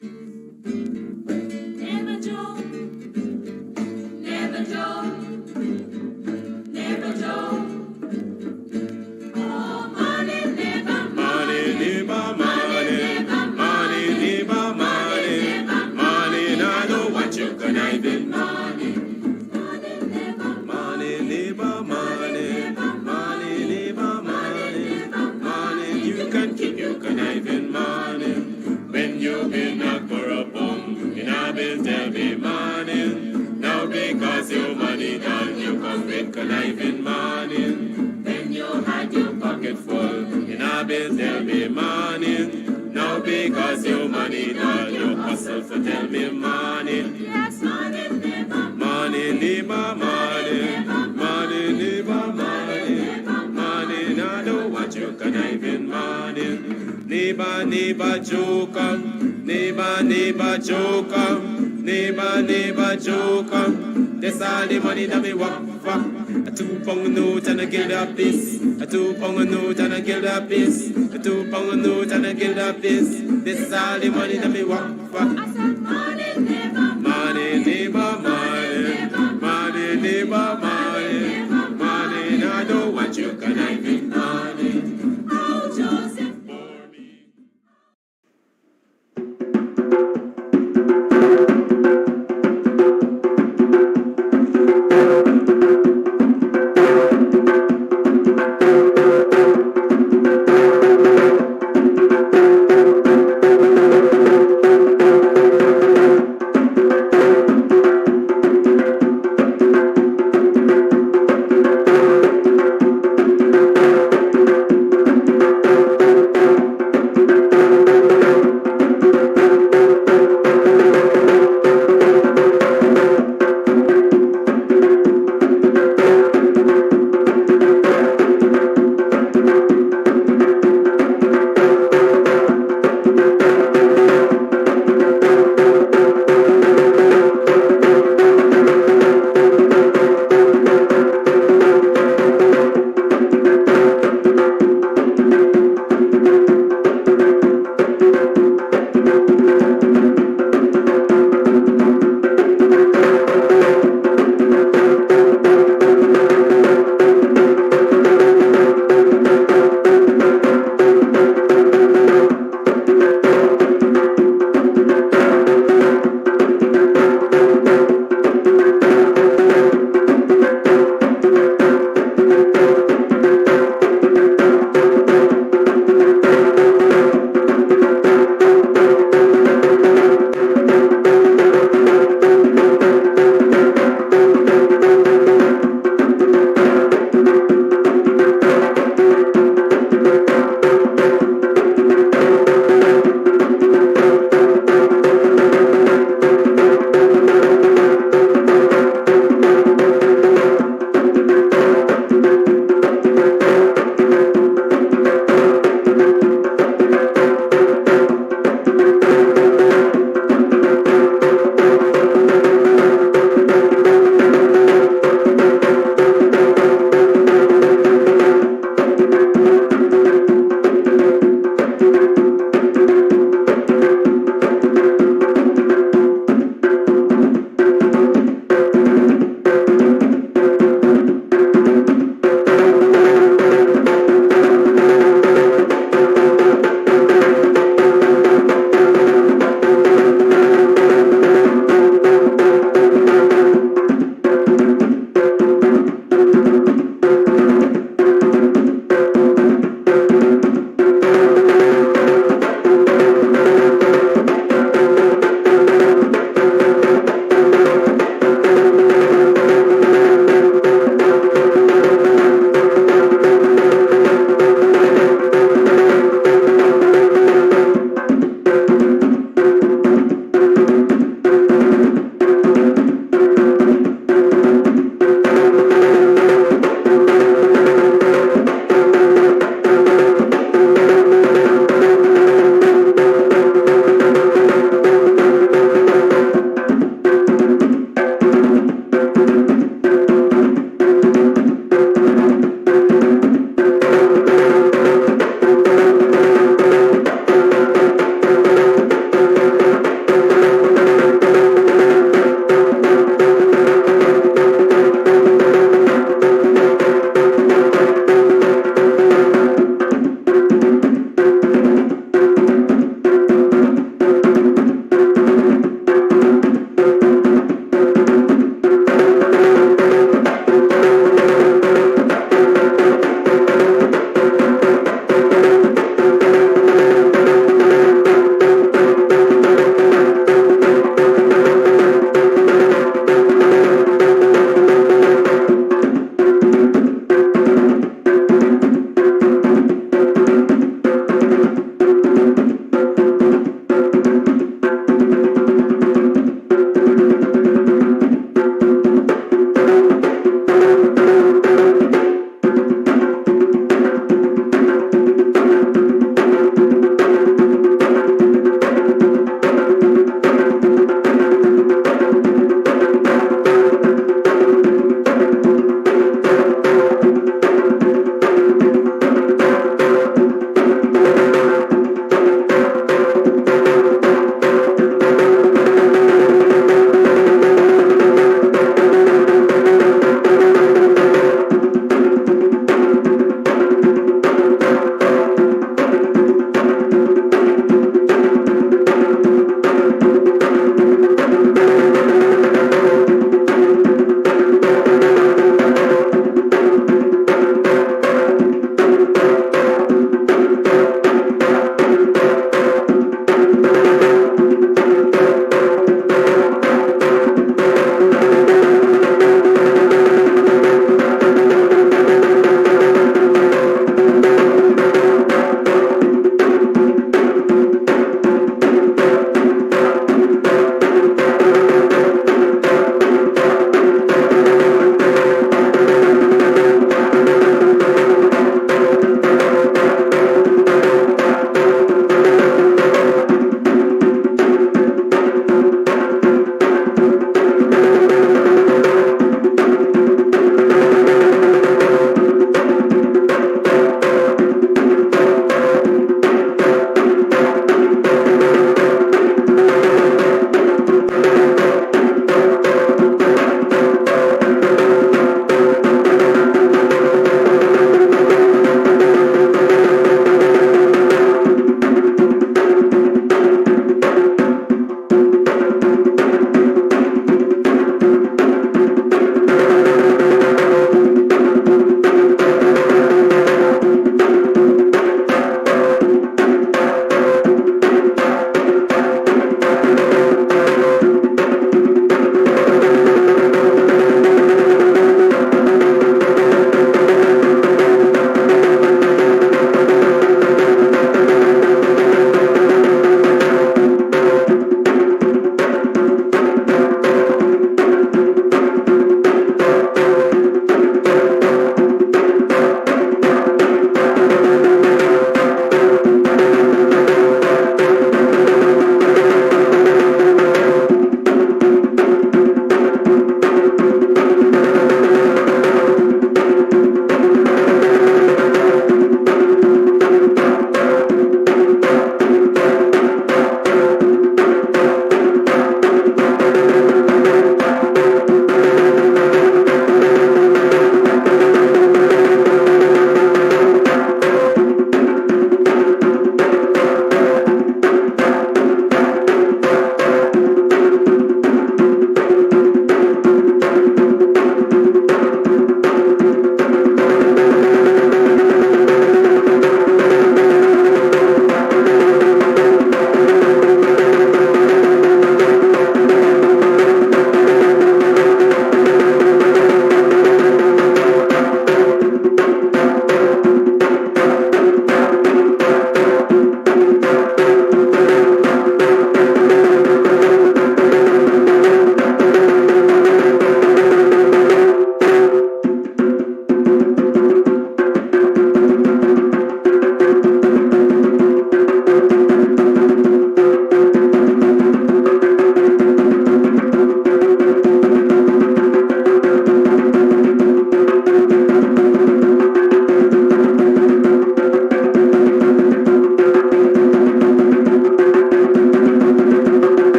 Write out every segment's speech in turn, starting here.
Never joke, never joke, never joke. Oh, money, never money, never money, money, never money, money. Now know what you can even money, money, never money, never money, money, never money, money. You can keep, you can even money. When you've been knocked for a bum, you know been tell me money. Now because your money done, you come with conniving money. When you had your pocket full, you know been tell me money. Now because your money done, you hustle for tell me money. Yes, money, never money, never money, money, never money, money. Now know what you conniving money. Neighbor, neighbor, joker. Neighbor, neighbor, joker. Neighbor, neighbor, joker. That's all the money that me walk for. A 2 pound note and a guilder piece. A 2 pound note and a guilder piece. A 2 pound note and a guilder piece. This is all the money that me walk for. I said money, neighbor, money, neighbor, money, money, neighbor, money, money. Now I know what you can even money. Oh, Joseph.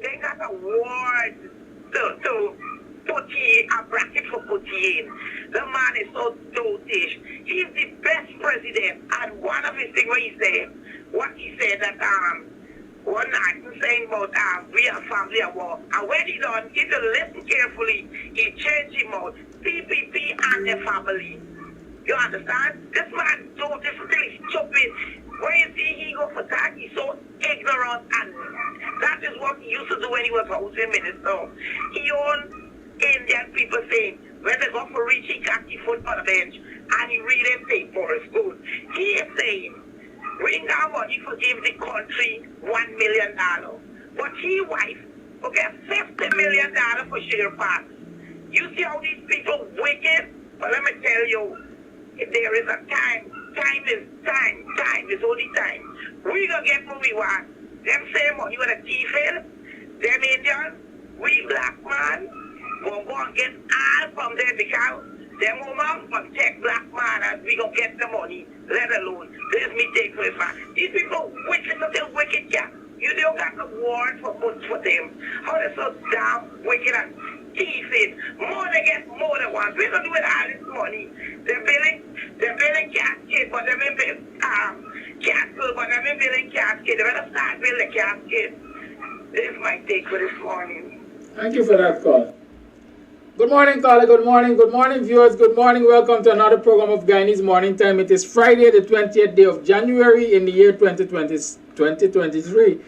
They got a award to put you a bracket for put you in. The man is so dotish. He's the best president. And one of his things what he said that one night he saying about we are family of war. And when he done, if you listen carefully, he changed him out. PPP and the family. You understand? This man so this really stupid. When you see he go for that, he's so ignorant, and that is what he used to do when he was housing minister. He owned Indian people saying when they go for rich, he got the foot on the bench, and he really paid for his food. He is saying, bring down money for give the country $1 million. But his wife will get $50 million for share pass. You see how these people wicked? But let me tell you, if there is a time is only time. We gonna get what we want. Them same money with a thief in, them Indians, we black man, gonna go and get all from them because them woman gonna take black man and we gonna get the money, let alone. This me take for this man. These people wicked until wicked, yeah. You don't got the word for them. How they so damn wicked and thieving. More they get more than once. We gonna do it all this money. They're building casket, but they've been building castle, but they've been building casket. They better start building casket. This is my take for this morning. Thank you for that call. Good morning, caller. Good morning, viewers. Good morning. Welcome to another program of Guyanese Morning Time. It is Friday, the 20th day of January in the year 2023.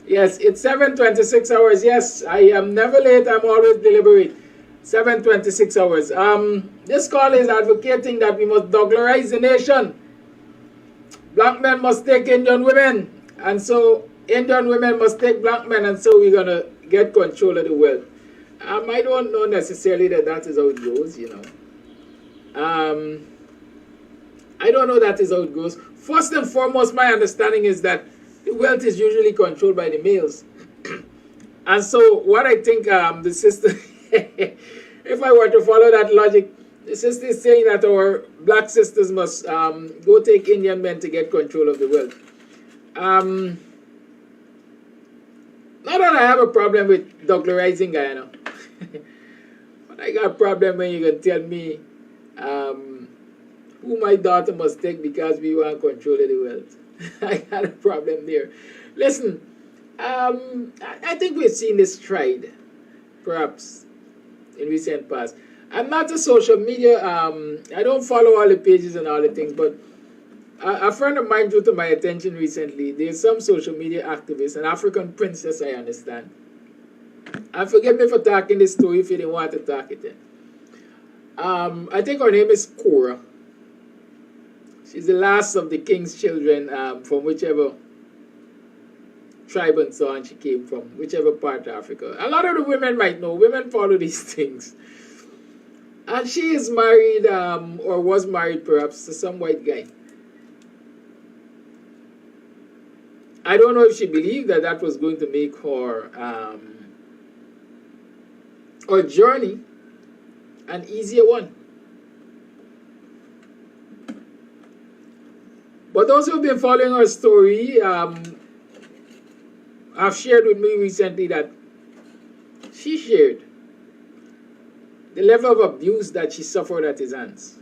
Yes, it's 7:26 hours. Yes, I am never late. I'm always deliberate. 7:26 hours. This call is advocating that we must Douglarize the nation. Black men must take Indian women, and so Indian women must take black men, and so we're gonna get control of the wealth. I don't know necessarily that is how it goes, you know. I don't know that is how it goes. First and foremost, my understanding is that the wealth is usually controlled by the males. And so what I think the sister, if I were to follow that logic, the sister is saying that our black sisters must go take Indian men to get control of the wealth. Not that I have a problem with Douglarizing Guyana. But I got a problem when you can tell me who my daughter must take because we want control of the wealth. I got a problem there. Listen, I think we've seen this tried, perhaps, in recent past. I'm not a social media, I don't follow all the pages and all the things, but a friend of mine drew to my attention recently. There's some social media activist, an African princess, I understand. And forgive me for talking this story if you didn't want to talk it in. I think her name is Cora. She's the last of the king's children from whichever tribe and so on she came from, whichever part of Africa. A lot of the women might know. Women follow these things. And she is married, or was married perhaps, to some white guy. I don't know if she believed that that was going to make her journey an easier one. But those who have been following her story have shared with me recently that she shared the level of abuse that she suffered at his hands.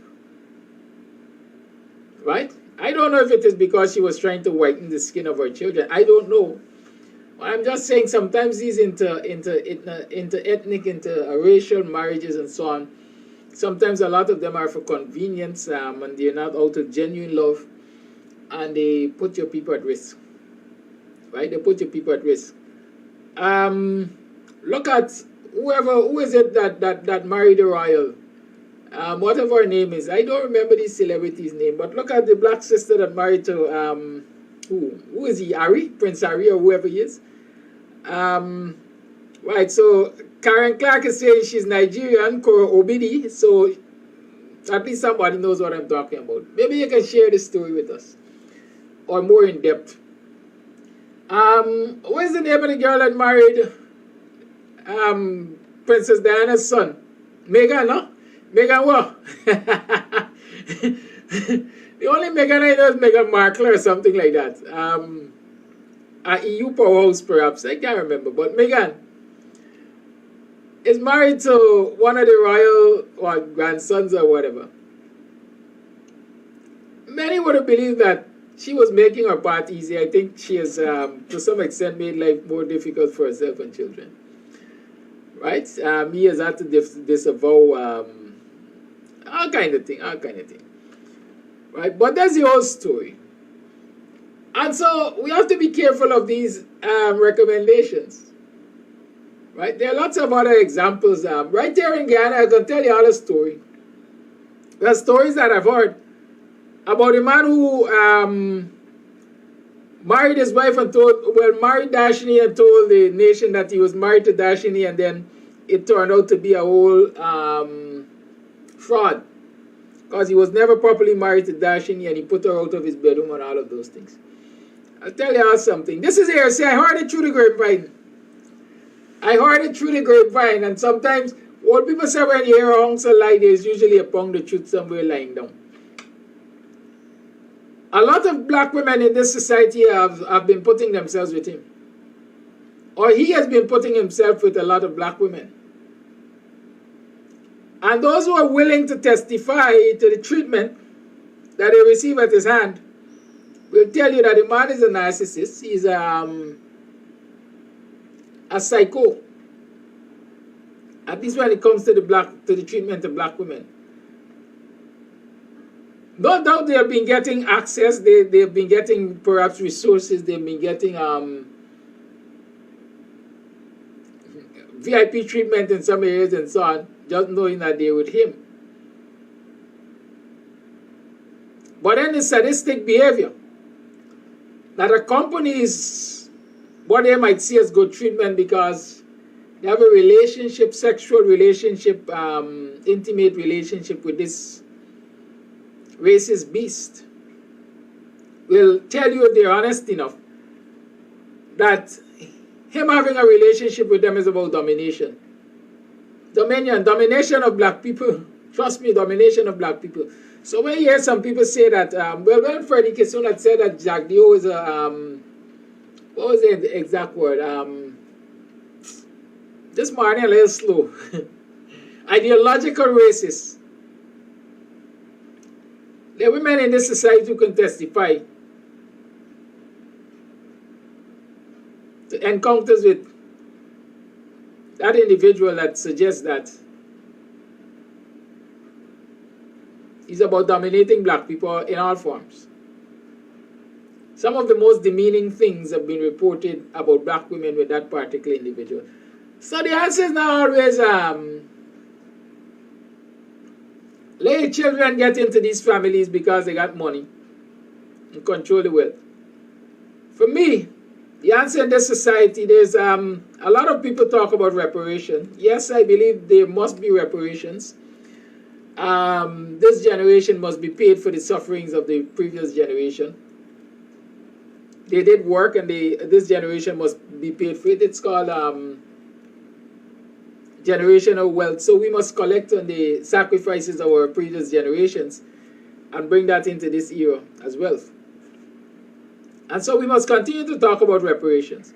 Right? I don't know if it is because she was trying to whiten the skin of her children. I don't know. I'm just saying sometimes these inter-ethnic, inter-racial marriages and so on, sometimes a lot of them are for convenience and they're not out of genuine love, and they put your people at risk. Right? They put your people at risk. Look at who is it that married a royal? Whatever her name is. I don't remember this celebrity's name, but look at the black sister that married to who is he? Harry? Prince Harry or whoever he is. Right, so Karen Clark is saying she's Nigerian, Koro Obidi, so at least somebody knows what I'm talking about. Maybe you can share this story with us, or more in depth. What is the name of the girl that married Princess Diana's son? Meghan, no? Meghan what? The only Meghan I know is Meghan Markle or something like that. EU powerhouse, perhaps. I can't remember. But Meghan is married to one of the royal grandsons or whatever. Many would have believed that she was making her part easy. I think she has, to some extent, made life more difficult for herself and children. Right? He has had to disavow all kind of thing. Right? But that's the whole story. And so we have to be careful of these recommendations. Right? There are lots of other examples. Right there in Guyana, I can tell you all a story. There are stories that I've heard about a man who married his wife and married Darshini and told the nation that he was married to Darshini, and then it turned out to be a whole fraud. Because he was never properly married to Darshini and he put her out of his bedroom and all of those things. I'll tell you all something. This is hearsay. I heard it through the grapevine. And sometimes what people say when you hear a hunks of lie, there's usually a pound of truth somewhere lying down. A lot of black women in this society have been putting themselves with him. Or he has been putting himself with a lot of black women. And those who are willing to testify to the treatment that they receive at his hand will tell you that the man is a narcissist. He's a psycho. At least when it comes to the treatment of black women. No doubt they have been getting access, they've been getting perhaps resources, they've been getting VIP treatment in some areas and so on, just knowing that they're with him. But then the sadistic behavior that accompanies what they might see as good treatment because they have a relationship, sexual relationship, intimate relationship with this racist beast, will tell you if they're honest enough that him having a relationship with them is about domination. Domination of black people. Trust me, domination of black people. So when you hear some people say that, when Freddie Kissoon had said that Jack Dio is a, what was the exact word? This morning a little slow. Ideological racist. There are women in this society who can testify to encounters with that individual that suggests that he's about dominating black people in all forms. Some of the most demeaning things have been reported about black women with that particular individual. So the answer is not always let children get into these families because they got money and control the wealth. For me, the answer in this society, there's a lot of people talk about reparation. Yes, I believe there must be reparations. This generation must be paid for the sufferings of the previous generation. They did work and this generation must be paid for it. It's called generational wealth. So we must collect on the sacrifices of our previous generations and bring that into this era as wealth. And so we must continue to talk about reparations.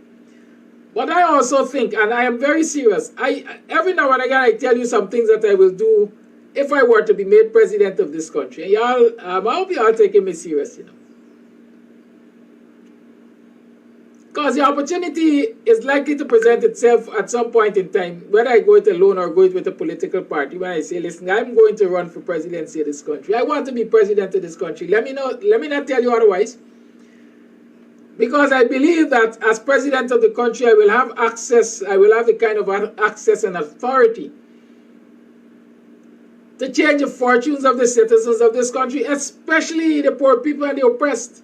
But I also think, and I am very serious, every now and again I tell you some things that I will do if I were to be made president of this country. And y'all, I hope y'all taking me serious, you know. Because the opportunity is likely to present itself at some point in time, whether I go it alone or go it with a political party, when I say, listen, I'm going to run for presidency of this country. I want to be president of this country. Let me not tell you otherwise. Because I believe that as president of the country, I will have access, I will have the kind of access and authority to change the fortunes of the citizens of this country, especially the poor people and the oppressed.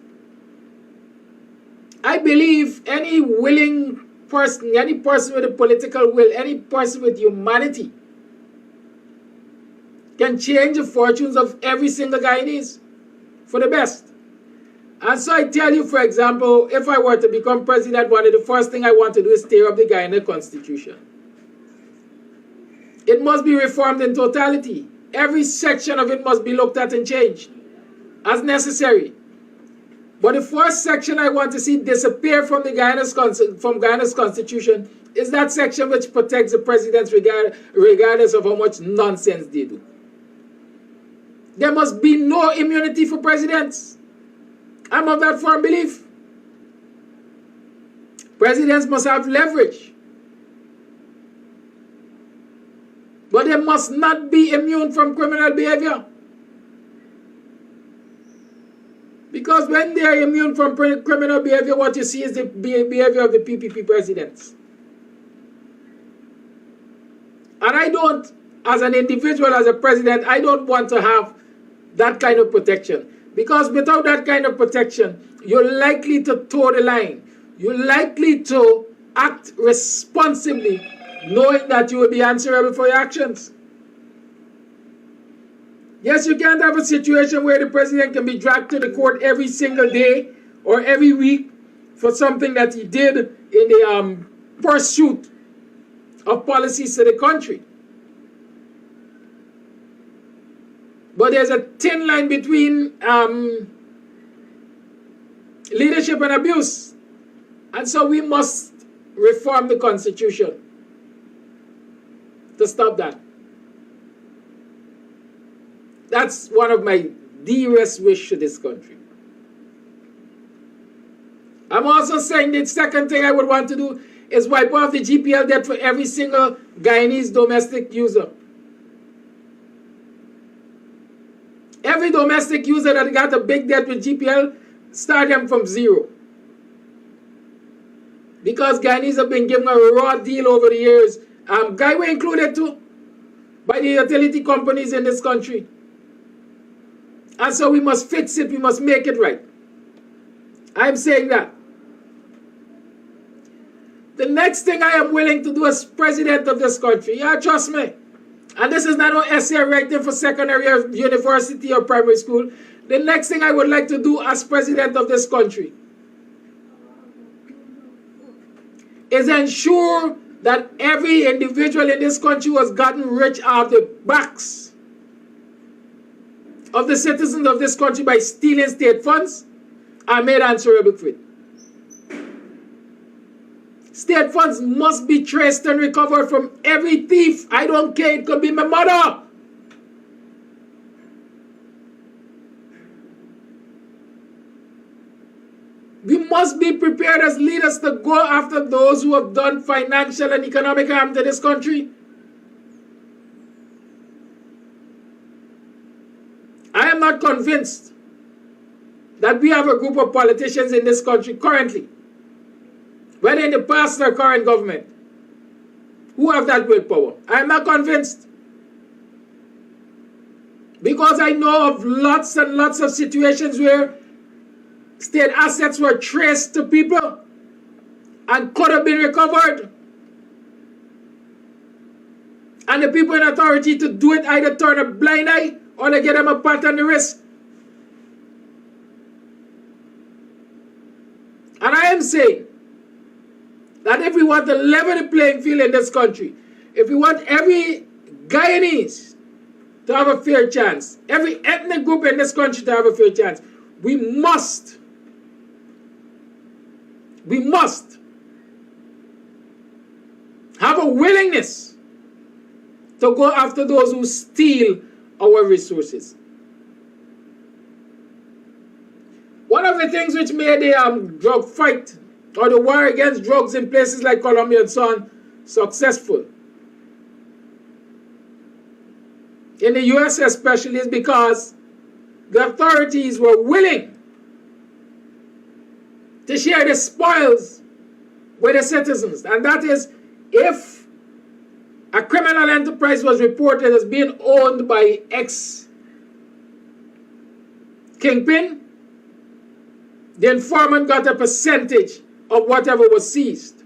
I believe any willing person, any person with a political will, any person with humanity can change the fortunes of every single Guyanese for the best. And so I tell you, for example, if I were to become president, one of the first things I want to do is tear up the Guyana Constitution. It must be reformed in totality. Every section of it must be looked at and changed as necessary. But the first section I want to see disappear from Guyana's constitution is that section which protects the presidents regardless of how much nonsense they do. There must be no immunity for presidents. I'm of that firm belief. Presidents must have leverage. But they must not be immune from criminal behavior. Because when they are immune from criminal behavior, what you see is the behavior of the PPP presidents. And I don't, as an individual, as a president, I don't want to have that kind of protection. Because without that kind of protection, you're likely to toe the line. You're likely to act responsibly, knowing that you will be answerable for your actions. Yes, you can't have a situation where the president can be dragged to the court every single day or every week for something that he did in the pursuit of policies to the country. But there's a thin line between leadership and abuse. And so we must reform the Constitution to stop that. That's one of my dearest wishes to this country. I'm also saying the second thing I would want to do is wipe off the GPL debt for every single Guyanese domestic user. Every domestic user that got a big debt with GPL, start them from zero. Because Guyanese have been given a raw deal over the years. Guy were included too by the utility companies in this country. And so we must fix it, we must make it right. I'm saying that. The next thing I am willing to do as president of this country, yeah, trust me, and this is not an essay writing for secondary or university or primary school. The next thing I would like to do as president of this country is ensure that every individual in this country who has gotten rich out of the backs of the citizens of this country by stealing state funds are made answerable for it. State funds must be traced and recovered from every thief. I don't care, it could be my mother. We must be prepared as leaders to go after those who have done financial and economic harm to this country. I am not convinced that we have a group of politicians in this country currently, whether in the past or current government, who have that willpower. I am not convinced. Because I know of lots and lots of situations where state assets were traced to people and could have been recovered. And the people in authority to do it either turn a blind eye or they get them a pat on the wrist. And I am saying that if we want to level the playing field in this country, if we want every Guyanese to have a fair chance, every ethnic group in this country to have a fair chance, we must have a willingness to go after those who steal our resources. One of the things which made the drug fight or the war against drugs in places like Colombia and so on successful, in the US especially, is because the authorities were willing to share the spoils with the citizens. And that is, if a criminal enterprise was reported as being owned by ex-kingpin, the informant got a percentage of whatever was seized.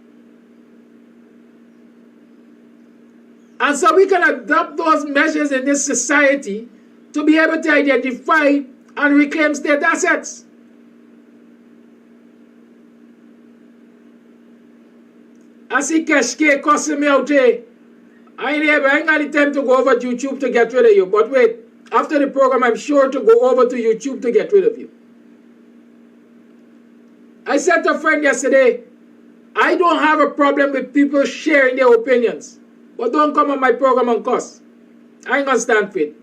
And so we can adopt those measures in this society to be able to identify and reclaim state assets. I see Keshke cussing me out here. I ain't got the time to go over to YouTube to get rid of you. But wait, after the program, I'm sure to go over to YouTube to get rid of you. said to a friend yesterday, I don't have a problem with people sharing their opinions. But don't come on my program and cuss. I ain't gonna stand for it.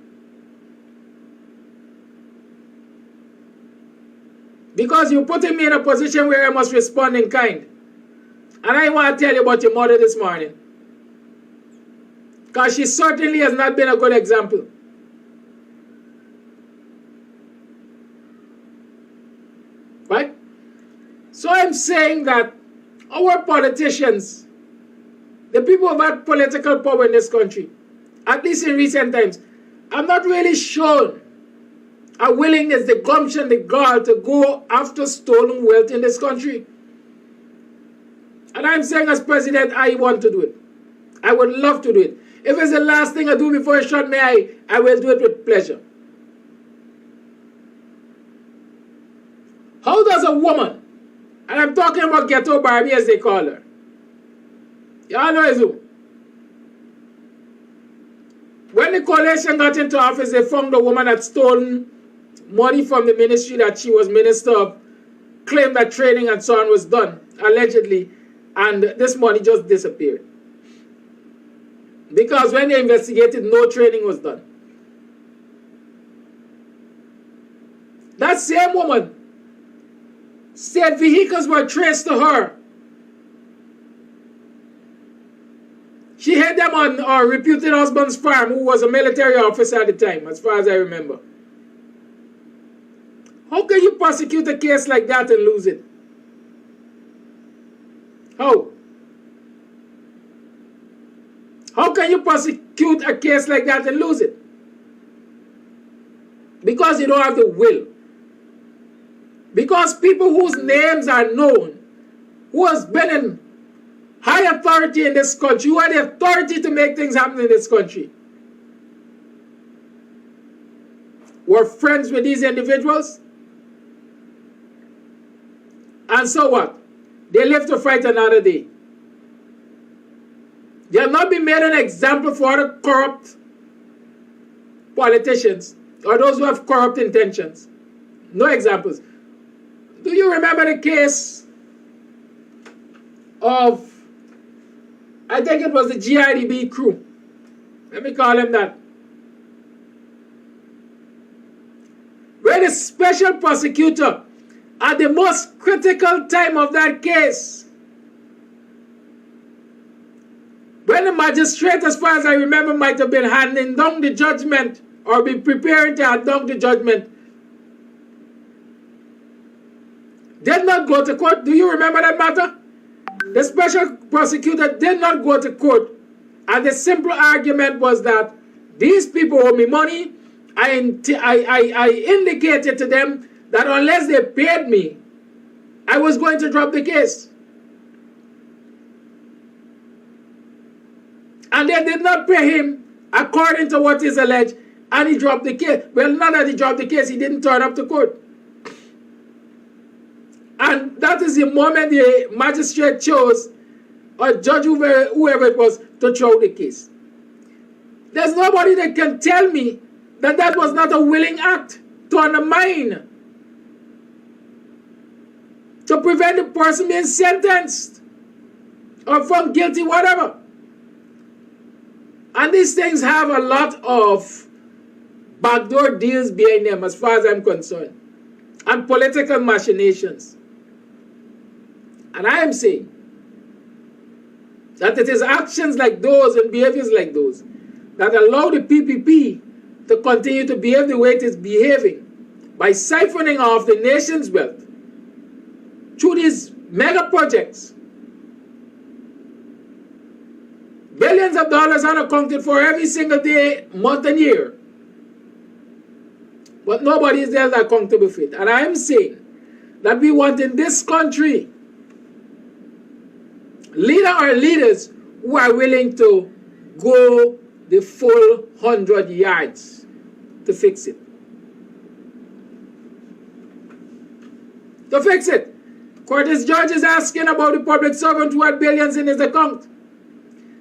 Because you're putting me in a position where I must respond in kind. And I want to tell you about your mother this morning. Because she certainly has not been a good example. Right? So I'm saying that our politicians, the people who have had political power in this country, at least in recent times, have not really shown a willingness, the gumption, the gall to go after stolen wealth in this country. And I'm saying as president, I want to do it. I would love to do it. If it's the last thing I do before I shut my eye, I will do it with pleasure. How does a woman, and I'm talking about ghetto Barbie as they call her. Y'all know who? When the coalition got into office, they found the woman had stolen money from the ministry that she was minister of, claimed that training and so on was done, allegedly, and this money just disappeared. Because when they investigated, no training was done. That same woman said vehicles were traced to her. She had them on her reputed husband's farm, who was a military officer at the time, as far as I remember. How can you prosecute a case like that and lose it? How? How can you prosecute a case like that and lose it? Because you don't have the will. Because people whose names are known, who has been in high authority in this country, who had the authority to make things happen in this country, were friends with these individuals. And so what? They live to fight another day. They have not been made an example for other corrupt politicians or those who have corrupt intentions. No examples. Do you remember the case of, I think it was the GIDB crew? Let me call them that. Where the special prosecutor, at the most critical time of that case, when the magistrate, as far as I remember, might have been handing down the judgment or be preparing to hand down the judgment, did not go to court. Do you remember that matter? The special prosecutor did not go to court, and the simple argument was that these people owe me money. I indicated to them that unless they paid me, I was going to drop the case. And they did not pay him according to what is alleged, and he dropped the case. Well, not that he dropped the case, he didn't turn up to court. And that is the moment the magistrate chose, or judge, whoever it was, to throw the case. There's nobody that can tell me that that was not a willing act to undermine, to prevent the person being sentenced or found guilty, whatever. And these things have a lot of backdoor deals behind them, as far as I'm concerned, and political machinations. And I am saying that it is actions like those and behaviors like those that allow the PPP to continue to behave the way it is behaving, by siphoning off the nation's wealth through these mega projects. Billions of dollars unaccounted for every single day, month and year. But nobody is held accountable for it. And I am saying that we want in this country leaders who are willing to go the full 100 yards to fix it. To fix it. Curtis George is asking about the public servant who had billions in his account.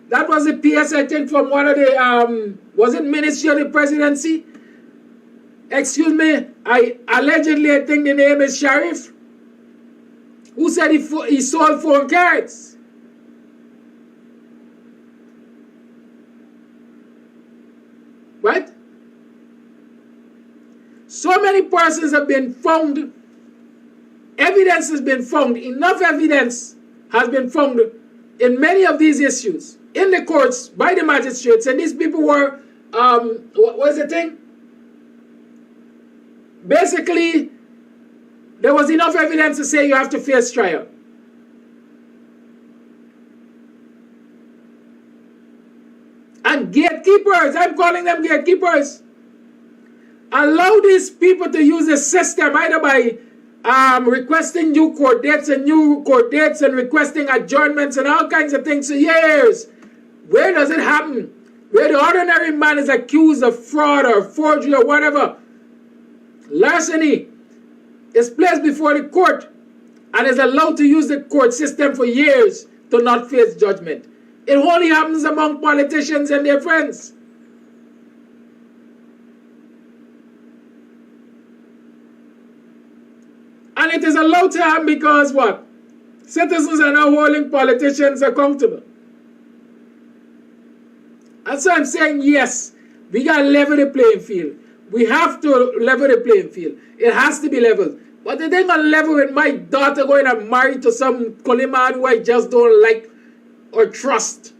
That was a PS, I think, from one of the, was it Ministry of the Presidency? Excuse me, I think the name is Sharif, who said he sold phone cards. Right? So many persons have been found. Evidence has been found. Enough evidence has been found in many of these issues in the courts by the magistrates, and these people were what was the thing? Basically, there was enough evidence to say you have to face trial. And gatekeepers, I'm calling them gatekeepers, allow these people to use the system either by requesting new court dates and requesting adjournments and all kinds of things for years. Where does it happen? Where the ordinary man is accused of fraud or forgery or whatever, larceny, is placed before the court and is allowed to use the court system for years to not face judgment. It only happens among politicians and their friends. And it is allowed to happen because what? Citizens are now holding politicians accountable. And so I'm saying, yes, we got to level the playing field. We have to level the playing field. It has to be leveled. But they ain't going to level with my daughter going to marry to some Koliman who I just don't like or trust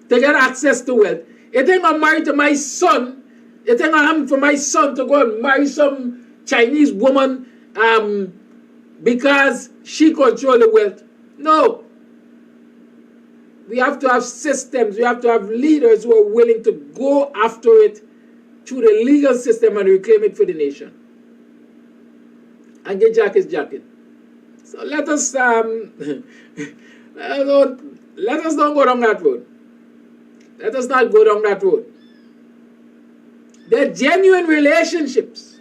to get access to wealth. It ain't going to marry to my son. It ain't going to happen for my son to go and marry some Chinese woman because she controls the wealth. No. We have to have systems. We have to have leaders who are willing to go after it through the legal system and reclaim it for the nation. And get Jackie's jacket. So let us don't go down that road. Let us not go down that road. They're genuine relationships.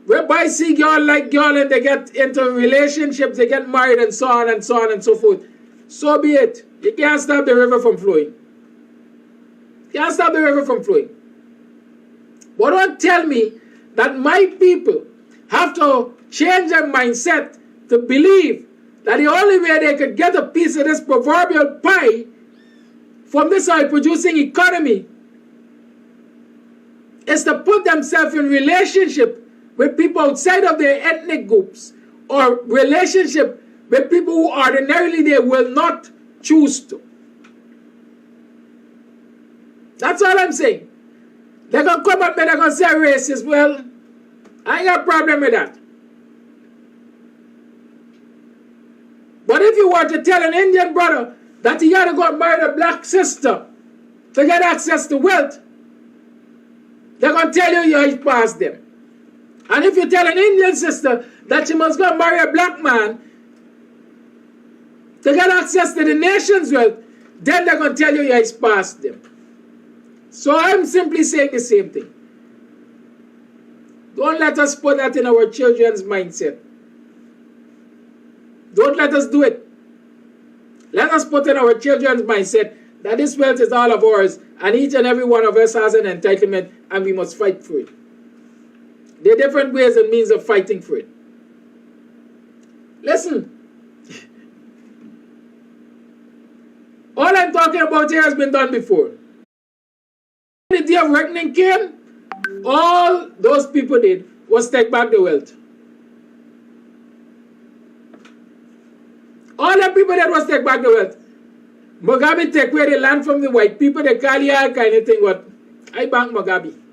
Whereby see girl like girl and they get into relationships, they get married and so on and so on and so forth. So be it. You can't stop the river from flowing. You can't stop the river from flowing. But don't tell me that my people have to change their mindset to believe that the only way they could get a piece of this proverbial pie from this oil-producing economy is to put themselves in relationship with people outside of their ethnic groups or relationship with people who ordinarily they will not choose to. That's all I'm saying. They're going to come up and they're going to say racist. Well, I ain't got a problem with that. But if you were to tell an Indian brother that he had to go and marry a black sister to get access to wealth, they're going to tell you you're past them. And if you tell an Indian sister that she must go and marry a black man to get access to the nation's wealth, then they're going to tell you you're past them. So I'm simply saying the same thing. Don't let us put that in our children's mindset. Don't let us do it. Let us put in our children's mindset that this wealth is all of ours and each and every one of us has an entitlement and we must fight for it. There are different ways and means of fighting for it. Listen. All I'm talking about here has been done before. When the day of reckoning came, all those people did was take back the wealth. All the people did was take back the wealth. Mugabe take away the land from the white people, they call you all kind of thing. What? I bank Mugabe.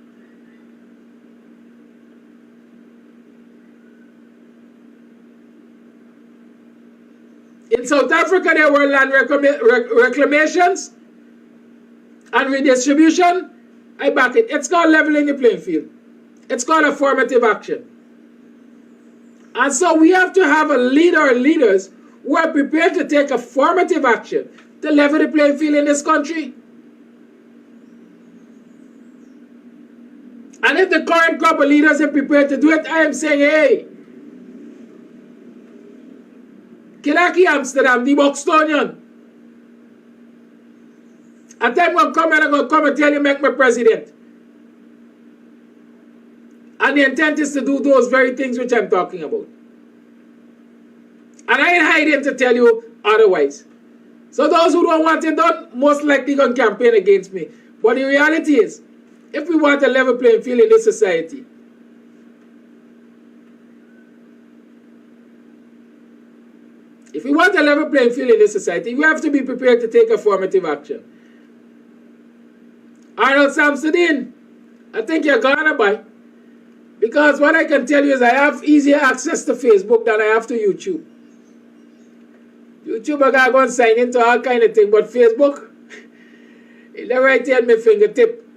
In South Africa, there were land reclamations and redistribution. I back it. It's called leveling the playing field. It's called affirmative action. And so we have to have a leader or leaders who are prepared to take affirmative action to level the playing field in this country. And if the current crop of leaders are prepared to do it, I am saying, hey, Kilaki Amsterdam, the BUXTONIAN. A time will come and I'm going to come and tell you, make me president. And And the intent is to do those very things which I'm talking about. And I ain't hiding to tell you otherwise. So those who don't want it done, most likely going to campaign against me. But the reality is, if we want a level playing field in this society, we have to be prepared to take affirmative action. Arnold Samsudeen, I think you're gonna buy. Because what I can tell you is I have easier access to Facebook than I have to YouTube. YouTube, I gotta go and sign into all kind of things, but Facebook, it's right here at my fingertip.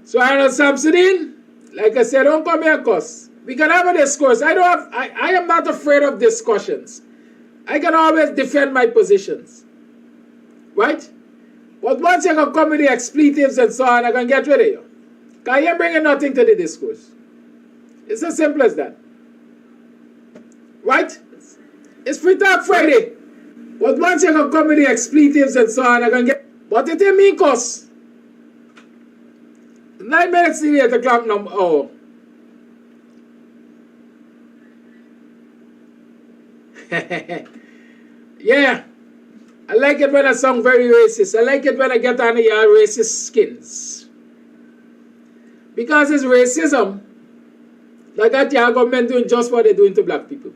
So Arnold Samsudeen, like I said, don't come here, cause we can have a discourse. I am not afraid of discussions. I can always defend my positions. Right? But once you can come with the expletives and so on, I can get rid of you. Because you're bringing nothing to the discourse. It's as simple as that. Right? It's Free Talk Friday. But once you can come with the expletives and so on, I can get... But it ain't mean cause. 9 minutes to the 8 o'clock number. Oh. Yeah. I like it when I sound very racist. I like it when I get under your racist skins. Because it's racism that got your government doing just what they're doing to black people.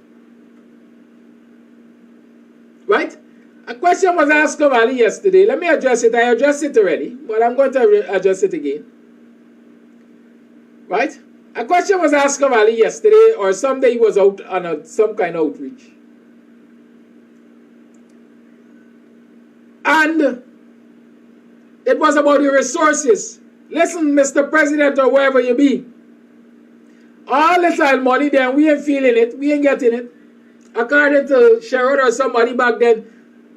Right? A question was asked of Ali yesterday. Let me address it. I addressed it already, but I'm going to address it again. Right? A question was asked of Ali yesterday, or someday he was out on some kind of outreach. And it was about the resources. Listen, Mr. President, or wherever you be. All this oil money then, we ain't feeling it. We ain't getting it. According to Sherrod or somebody back then,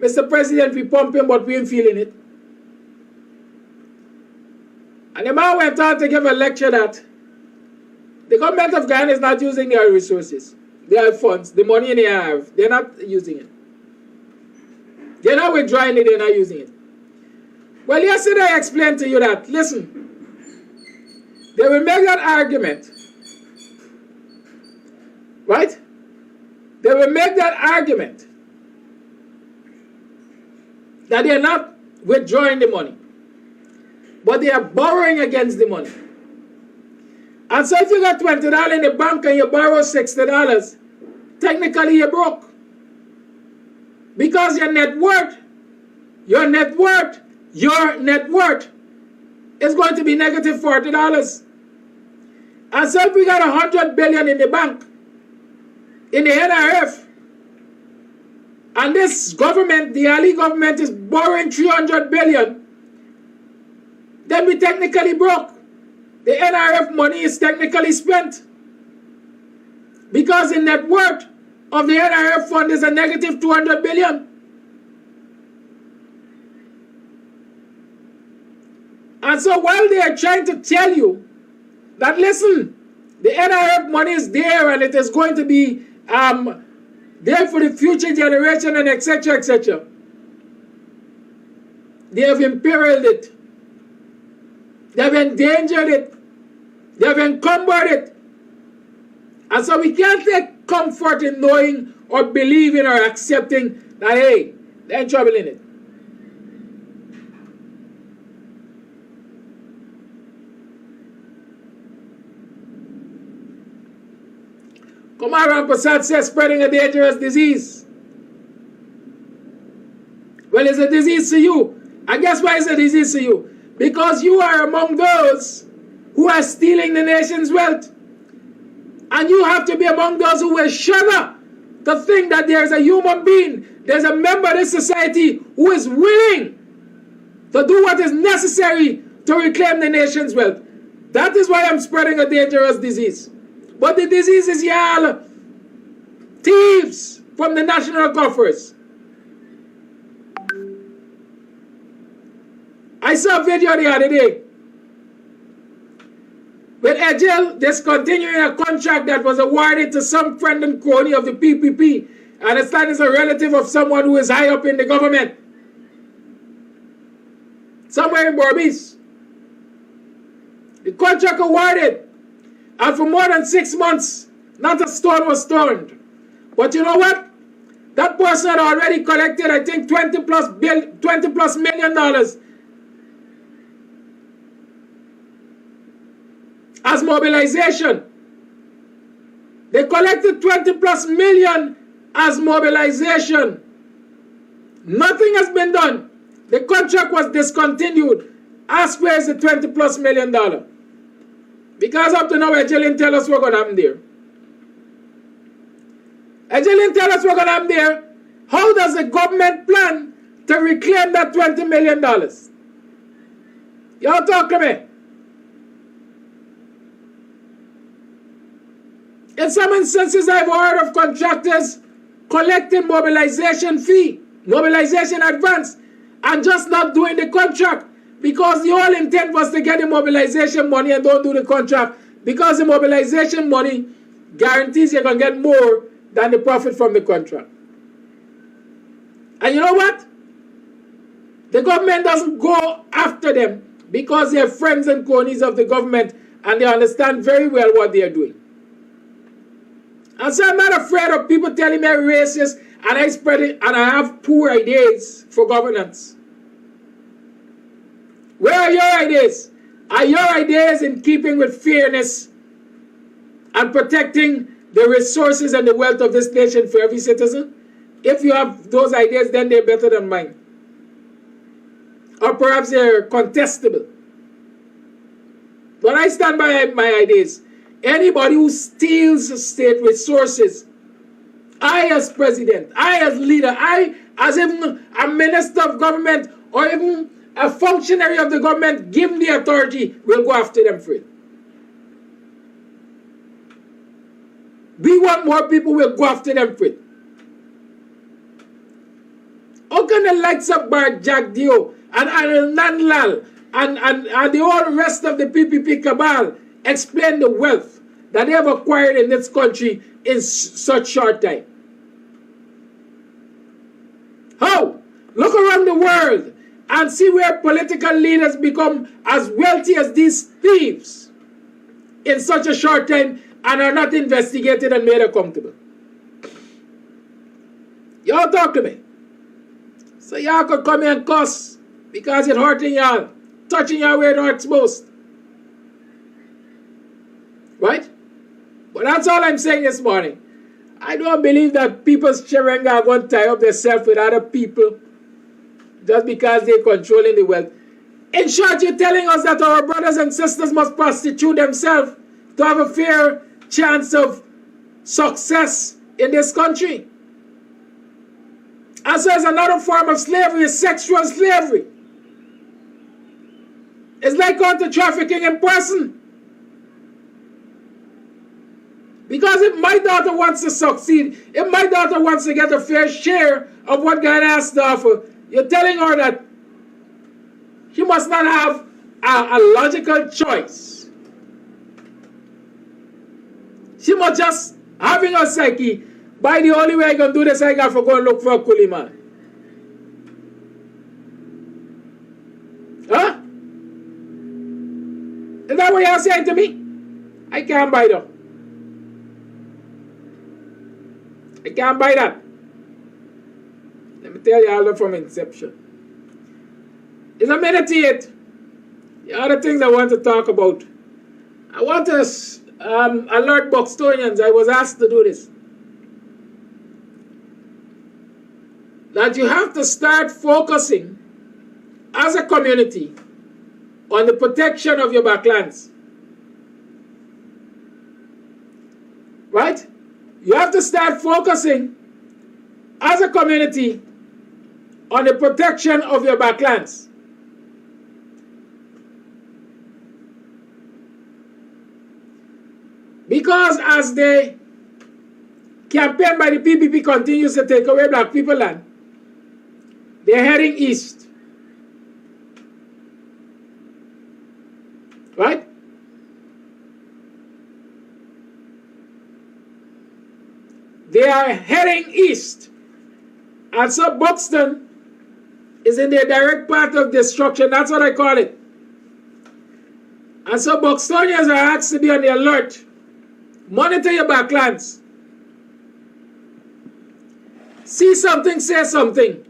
Mr. President, we pumping, but we ain't feeling it. And the man went on to give a lecture that the government of Guyana is not using their resources, their funds, the money they have. They're not using it. They're not withdrawing it, they're not using it. Well, yesterday I explained to you that, listen, they will make that argument, right? They will make that argument that they are not withdrawing the money, but they are borrowing against the money. And so if you got $20 in the bank and you borrow $60, technically you're broke. Because your net worth is going to be negative $40. And so if we got $100 billion in the bank, in the NRF, and this government, the Ali government, is borrowing $300 billion, then we technically broke. The NRF money is technically spent. Because the net worth of the NRF fund is a negative $200 billion. And so while they are trying to tell you that, listen, the NRF money is there and it is going to be there for the future generation and etc., etc., they have imperiled it. They have endangered it. They have encumbered it. And so we can't take comfort in knowing or believing or accepting that, hey, there's ain't trouble in it. Kumar Prasad says spreading a dangerous disease. Well, it's a disease to you. And guess why it's a disease to you? Because you are among those who are stealing the nation's wealth. And you have to be among those who will shudder to think that there's a human being, there's a member of this society who is willing to do what is necessary to reclaim the nation's wealth. That is why I'm spreading a dangerous disease. But the disease is y'all thieves from the national coffers. I saw a video the other day with Agile discontinuing a contract that was awarded to some friend and crony of the PPP, and it's that is a relative of someone who is high up in the government, somewhere in Berbice. The contract awarded And for more than 6 months, not a stone was turned. But you know what? That person had already collected, I think, $20 plus million as mobilization. They collected 20 plus million as mobilization. Nothing has been done. The contract was discontinued. Ask where is the 20 plus million dollar? Because up to now, Ejilin tell us what's going to happen there. Ejilin tell us what's going to happen there. How does the government plan to reclaim that $20 million? Y'all talk to me. In some instances, I've heard of contractors collecting mobilization fee, mobilization advance, and just not doing the contract because the whole intent was to get the mobilization money and don't do the contract because the mobilization money guarantees you're going to get more than the profit from the contract. And you know what? The government doesn't go after them because they're friends and cronies of the government and they understand very well what they are doing. And so I'm not afraid of people telling me I'm racist and I spread it and I have poor ideas for governance. Where are your ideas? Are your ideas in keeping with fairness and protecting the resources and the wealth of this nation for every citizen? If you have those ideas, then they're better than mine. Or perhaps they're contestable. But I stand by my ideas. Anybody who steals state resources, I as president, I as leader, I as even a minister of government or even a functionary of the government given the authority will go after them for it. We want more people will go after them for it. How can the likes of Bar Jack Dio and Anil Nanlal and the whole rest of the PPP cabal explain the wealth that they have acquired in this country in such short time? How? Look around the world and see where political leaders become as wealthy as these thieves in such a short time and are not investigated and made accountable. Y'all talk to me. So y'all could come here and cuss because it's hurting y'all, touching y'all where it hurts most. Right? But that's all I'm saying this morning. I don't believe that people's children are going to tie up themselves with other people just because they're controlling the wealth. In short, you're telling us that our brothers and sisters must prostitute themselves to have a fair chance of success in this country. And so it's another form of slavery, is sexual slavery. It's like going to trafficking in person. Because if my daughter wants to succeed, if my daughter wants to get a fair share of what God has to offer, you're telling her that she must not have a logical choice. She must just having her psyche, by the only way I can do this, I got to go and look for a coolie man. Huh? Is that what you're saying to me? I can't buy that. I can't buy that. Let me tell you all from inception. It's a minute to it. The other things I want to talk about. I want to alert Buxtonians. I was asked to do this. That you have to start focusing as a community on the protection of your backlands. Right? You have to start focusing as a community on the protection of your backlands. Because as the campaign by the PPP continues to take away black people land, they're heading east. Right? They are heading east. And so Buxton is in their direct path of destruction. That's what I call it. And so Buxtonians are asked to be on the alert Monitor your backlands. See something, say something.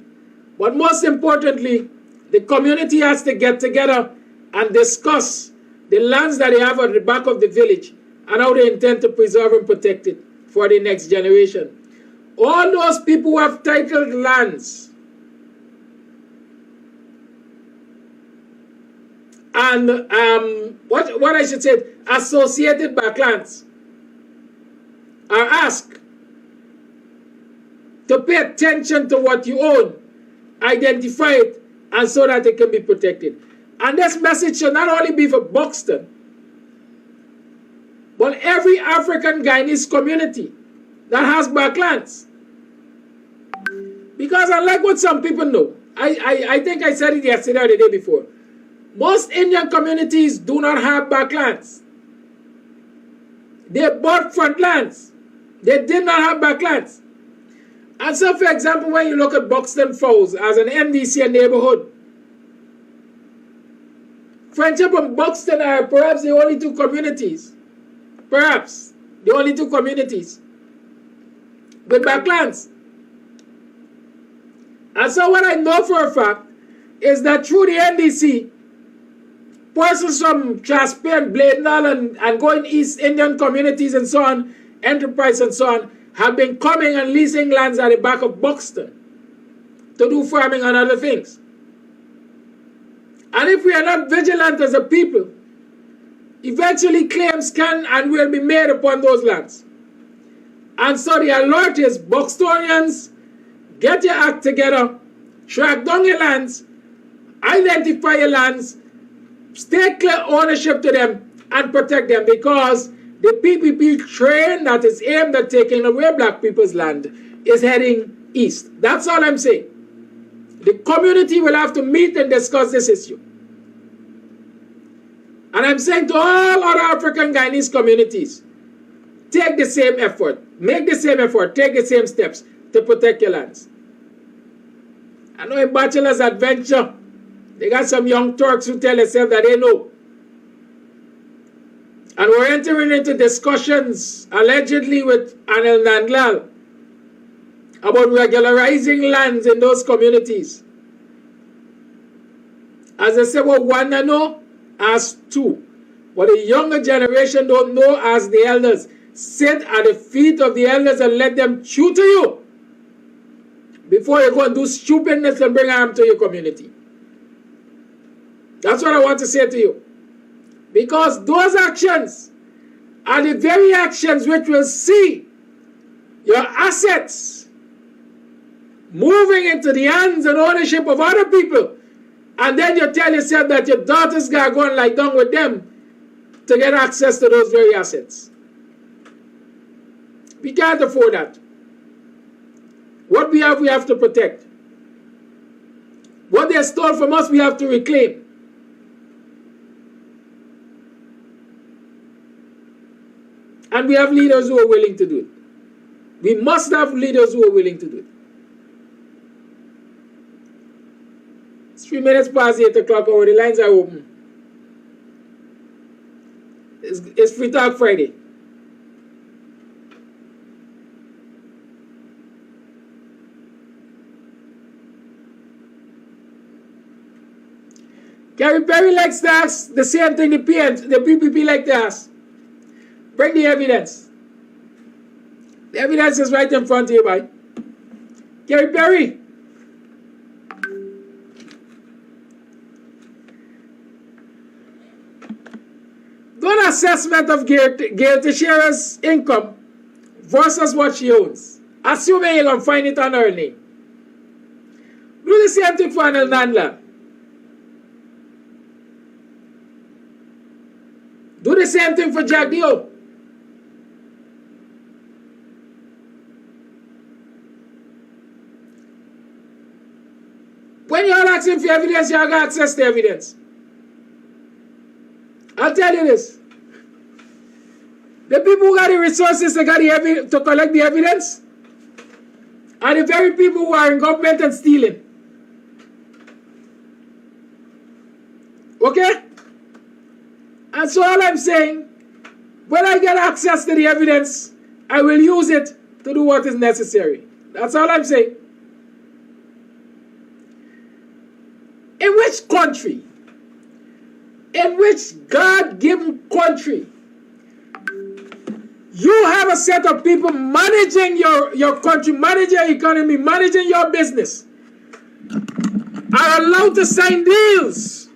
But most importantly, the community has to get together and discuss the lands that they have at the back of the village and how they intend to preserve and protect it for the next generation. All those people who have titled lands and what I should say, associated backlands are asked to pay attention to what you own, identify it, and so that it can be protected. And this message should not only be for Buxton, but every African Guyanese community that has backlands. Because unlike what some people know, I think I said it yesterday or the day before, most Indian communities do not have backlands. They bought front lands. They did not have backlands. And so, for example, when you look at Buxton Falls as an NDC neighborhood, Friendship and Buxton are perhaps the only two communities, perhaps the only two communities with backlands. And so what I know for a fact is that through the NDC, persons from Chaspian, Bladenal, and going East Indian communities and so on, Enterprise and so on, have been coming and leasing lands at the back of Buxton to do farming and other things. And if we are not vigilant as a people, eventually claims can and will be made upon those lands. And so the alert is, Buxtonians, get your act together, track down your lands, identify your lands, stake clear ownership to them, and protect them, because the PPP train that is aimed at taking away black people's land is heading east. That's all I'm saying. The community will have to meet and discuss this issue. And I'm saying to all other African Guyanese communities, take the same effort, make the same effort, take the same steps to protect your lands. I know in Bachelor's Adventure, they got some young Turks who tell themselves that they know. And we're entering into discussions, allegedly with Anil Nandlal, about regularizing lands in those communities. As I said, what one know, ask two. What the younger generation don't know, ask the elders. Sit at the feet of the elders and let them chew to you before you go and do stupidness and bring harm to your community. That's what I want to say to you. Because those actions are the very actions which will see your assets moving into the hands and ownership of other people. And then you tell yourself that your daughters got to go and lie down with them to get access to those very assets. We can't afford that. What we have to protect. What they stole from us, we have to reclaim. And we have leaders who are willing to do it. We must have leaders who are willing to do it. It's 3 minutes past 8 o'clock hour. The lines are open. It's Free Talk Friday. Gary Perry likes to ask the same thing the PPP like to ask. Bring the evidence. The evidence is right in front of you, boy. Gary Perry. Do an assessment of Gail Teixeira's income versus what she owns. Assuming you're going to find it on her name. Do the same thing for Anil Nandla. Do the same thing for Jack Dio. When you're asking for evidence, you have access to evidence. I'll tell you this. The people who got the resources to collect the evidence are the very people who are in government and stealing. Okay? And so all I'm saying When I get access to the evidence, I will use it to do what is necessary. That's all I'm saying. In which country, in which God-given country, you have a set of people managing your country, managing your economy, managing your business, are allowed to sign deals.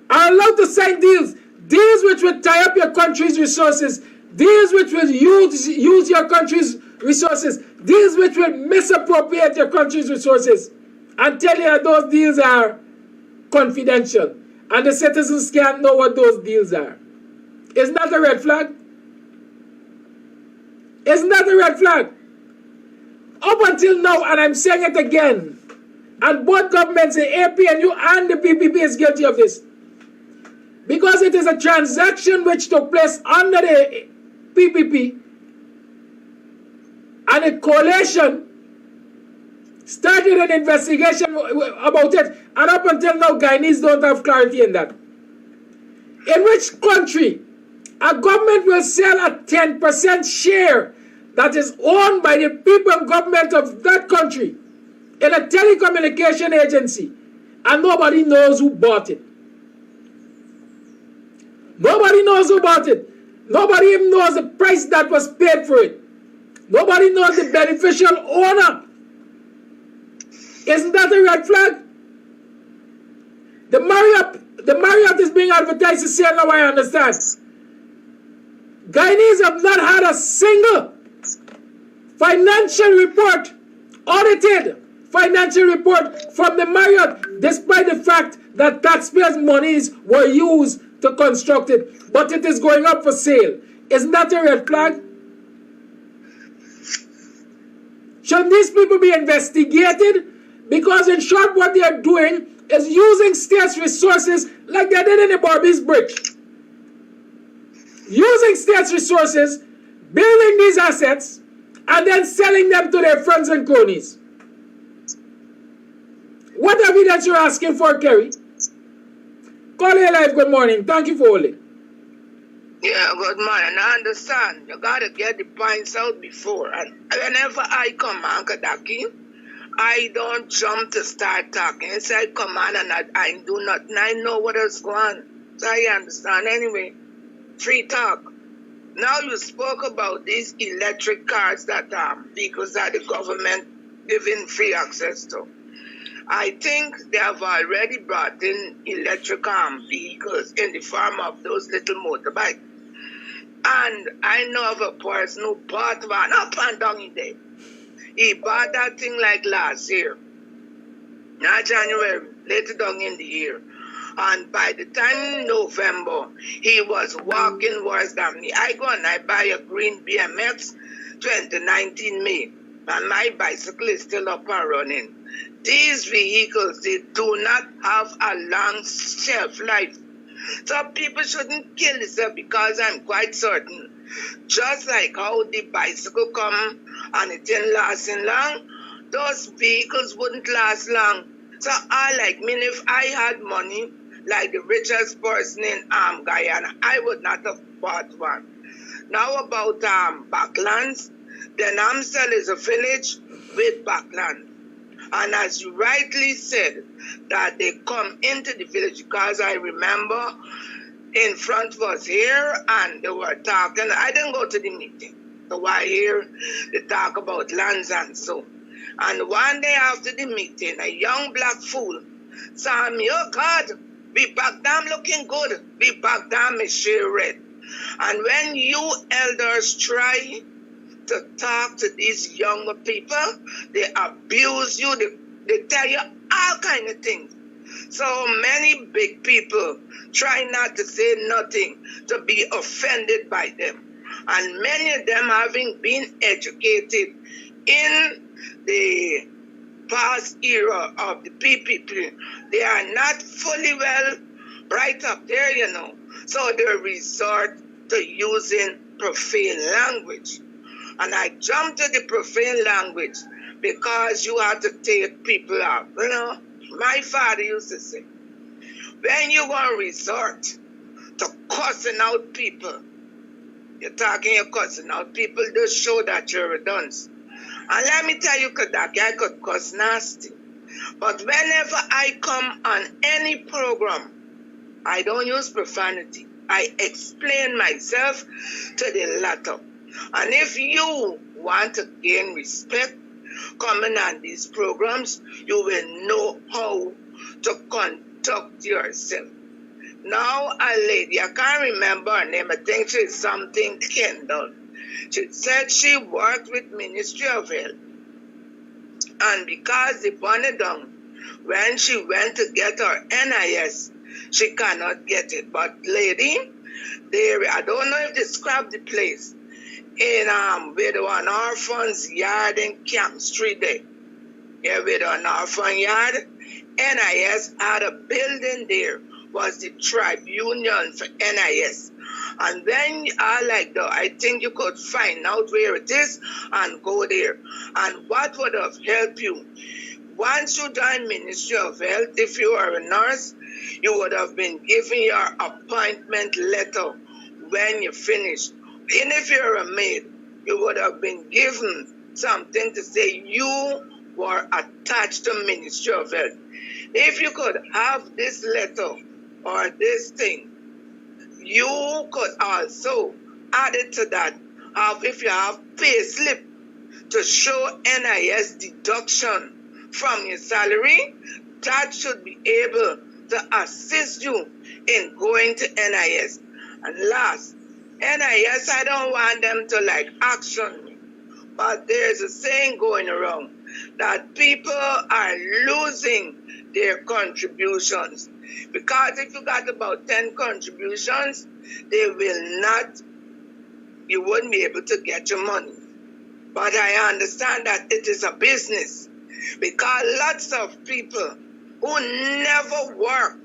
Are allowed to sign deals. Deals which will tie up your country's resources. Deals which will use your country's resources. Deals which will misappropriate your country's resources. And tell you that those deals are confidential. And the citizens can't know what those deals are. Isn't that a red flag? Isn't that a red flag? Up until now, and I'm saying it again, and both governments, the APNU and the PPP, is guilty of this. Because it is a transaction which took place under the PPP, and a coalition started an investigation about it, and up until now, Guyanese don't have clarity in that. In which country a government will sell a 10% share that is owned by the people and government of that country in a telecommunication agency, and nobody knows who bought it? Nobody knows who bought it. Nobody even knows the price that was paid for it. Nobody knows the beneficial owner. Isn't that a red flag? The Marriott is being advertised to sale now, I understand. Guyanese have not had a single financial report, audited financial report from the Marriott, despite the fact that taxpayers' monies were used to construct it. But it is going up for sale. Isn't that a red flag? Should these people be investigated? Because in short, what they are doing is using state's resources like they did in the Barbies Bridge. Using state's resources, building these assets, and then selling them to their friends and cronies. What evidence you're asking for, Kerry? Call here live, good morning. Thank you for holding. Yeah, good morning. I understand. You gotta get the points out before. And whenever I come, Uncle Daki, I don't jump to start talking. It's I come on and I do nothing. I know what is going on. So I understand. Anyway, free talk. Now you spoke about these electric cars that vehicles that the government giving free access to. I think they have already brought in electric vehicles in the form of those little motorbikes. And I know of a person who bought one up and down in there. He bought that thing like last year. Not January, later down in the year. And by the time in November, he was walking worse than me. I go and I buy a green BMX 2019 May. And my bicycle is still up and running. These vehicles, they do not have a long shelf life. So people shouldn't kill themselves because I'm quite certain. Just like how the bicycle come and it didn't last long, those vehicles wouldn't last long. So I like me, if I had money, like the richest person in Guyana, I would not have bought one. Now about backlands, the Namsel is a village with backland. And as you rightly said, that they come into the village, because I remember in front of us here and they were talking. I didn't go to the meeting. So I hear they talk about lands and so. And one day after the meeting, a young black fool saw me, oh God, we back down looking good. We back down me share red. And when you elders try to talk to these younger people, they abuse you, they tell you all kind of things. So many big people try not to say nothing to be offended by them. And many of them, having been educated in the past era of the PPP, they are not fully well right up there, you know. So they resort to using profane language. And I jumped to the profane language because you have to take people out. You know, my father used to say, when you want to resort to cussing out people. You're talking, you're cussing out people, just show that you're a dunce. And let me tell you, Kadaki, I could cuss nasty. But whenever I come on any program, I don't use profanity. I explain myself to the latter. And if you want to gain respect coming on these programs, you will know how to conduct yourself. Now, a lady, I can't remember her name, I think she's something Kendall. She said she worked with Ministry of Health. And because they burned it down, when she went to get her NIS, she cannot get it. But lady, I don't know if they scrapped the place in with an orphan's yard in Kams Tv. Yeah, with an orphan yard, NIS had a building there, was the tribunal for NIS. And then I think you could find out where it is and go there. And what would have helped you? Once you join Ministry of Health, if you are a nurse, you would have been given your appointment letter when you finish. And if you're a maid, you would have been given something to say you were attached to Ministry of Health. If you could have this letter or this thing, you could also add it to that. If you have pay slip to show NIS deduction from your salary, that should be able to assist you in going to NIS. And last, NIS, I don't want them to action me, but there's a saying going around that people are losing their contributions. Because if you got about 10 contributions, you wouldn't be able to get your money. But I understand that it is a business, because lots of people who never worked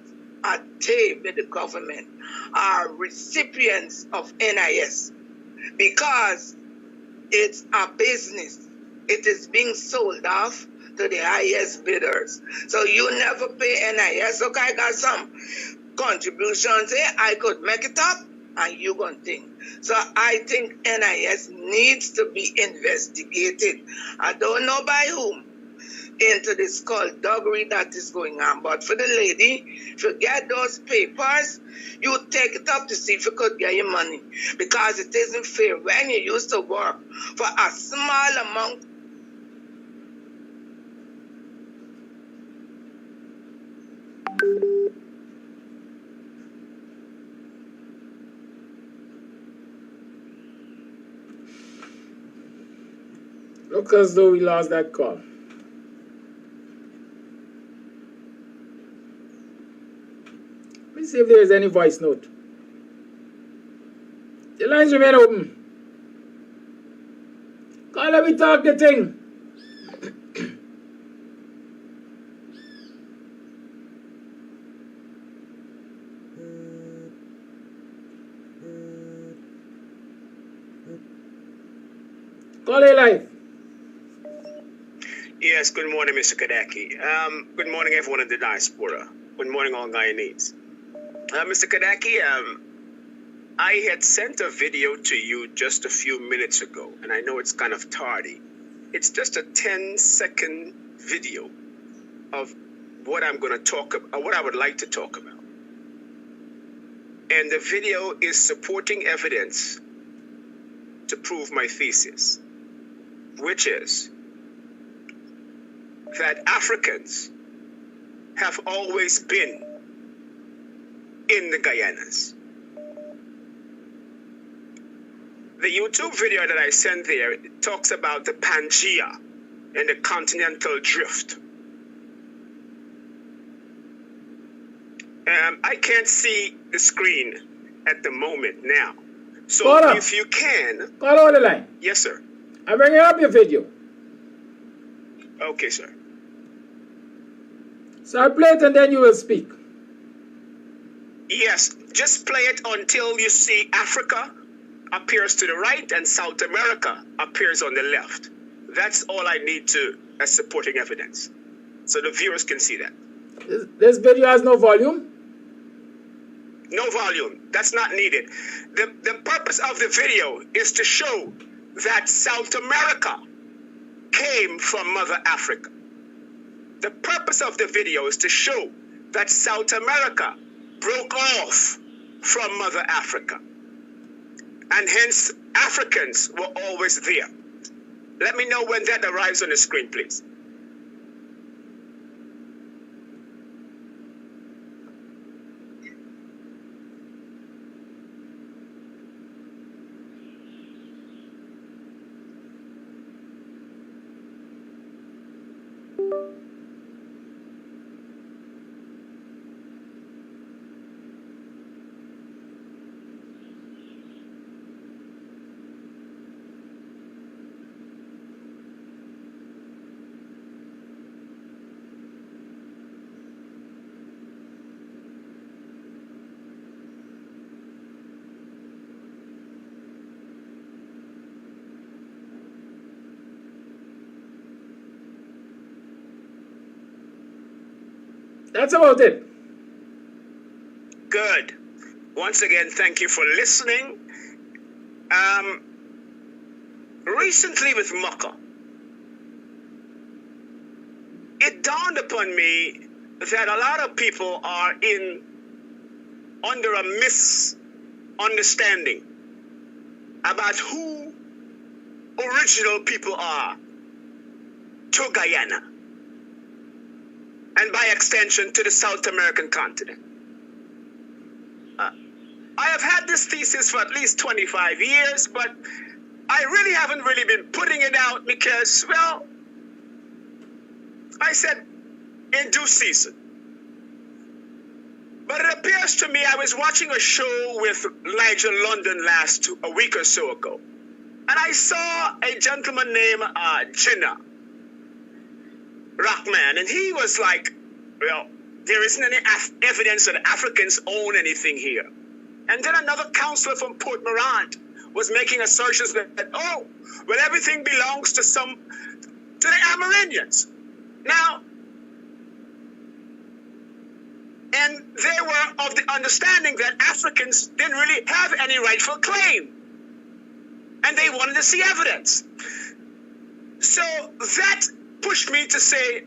a day with the government are recipients of NIS, because it's a business. It is being sold off to the highest bidders. So you never pay NIS. Okay, I got some contributions here. I could make it up and you gonna think. So I think NIS needs to be investigated. I don't know by whom into this skullduggery that is going on. But for the lady, if you get those papers, you take it up to see if you could get your money. Because it isn't fair when you used to work for a small amount. Look as though we lost that call. Let me see if there is any voice note. The lines remain open. Call, let me talk the thing. Call it live. Yes, good morning, Mr. Kadaki. Good morning, everyone in the diaspora. Good morning, all Guyanese. Mr. Kadaki, I had sent a video to you just a few minutes ago, and I know it's kind of tardy. It's just a 10-second video of what I'm going to talk about, what I would like to talk about. And the video is supporting evidence to prove my thesis, which is that Africans have always been in the Guyanas. The YouTube video that I sent there talks about the Pangea and the Continental Drift. I can't see the screen at the moment now. So if you can... Call on the line. Yes, sir. I'm bringing up your video. Okay, sir. So I'll play it and then you will speak. Yes, just play it until you see Africa appears to the right and South America appears on the left. That's all I need as supporting evidence, so the viewers can see that. This video has no volume? No volume. That's not needed. The purpose of the video is to show that South America came from Mother Africa. The purpose of the video is to show that South America broke off from Mother Africa. And hence, Africans were always there. Let me know when that arrives on the screen, please. That's about it. Good. Once again, thank you for listening. Recently with Mucka, it dawned upon me that a lot of people are under a misunderstanding about who original people are to Guyana, and by extension to the South American continent. I have had this thesis for at least 25 years, but I really haven't been putting it out because, well, I said in due season. But it appears to me, I was watching a show with Nigel London a week or so ago, and I saw a gentleman named Jinnah Rahman, and he was like, well, there isn't any evidence that Africans own anything here. And then another counselor from Port Morant was making assertions that, oh, well, everything belongs to the Amerindians. Now, and they were of the understanding that Africans didn't really have any rightful claim. And they wanted to see evidence. So that pushed me to say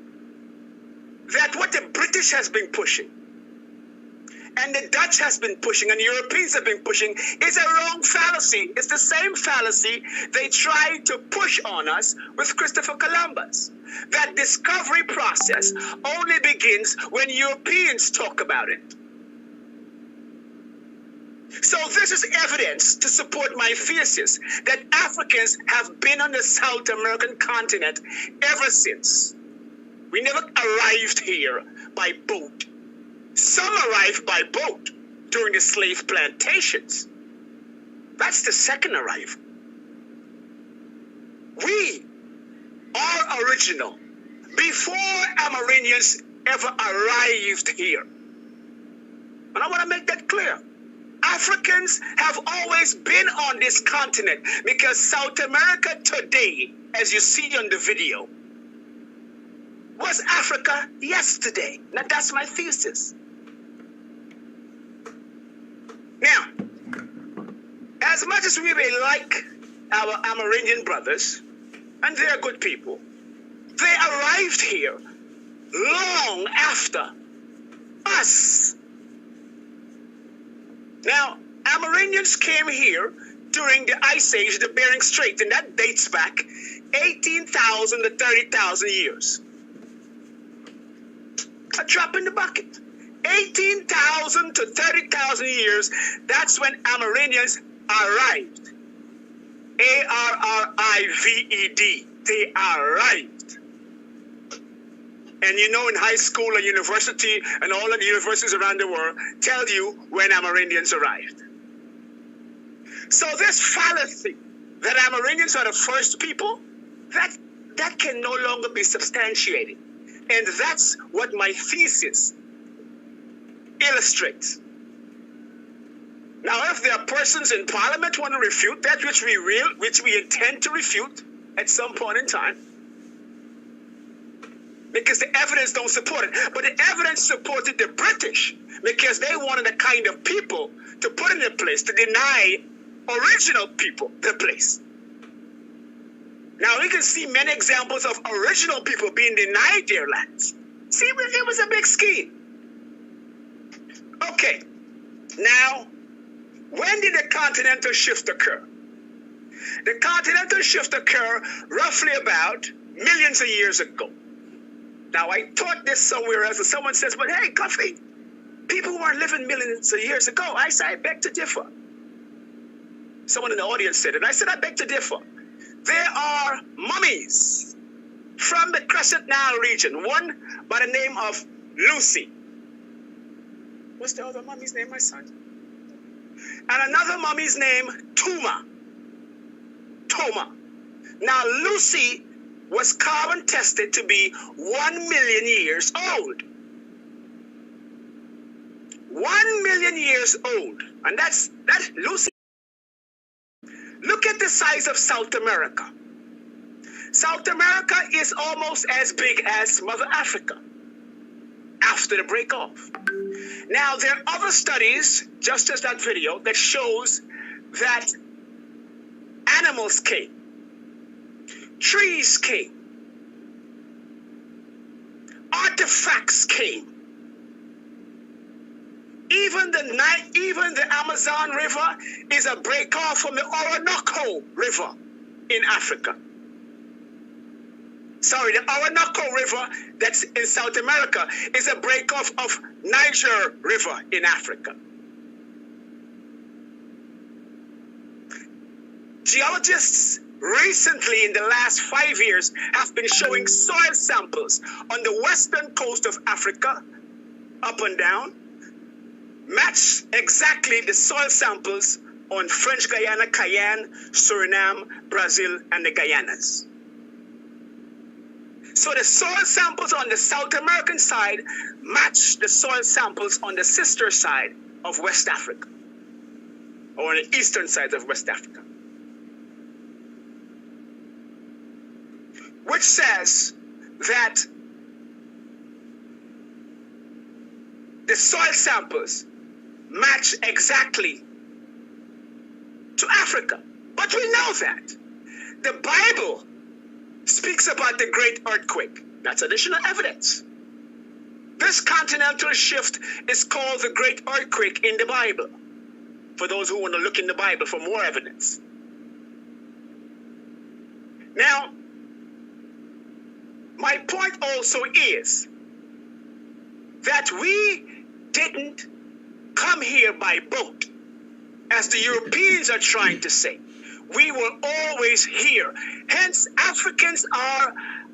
that what the British has been pushing, and the Dutch has been pushing, and the Europeans have been pushing, is a wrong fallacy. It's the same fallacy they tried to push on us with Christopher Columbus. That discovery process only begins when Europeans talk about it. So this is evidence to support my thesis that Africans have been on the South American continent ever since. We never arrived here by boat. Some arrived by boat during the slave plantations. That's the second arrival. We are original before Amerindians ever arrived here. And I want to make that clear. Africans have always been on this continent because South America today, as you see on the video, was Africa yesterday. Now that's my thesis. Now, as much as we may like our Amerindian brothers, and they are good people, they arrived here long after us. Now, Amerindians came here during the Ice Age, the Bering Strait, and that dates back 18,000 to 30,000 years. A drop in the bucket. 18,000 to 30,000 years, that's when Amerindians arrived. A-R-R-I-V-E-D. They arrived. And you know, in high school and university and all of the universities around the world tell you when Amerindians arrived. So this fallacy that Amerindians are the first people, that can no longer be substantiated. And that's what my thesis illustrates. Now, if there are persons in Parliament who want to refute that, which we intend to refute at some point in time, because the evidence don't support it. But the evidence supported the British because they wanted a kind of people to put in a place to deny original people the place. Now we can see many examples of original people being denied their lands. See, it was a big scheme. Okay, now, when did the continental shift occur? The continental shift occurred roughly about millions of years ago. Now, I taught this somewhere else, and someone says, but hey, Coffee, people weren't living millions of years ago. I said, I beg to differ. Someone in the audience said it. I said, I beg to differ. There are mummies from the Crescent Nile region, one by the name of Lucy. What's the other mummy's name, my son? And another mummy's name, Tuma. Now, Lucy was carbon tested to be 1 million years old. 1 million years old. And that's Lucy. Look at the size of South America. South America is almost as big as Mother Africa after the break off. Now, there are other studies, just as that video, that shows that animals came, trees came, artifacts came. Even the Amazon River is a break off from the Orinoco River in Africa. Sorry, the Orinoco River that's in South America is a break off of Niger River in Africa. Geologists recently, in the last 5 years, have been showing soil samples on the western coast of Africa, up and down, match exactly the soil samples on French Guyana, Cayenne, Suriname, Brazil, and the Guyanas. So the soil samples on the South American side match the soil samples on the sister side of West Africa, or on the eastern side of West Africa. Which says that the soil samples match exactly to Africa. But we know that. The Bible speaks about the great earthquake. That's additional evidence. This continental shift is called the great earthquake in the Bible, for those who want to look in the Bible for more evidence. Now, my point also is that we didn't come here by boat, as the Europeans are trying to say. We were always here. Hence, Africans are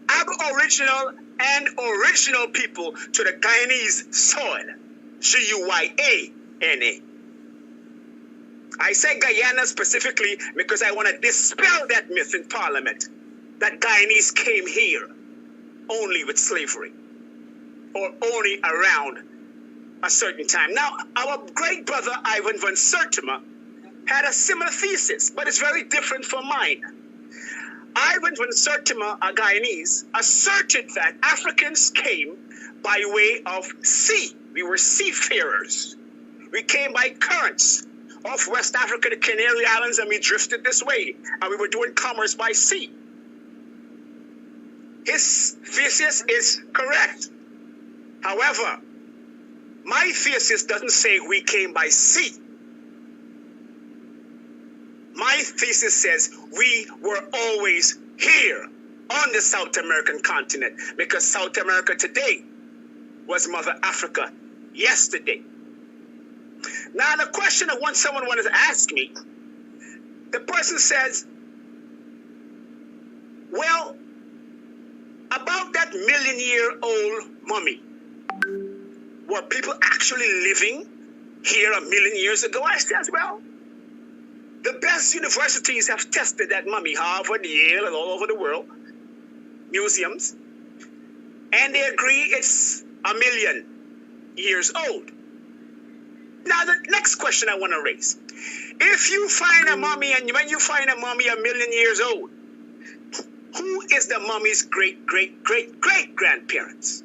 Aboriginal and original people to the Guyanese soil. G-U-Y-A-N-A. I say Guyana specifically because I want to dispel that myth in Parliament that Guyanese came here only with slavery or only around a certain time. Now, our great brother Ivan van Sertima had a similar thesis, but it's very different from mine. Ivan van Sertima, a Guyanese, asserted that Africans came by way of sea. We were seafarers. We came by currents off West Africa, the Canary Islands, and we drifted this way. And we were doing commerce by sea. His thesis is correct. However, my thesis doesn't say we came by sea. My thesis says we were always here on the South American continent, because South America today was Mother Africa yesterday. Now, the question that someone wanted to ask me, the person says, well, about that million-year-old mummy, were people actually living here 1 million years ago? I said, well, the best universities have tested that mummy, Harvard, Yale, and all over the world, museums, and they agree it's 1 million years old. Now, the next question I want to raise. If you find a mummy, and when you find a mummy 1 million years old, who is the mummy's great-great-great-great-grandparents?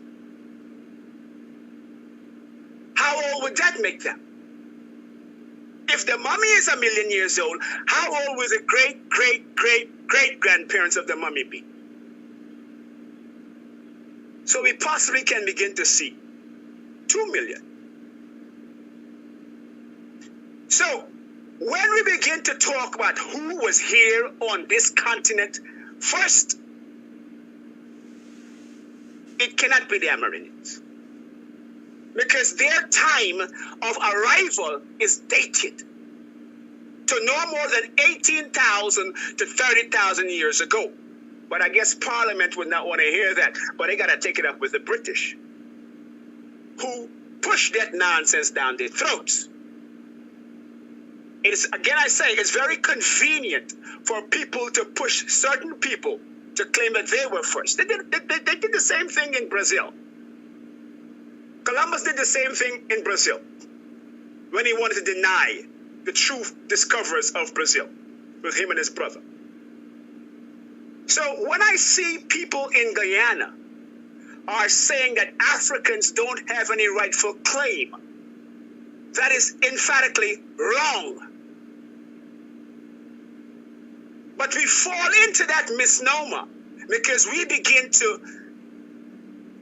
How old would that make them? If the mummy is 1 million years old, how old would the great-great-great-great-grandparents of the mummy be? So we possibly can begin to see 2 million. So when we begin to talk about who was here on this continent first, it cannot be the Amerindians, because their time of arrival is dated to no more than 18,000 to 30,000 years ago. But I guess Parliament would not want to hear that, but they got to take it up with the British, who pushed that nonsense down their throats. It is, again I say, it's very convenient for people to push certain people to claim that they were first. They did the same thing in Brazil. Columbus did the same thing in Brazil when he wanted to deny the true discoverers of Brazil with him and his brother. So when I see people in Guyana are saying that Africans don't have any rightful claim, that is emphatically wrong. But we fall into that misnomer because we begin to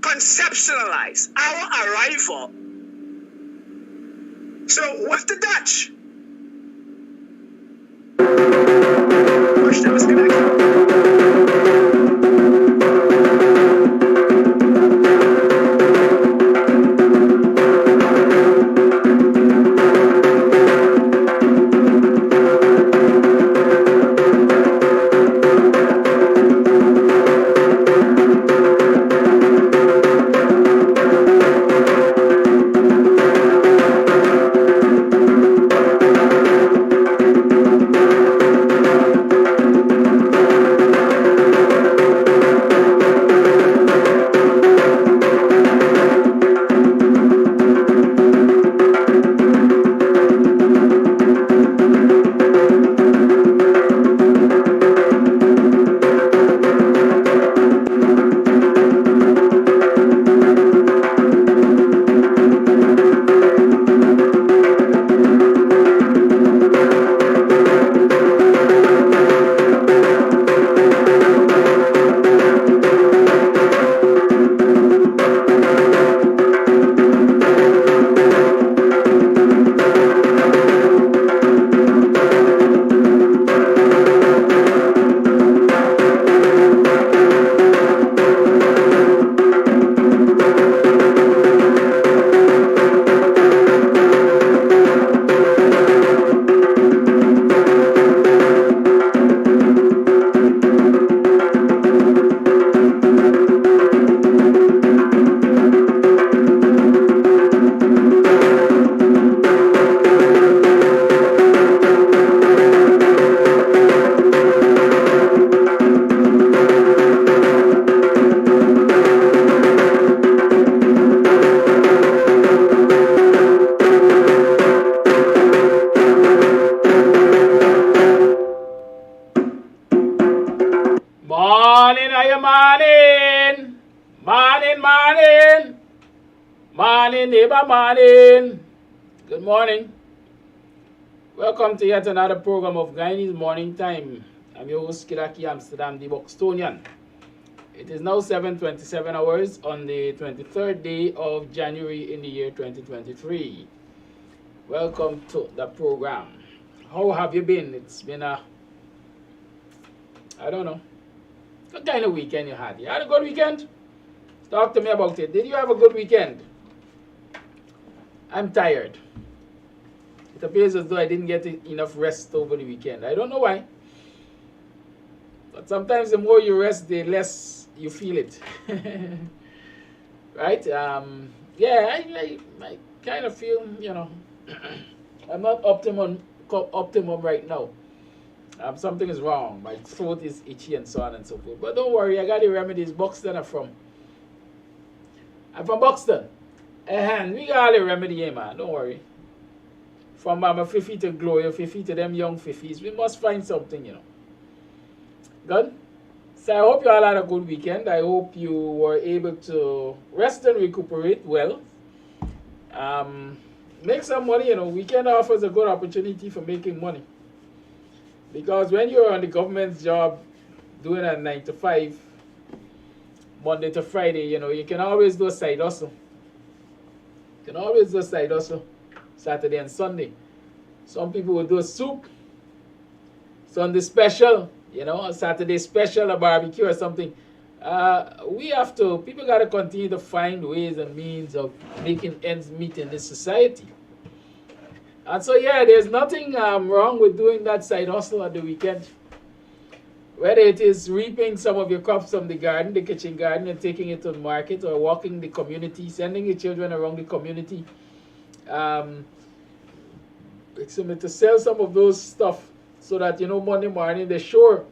conceptualize our arrival. So what's the Dutch? Push that was connected. Morning. Good morning. Welcome to yet another program of Guyanese Morning Time. I'm your host, Kams Tv, the BUXTONIAN. It is now 7:27 hours on the 23rd day of January in the year 2023. Welcome to the program. How have you been? It's been what kind of weekend you had? You had a good weekend? Talk to me about it. Did you have a good weekend? I'm tired. It appears as though I didn't get enough rest over the weekend. I don't know why. But sometimes the more you rest, the less you feel it. Right? I kind of feel, I'm not optimum right now. Something is wrong. My throat is itchy and so on and so forth. But don't worry, I got the remedies. Buxton I'm from Buxton. And we got all the remedy here, man. Don't worry. From Mama Fifi to Gloria Fifi to them young Fifis, we must find something, Good? So I hope you all had a good weekend. I hope you were able to rest and recuperate well. Make some money. You know, weekend offers a good opportunity for making money. Because when you're on the government's job, doing a 9 to 5, Monday to Friday, you know, you can always do a side hustle. You can always do a side hustle Saturday and Sunday. Some people will do a soup, Sunday special, you know, a Saturday special, a barbecue or something. People got to continue to find ways and means of making ends meet in this society. And so, yeah, there's nothing wrong with doing that side hustle at the weekend. Whether it is reaping some of your crops from the garden, the kitchen garden, and taking it to the market, or walking the community, sending your children around the community, to sell some of those stuff so that, you know, Monday morning they're sure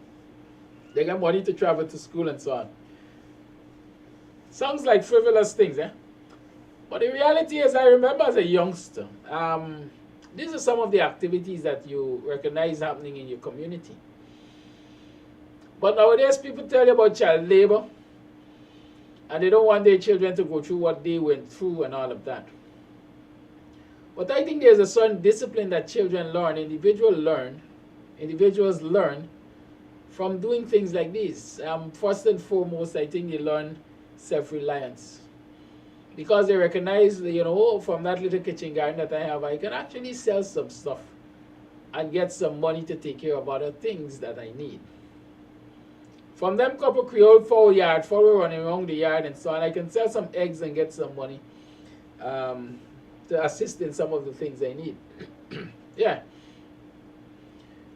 they get money to travel to school and so on. Sounds like frivolous things, eh? But the reality is, I remember as a youngster, these are some of the activities that you recognize happening in your community. But nowadays, people tell you about child labor, and they don't want their children to go through what they went through and all of that. But I think there's a certain discipline that children learn, individuals learn from doing things like this. First and foremost, I think they learn self-reliance. Because they recognize, you know, from that little kitchen garden that I have, I can actually sell some stuff and get some money to take care of other things that I need. From them couple Creole fowl running around the yard and so on, I can sell some eggs and get some money to assist in some of the things I need. Yeah.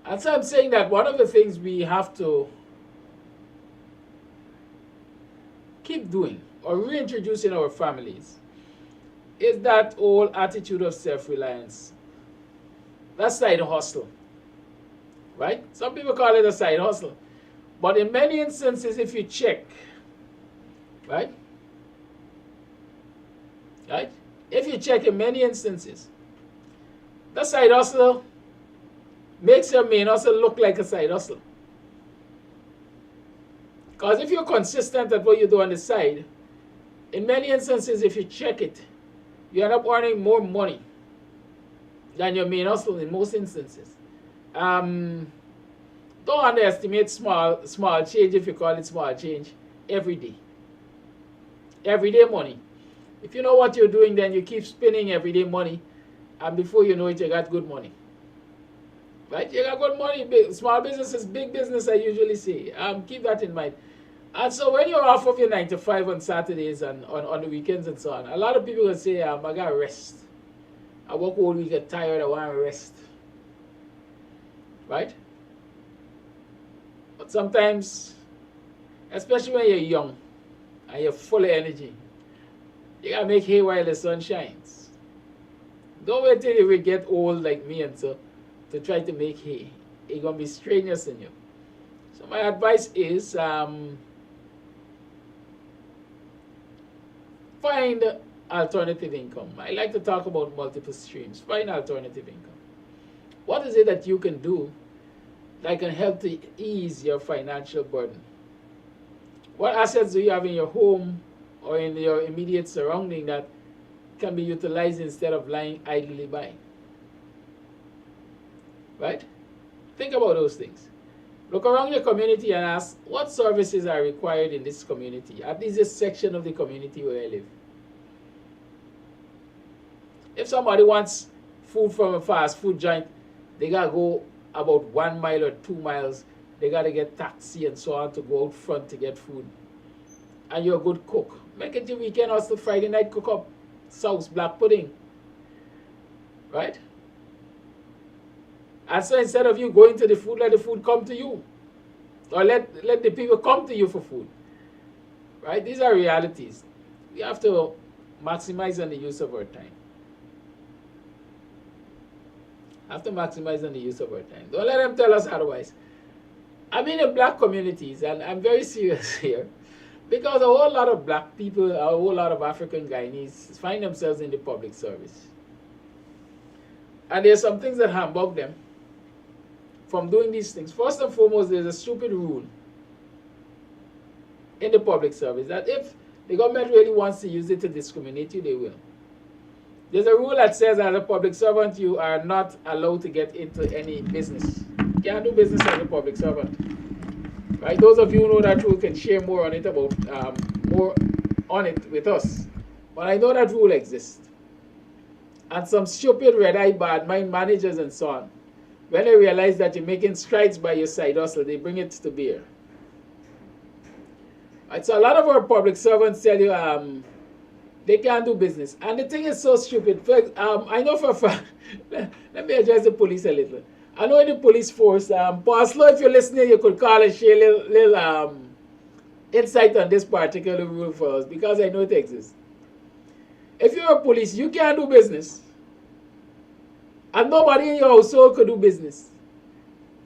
And so I'm saying that one of the things we have to keep doing or reintroduce in our families is that whole attitude of self-reliance. That's side hustle, right? Some people call it a side hustle. But in many instances, if you check, right? If you check in many instances, the side hustle makes your main hustle look like a side hustle. Because if you're consistent at what you do on the side, in many instances, if you check it, you end up earning more money than your main hustle in most instances. Don't underestimate small change, if you call it small change, every day. Everyday money. If you know what you're doing, then you keep spending everyday money, and before you know it, you got good money. Right? You got good money. Small business is big business, I usually say. Keep that in mind. And so when you're off of your 9 to 5 on Saturdays and on the weekends and so on, a lot of people will say, I got to rest. I work all week, get tired, I want to rest. Right? But sometimes, especially when you're young and you're full of energy, you got to make hay while the sun shines. Don't wait till you get old like me and so to try to make hay. It's going to be strenuous in you. So my advice is find alternative income. I like to talk about multiple streams. Find alternative income. What is it that you can do that can help to ease your financial burden? What assets do you have in your home or in your immediate surrounding that can be utilized instead of lying idly by? Right? Think about those things. Look around your community and ask, what services are required in this community, at least this section of the community where I live? If somebody wants food from a fast food joint, they got to go about 1 mile or 2 miles. They got to get taxi and so on to go out front to get food. And you're a good cook. Make it your weekend hustle. Friday night, cook up sauce, black pudding. Right? And so instead of you going to the food, let the food come to you. Or let the people come to you for food. Right? These are realities. We have to maximize on the use of our time. Have to maximize on the use of our time. Don't let them tell us otherwise. I'm in the black communities, and I'm very serious here, because a whole lot of black people, a whole lot of African Guyanese find themselves in the public service. And there's some things that hamburg them from doing these things. First and foremost, there's a stupid rule in the public service that if the government really wants to use it to discriminate you, they will. There's a rule that says as a public servant, you are not allowed to get into any business. You can't do business as a public servant. Right? Those of you who know that rule can share more on it with us. But I know that rule exists. And some stupid red-eye bad mind managers and so on, when they realize that you're making strides by your side hustle, they bring it to bear. Right, so a lot of our public servants tell you they can't do business. And the thing is so stupid. I know for a fact, let me address the police a little. I know in the police force, Paslo, if you're listening, you could call and share a little insight on this particular rule for us, because I know it exists. If you're a police, you can't do business. And nobody in your household could do business.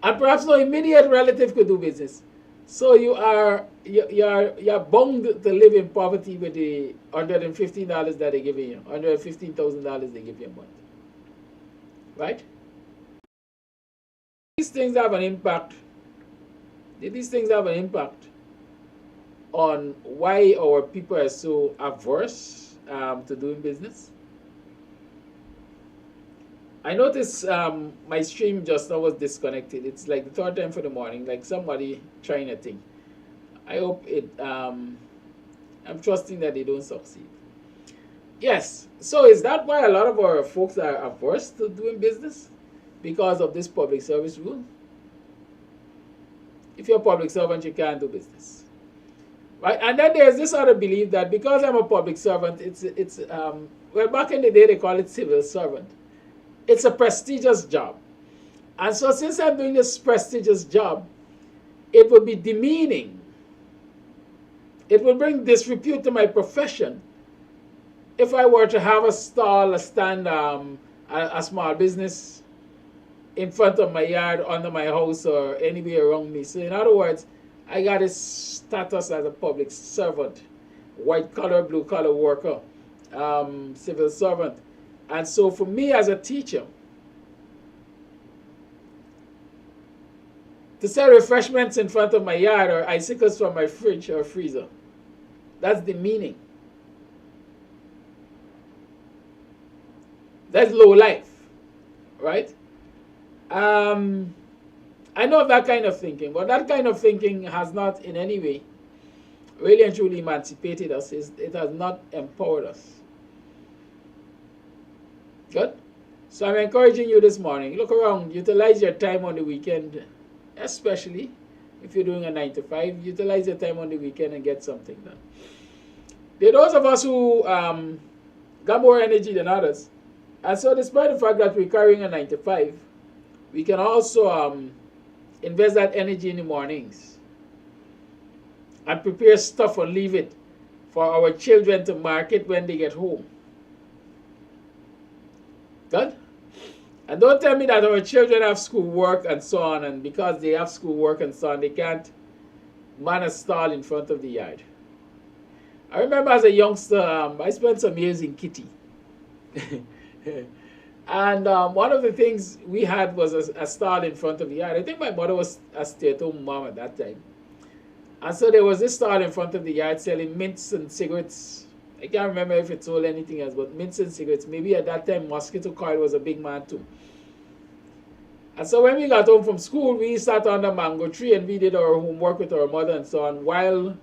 And perhaps no immediate relative could do business. So you're bound to live in poverty with the $115 that they give you, $115,000 they give you a month. Right? These things have an impact. These things have an impact on why our people are so averse to doing business. I noticed my stream just now was disconnected. It's like the third time for the morning, like somebody trying a thing. I hope it, I'm trusting that they don't succeed. Yes, so is that why a lot of our folks are averse to doing business? Because of this public service rule? If you're a public servant, you can't do business. Right? And then there's this other belief that because I'm a public servant, well, back in the day they call it civil servant. It's a prestigious job. And so since I'm doing this prestigious job, it would be demeaning. It would bring disrepute to my profession if I were to have a stall, a stand, a small business in front of my yard, under my house, or anywhere around me. So in other words, I got a status as a public servant, white collar, blue collar worker, civil servant. And so for me as a teacher, to sell refreshments in front of my yard or icicles from my fridge or freezer, that's the meaning. That's low life, right? I know of that kind of thinking, but that kind of thinking has not in any way really and truly emancipated us. It has not empowered us. Good? So I'm encouraging you this morning, look around, utilize your time on the weekend, especially if you're doing a 9 to 5, utilize your time on the weekend and get something done. There are those of us who got more energy than others. And so despite the fact that we're carrying a 9 to 5, we can also invest that energy in the mornings and prepare stuff and leave it for our children to market when they get home. Good? And don't tell me that our children have school work and so on, and because they have school work and so on, they can't man a stall in front of the yard. I remember as a youngster, I spent some years in Kitty. And one of the things we had was a stall in front of the yard. I think my mother was a stay-at-home mom at that time. And so there was this stall in front of the yard selling mints and cigarettes. I can't remember if it sold anything else, but mints and cigarettes. Maybe at that time, mosquito coil was a big man too. And so when we got home from school, we sat on the mango tree and we did our homework with our mother and so on, while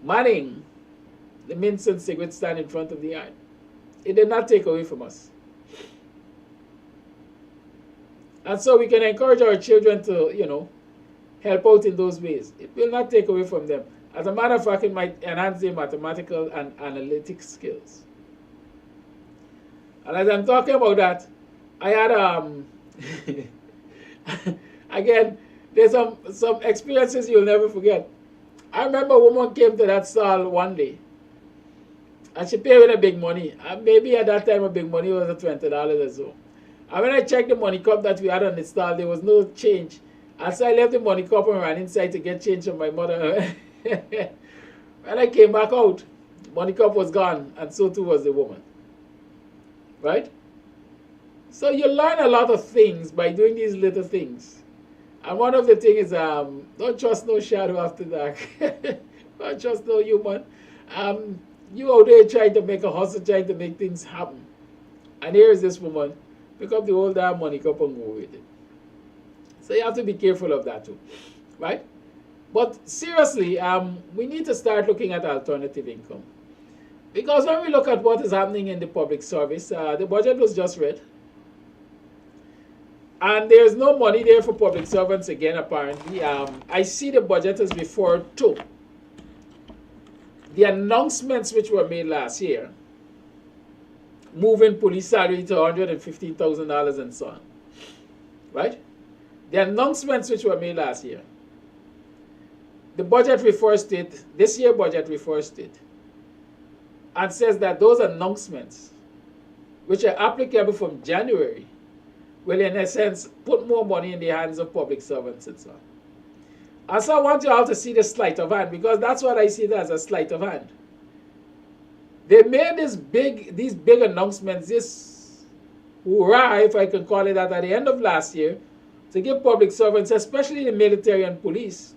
manning the mints and cigarettes stand in front of the yard. It did not take away from us. And so we can encourage our children to, help out in those ways. It will not take away from them. As a matter of fact, it might enhance their mathematical and analytic skills. And as I'm talking about that, I had, again, there's some experiences you'll never forget. I remember a woman came to that stall one day, and she paid with a big money. And maybe at that time, a big money was $20 or so. And when I checked the money cup that we had on the stall, there was no change. And so I left the money cup and ran inside to get change from my mother. When I came back out, the money cup was gone, and so too was the woman. Right? So you learn a lot of things by doing these little things. And one of the things is, don't trust no shadow after dark. I just know you, man. You out there trying to make a hustle, trying to make things happen. And here is this woman, pick up the whole damn money cup and go with it. So you have to be careful of that too, right? But seriously, we need to start looking at alternative income. Because when we look at what is happening in the public service, the budget was just read. And there's no money there for public servants again, apparently. I see the budget as referred to the announcements which were made last year, moving police salary to $115,000 and so on. Right? The announcements which were made last year. The budget refers to it, this year budget refers to it, and says that those announcements, which are applicable from January, will in a sense put more money in the hands of public servants and so on. And so I want you all to see the sleight of hand, because that's what I see it as, a sleight of hand. They made these big announcements, this hurrah, if I can call it that, at the end of last year, to give public servants, especially the military and police,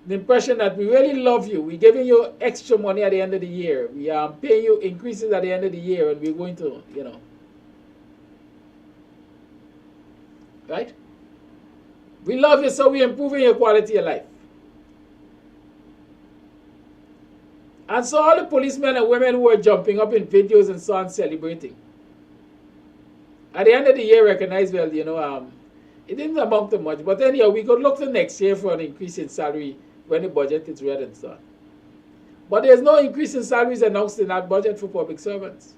the impression that we really love you. We're giving you extra money at the end of the year. We are paying you increases at the end of the year, and we're going to, you know. Right? We love you, so we're improving your quality of life. And so all the policemen and women who are jumping up in videos and so on celebrating, at the end of the year recognize, well, you know, it didn't amount to much. But anyhow, we could look to next year for an increase in salary when the budget is read and so on. But there's no increase in salaries announced in that budget for public servants.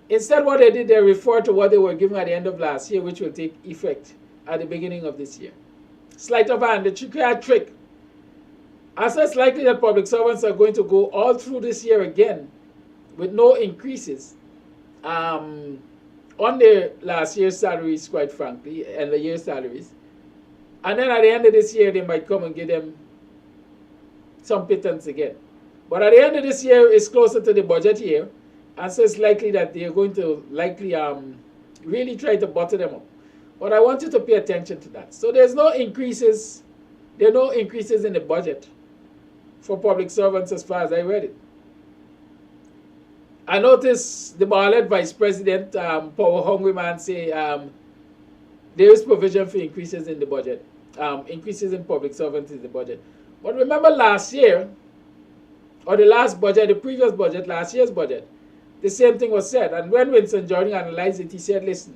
Instead, what they did, they referred to what they were given at the end of last year, which will take effect at the beginning of this year. Sleight of hand, the trick. As it's likely that public servants are going to go all through this year again with no increases on their last year's salaries, quite frankly, and the year's salaries. And then at the end of this year, they might come and give them some pittance again. But at the end of this year, it's closer to the budget year, and so it's likely that they're going to really try to butter them up. But I want you to pay attention to that. So there's no increases. There are no increases in the budget for public servants as far as I read it. I noticed the Bartlett Vice President, Power Hungry Man, say there is provision for increases in the budget, increases in public servants in the budget. But remember last year, or the last budget, the previous budget, last year's budget, the same thing was said. And when Winston Jordan analyzed it, he said, listen,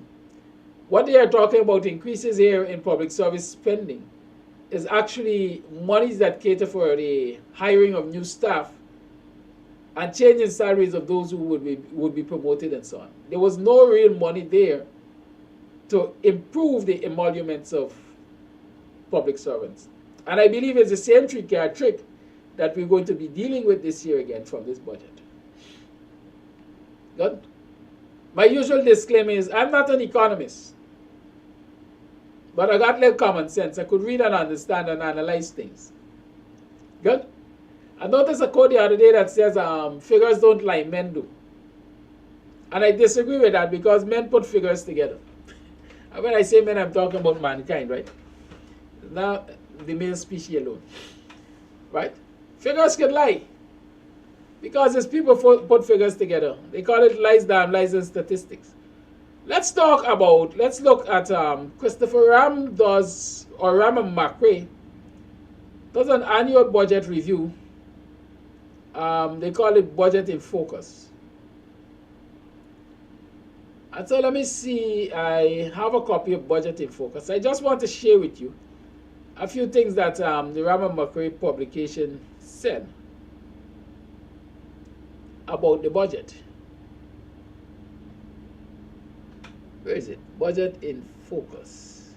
what they are talking about increases here in public service spending is actually monies that cater for the hiring of new staff and changing salaries of those who would be promoted and so on. There was no real money there to improve the emoluments of public servants. And I believe it's the same trick that we're going to be dealing with this year again from this budget. Good? My usual disclaimer is I'm not an economist, but I got a little common sense. I could read and understand and analyze things. Good? I noticed a quote the other day that says figures don't lie, men do. And I disagree with that because men put figures together. And when I say men, I'm talking about mankind, right? Not the male species alone. Right? Figures can lie. Because as people put figures together, they call it lies, damn lies, and statistics. Let's look at Christopher Ram and McRae does an annual budget review. They call it Budget in Focus. And so let me see, I have a copy of Budget in Focus. I just want to share with you a few things that the Ram and McRae publication said about the budget. Where is it? Budget in Focus.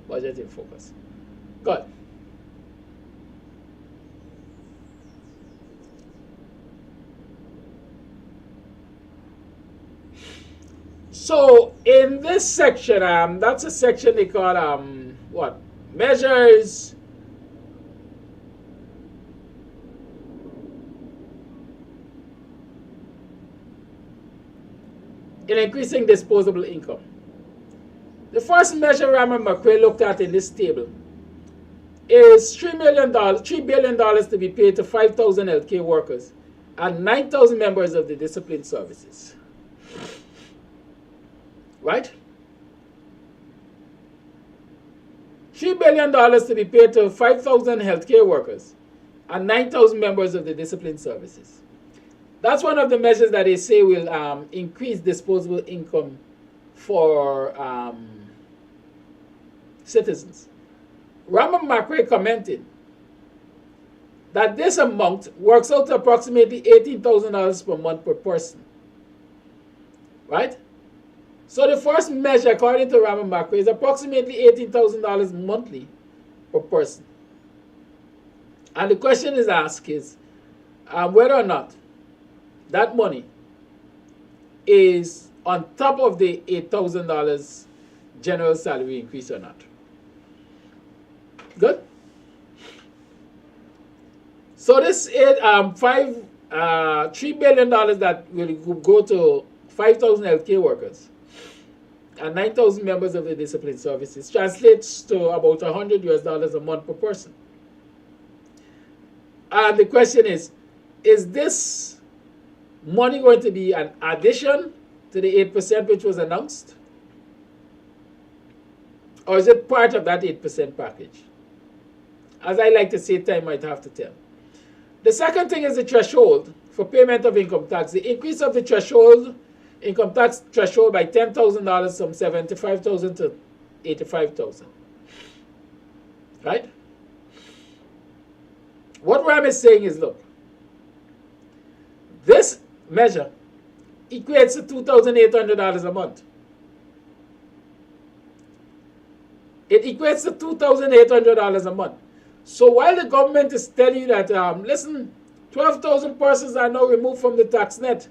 Budget in Focus. Good. So in this section, that's a section they call what? Measures in increasing disposable income. The first measure Ram and McRae looked at in this table is $3 billion to be paid to 5,000 healthcare workers and 9,000 members of the disciplined services. Right? $3 billion to be paid to 5,000 healthcare workers and 9,000 members of the disciplined services. That's one of the measures that they say will increase disposable income for citizens. Raman Macrae commented that this amount works out to approximately $18,000 per month per person. Right? So the first measure, according to Raman Macrae, is approximately $18,000 monthly per person. And the question is asked is whether or not that money is on top of the $8,000 general salary increase or not. Good? So this $3 billion that will go to 5,000 healthcare workers and 9,000 members of the disciplined services translates to about $100 a month per person. And the question is this money going to be an addition to the 8% which was announced? Or is it part of that 8% package? As I like to say, time might have to tell. The second thing is the threshold for payment of income tax. The increase of the threshold, income tax threshold by $10,000 from $75,000 to $85,000. Right? What Ram is saying is, look, this measure equates to $2,800 a month. It equates to $2,800 a month. So while the government is telling you that, listen, 12,000 persons are now removed from the tax net,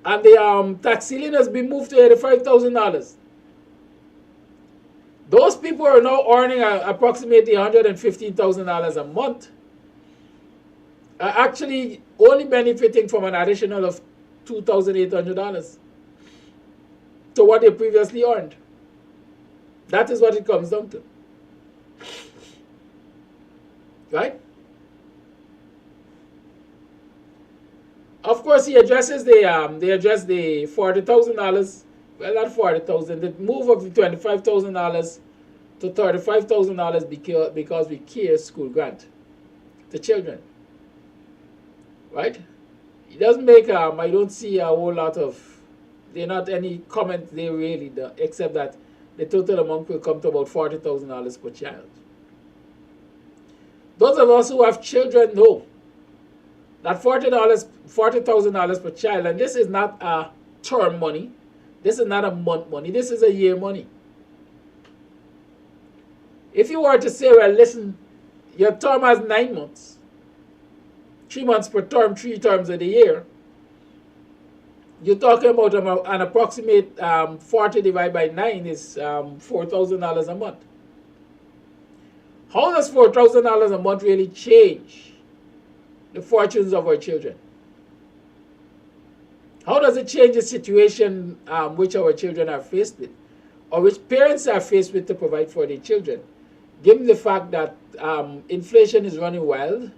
and the tax ceiling has been moved to $85,000, those people are now earning approximately $115,000 a month, are actually only benefiting from an additional of $2,800 to what they previously earned. That is what it comes down to. Right? Of course, he addresses the $40,000. Well, not $40,000. The move of the $25,000 to $35,000 because we care school grant to children. Right? He doesn't make I don't see a whole lot of. There are not any comments there really, except that the total amount will come to about $40,000 per child. Those of us who have children know that $40,000 per child, and this is not a term money, this is not a month money, this is a year money. If you were to say, well, listen, your term has 9 months, 3 months per term, 3 terms of the year, you're talking about an approximate 40 divided by 9 is $4,000 a month. How does $4,000 a month really change the fortunes of our children? How does it change the situation which our children are faced with, or which parents are faced with to provide for their children, given the fact that inflation is running wild?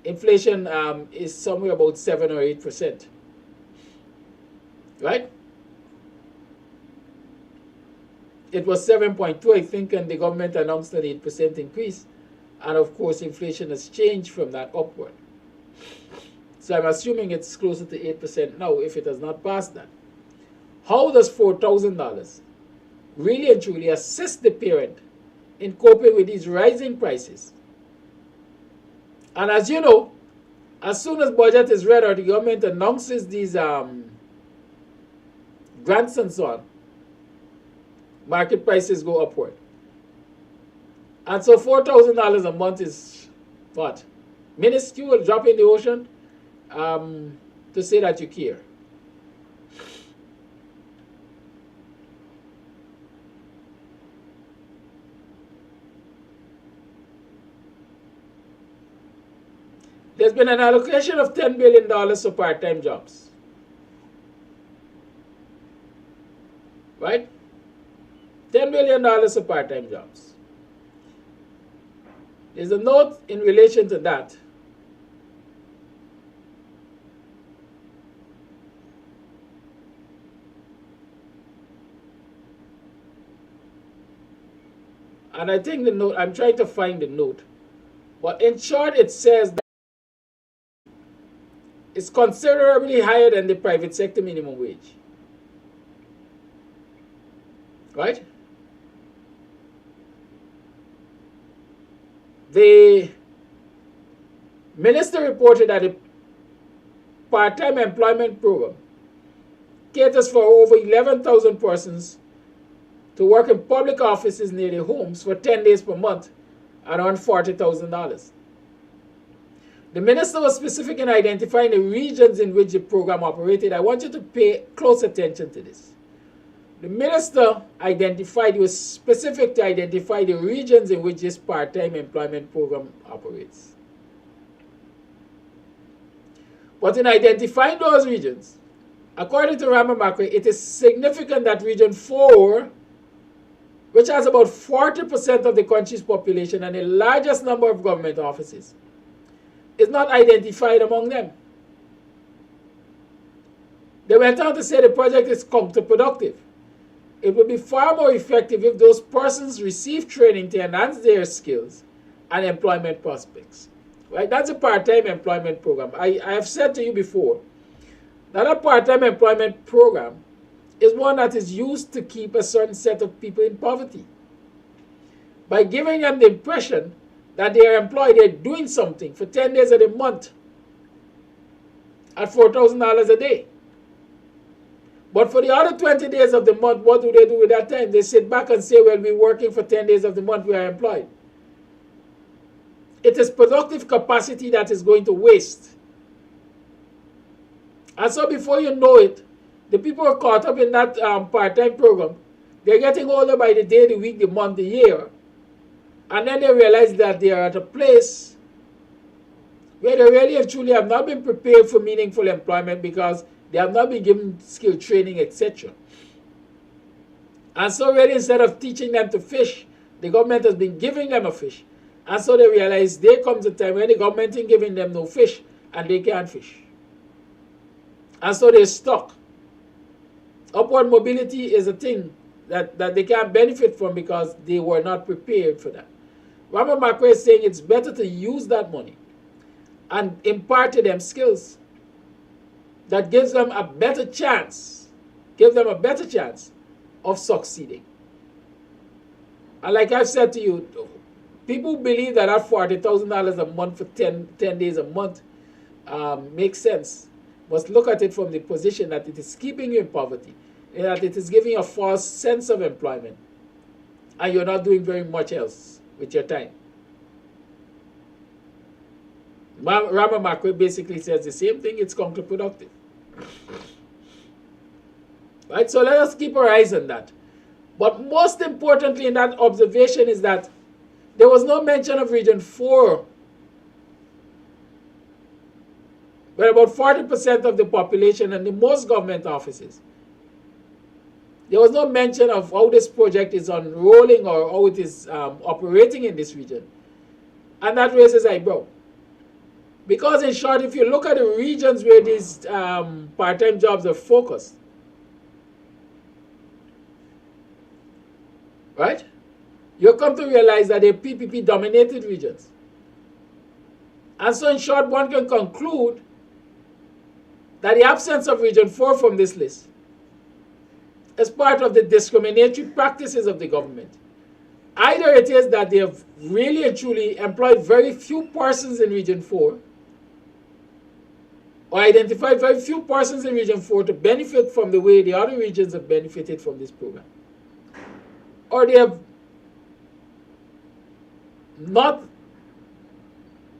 Inflation is somewhere about 7 or 8%. Right? It was 7.2, I think, and the government announced an 8% increase. And of course, inflation has changed from that upward. So I'm assuming it's closer to 8% now, if it has not passed that. How does $4,000 really and truly assist the parent in coping with these rising prices? And as you know, as soon as budget is read or the government announces these grants and so on, market prices go upward. And so $4,000 a month is what? Minuscule, drop in the ocean to say that you care. There's been an allocation of $10 billion for part-time jobs. Right? $10 billion million for part-time jobs. There's a note in relation to that. And I think the note, I'm trying to find the note. But in short, it says that it's considerably higher than the private sector minimum wage. Right? The minister reported that the part-time employment program caters for over 11,000 persons to work in public offices near their homes for 10 days per month at around $40,000. The minister was specific in identifying the regions in which the program operated. I want you to pay close attention to this. The minister identified, he was specific to identify the regions in which this part-time employment program operates. But in identifying those regions, according to Ramamakwe, it is significant that Region 4, which has about 40% of the country's population and the largest number of government offices, is not identified among them. They went on to say the project is counterproductive. It would be far more effective if those persons receive training to enhance their skills and employment prospects. Right? That's a part-time employment program. I have said to you before that a part-time employment program is one that is used to keep a certain set of people in poverty. By giving them the impression that they are employed, they're doing something for 10 days of the month at $4,000 a day. But for the other 20 days of the month, what do they do with that time? They sit back and say, well, we're working for 10 days of the month, we are employed. It is productive capacity that is going to waste. And so before you know it, the people are caught up in that part-time program. They're getting older by the day, the week, the month, the year. And then they realize that they are at a place where they really and truly have not been prepared for meaningful employment because they have not been given skill training, etc. And so really instead of teaching them to fish, the government has been giving them a fish. And so they realize there comes a time when the government is giving them no fish and they can't fish. And so they're stuck. Upward mobility is a thing that they can't benefit from because they were not prepared for that. Robert Macquarie is saying it's better to use that money and impart to them skills that gives them a better chance, of succeeding. And like I've said to you, people believe that at $40,000 a month for 10 days a month makes sense. Must look at it from the position that it is keeping you in poverty, and that it is giving you a false sense of employment, and you're not doing very much else with your time. Rama Macquarie basically says the same thing, it's counterproductive. Right, so let us keep our eyes on that. But most importantly in that observation is that there was no mention of Region 4, where about 40% of the population and the most government offices. There was no mention of how this project is unrolling or how it is operating in this region. And that raises eyebrow. Because in short, if you look at the regions where these part-time jobs are focused, right, you'll come to realize that they're PPP-dominated regions. And so in short, one can conclude that the absence of Region 4 from this list is part of the discriminatory practices of the government. Either it is that they have really and truly employed very few persons in Region 4, or identified very few persons in Region 4 to benefit from the way the other regions have benefited from this program. Or they have not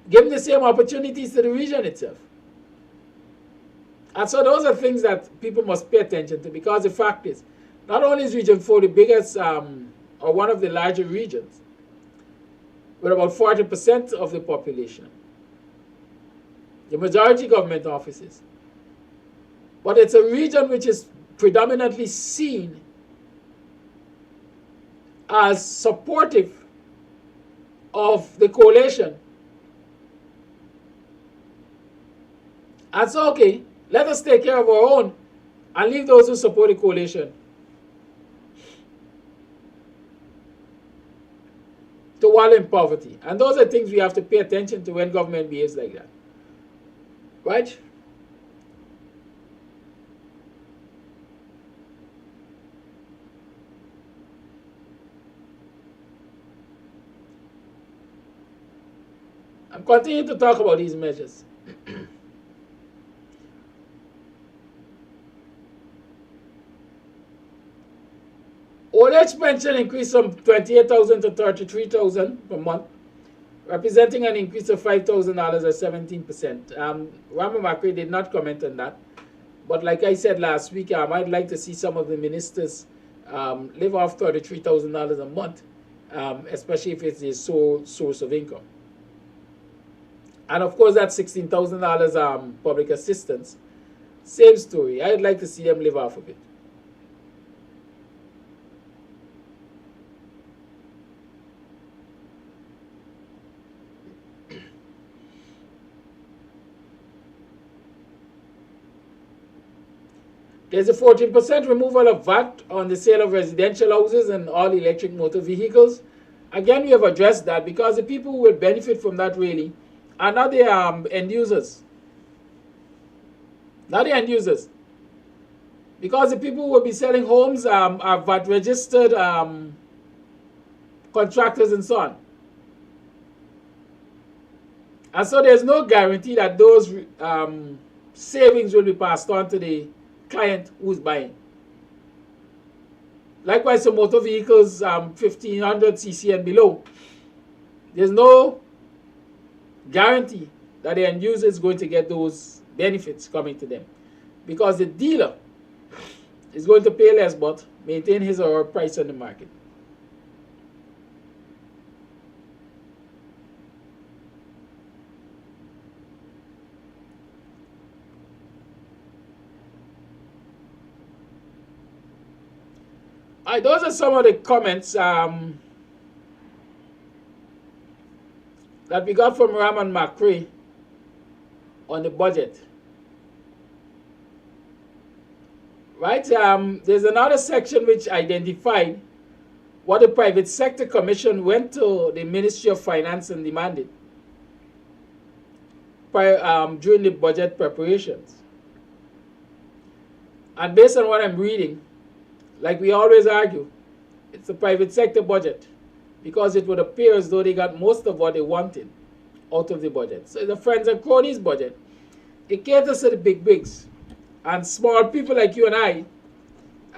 given the same opportunities to the region itself. And so those are things that people must pay attention to, because the fact is, not only is Region 4 the biggest or one of the larger regions, with about 40% of the population, the majority government offices, but it's a region which is predominantly seen as supportive of the coalition. And so, okay, let us take care of our own and leave those who support the coalition to wallow in poverty. And those are things we have to pay attention to when government behaves like that. Right? I'm continuing to talk about these measures. Old age pension increased from 28,000 to 33,000 per month, representing an increase of $5,000 or 17%. Rama Makri did not comment on that, but like I said last week, I'd like to see some of the ministers live off $33,000 a month, especially if it's their sole source of income. And of course, that $16,000 public assistance, same story. I'd like to see them live off of it. There's a 14% removal of VAT on the sale of residential houses and all electric motor vehicles. Again, we have addressed that because the people who will benefit from that really are not the end users. Not the end users. Because the people who will be selling homes are VAT registered contractors and so on. And so there's no guarantee that those savings will be passed on to the client who's buying. Likewise, for motor vehicles 1500 cc and below, there's no guarantee that the end user is going to get those benefits coming to them, because the dealer is going to pay less but maintain his or her price on the market. Those are some of the comments that we got from Raman Makri on the budget. Right? There's another section which identified what the private sector commission went to the Ministry of Finance and demanded during the budget preparations. And based on what I'm reading, like we always argue, it's a private sector budget because it would appear as though they got most of what they wanted out of the budget. So it's a friends and cronies budget. It caters to the big wigs. And small people like you and I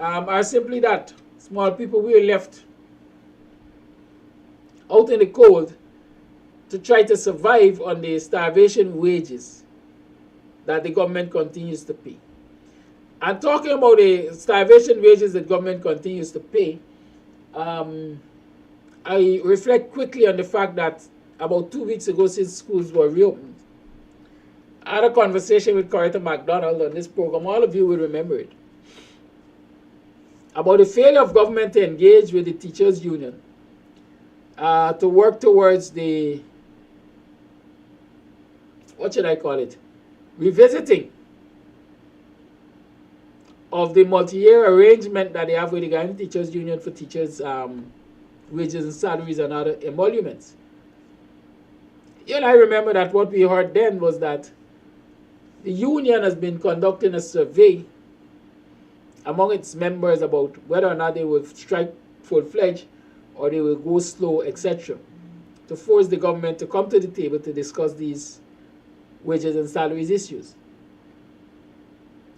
are simply that. Small people, we are left out in the cold to try to survive on the starvation wages that the government continues to pay. And talking about the starvation wages that government continues to pay, I reflect quickly on the fact that about 2 weeks ago, since schools were reopened, I had a conversation with Coretta MacDonald on this program. All of you will remember it, about the failure of government to engage with the teachers' union to work towards the, what should I call it, revisiting of the multi-year arrangement that they have with the Guyana Teachers Union for teachers' wages and salaries and other emoluments. You and I remember that what we heard then was that the union has been conducting a survey among its members about whether or not they will strike full-fledged or they will go slow, etc., to force the government to come to the table to discuss these wages and salaries issues.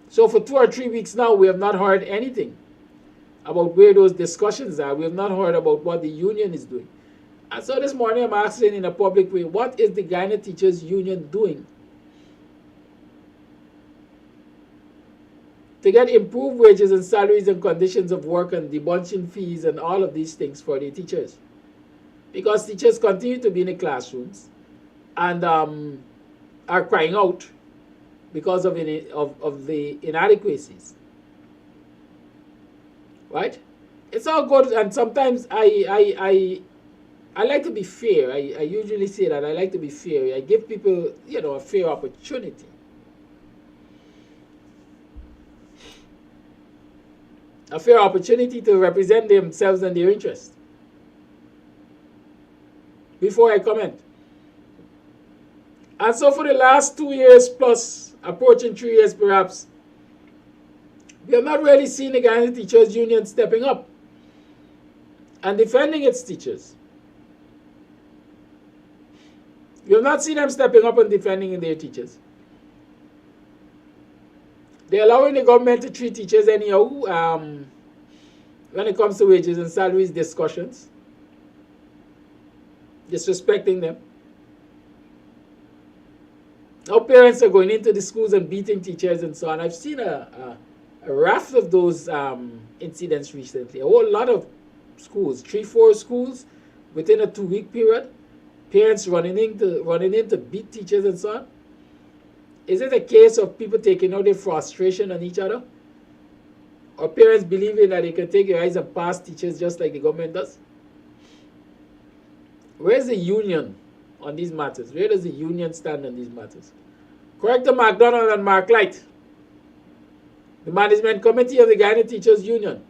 So for 2 or 3 weeks now, we have not heard anything about where those discussions are. We have not heard about what the union is doing. And so this morning I'm asking in a public way, what is the Guyana Teachers Union doing to get improved wages and salaries and conditions of work and debunching fees and all of these things for the teachers? Because teachers continue to be in the classrooms and are crying out because of the inadequacies. Right? it's all good, and sometimes I like to be fair. I usually say that I like to be fair. I give people, you know, a fair opportunity. A fair opportunity to represent themselves and their interests before I comment. And so for the last 2 years plus, approaching 3 years perhaps, we have not really seen the Guyanese Teachers Union stepping up and defending its teachers. We have not seen them stepping up and defending their teachers. They're allowing the government to treat teachers anyhow when it comes to wages and salaries discussions, disrespecting them. Now parents are going into the schools and beating teachers and so on. I've seen a raft of those incidents recently. A whole lot of schools, 3-4 schools within a 2-week period. Parents running in to beat teachers and so on. Is it a case of people taking out their frustration on each other? Or parents believing that they can take their eyes and pass teachers just like the government does? Where's the union on these matters? Where does the union stand on these matters? Corrector MacDonald and Mark Light, the management committee of the Guyanese Teachers Union.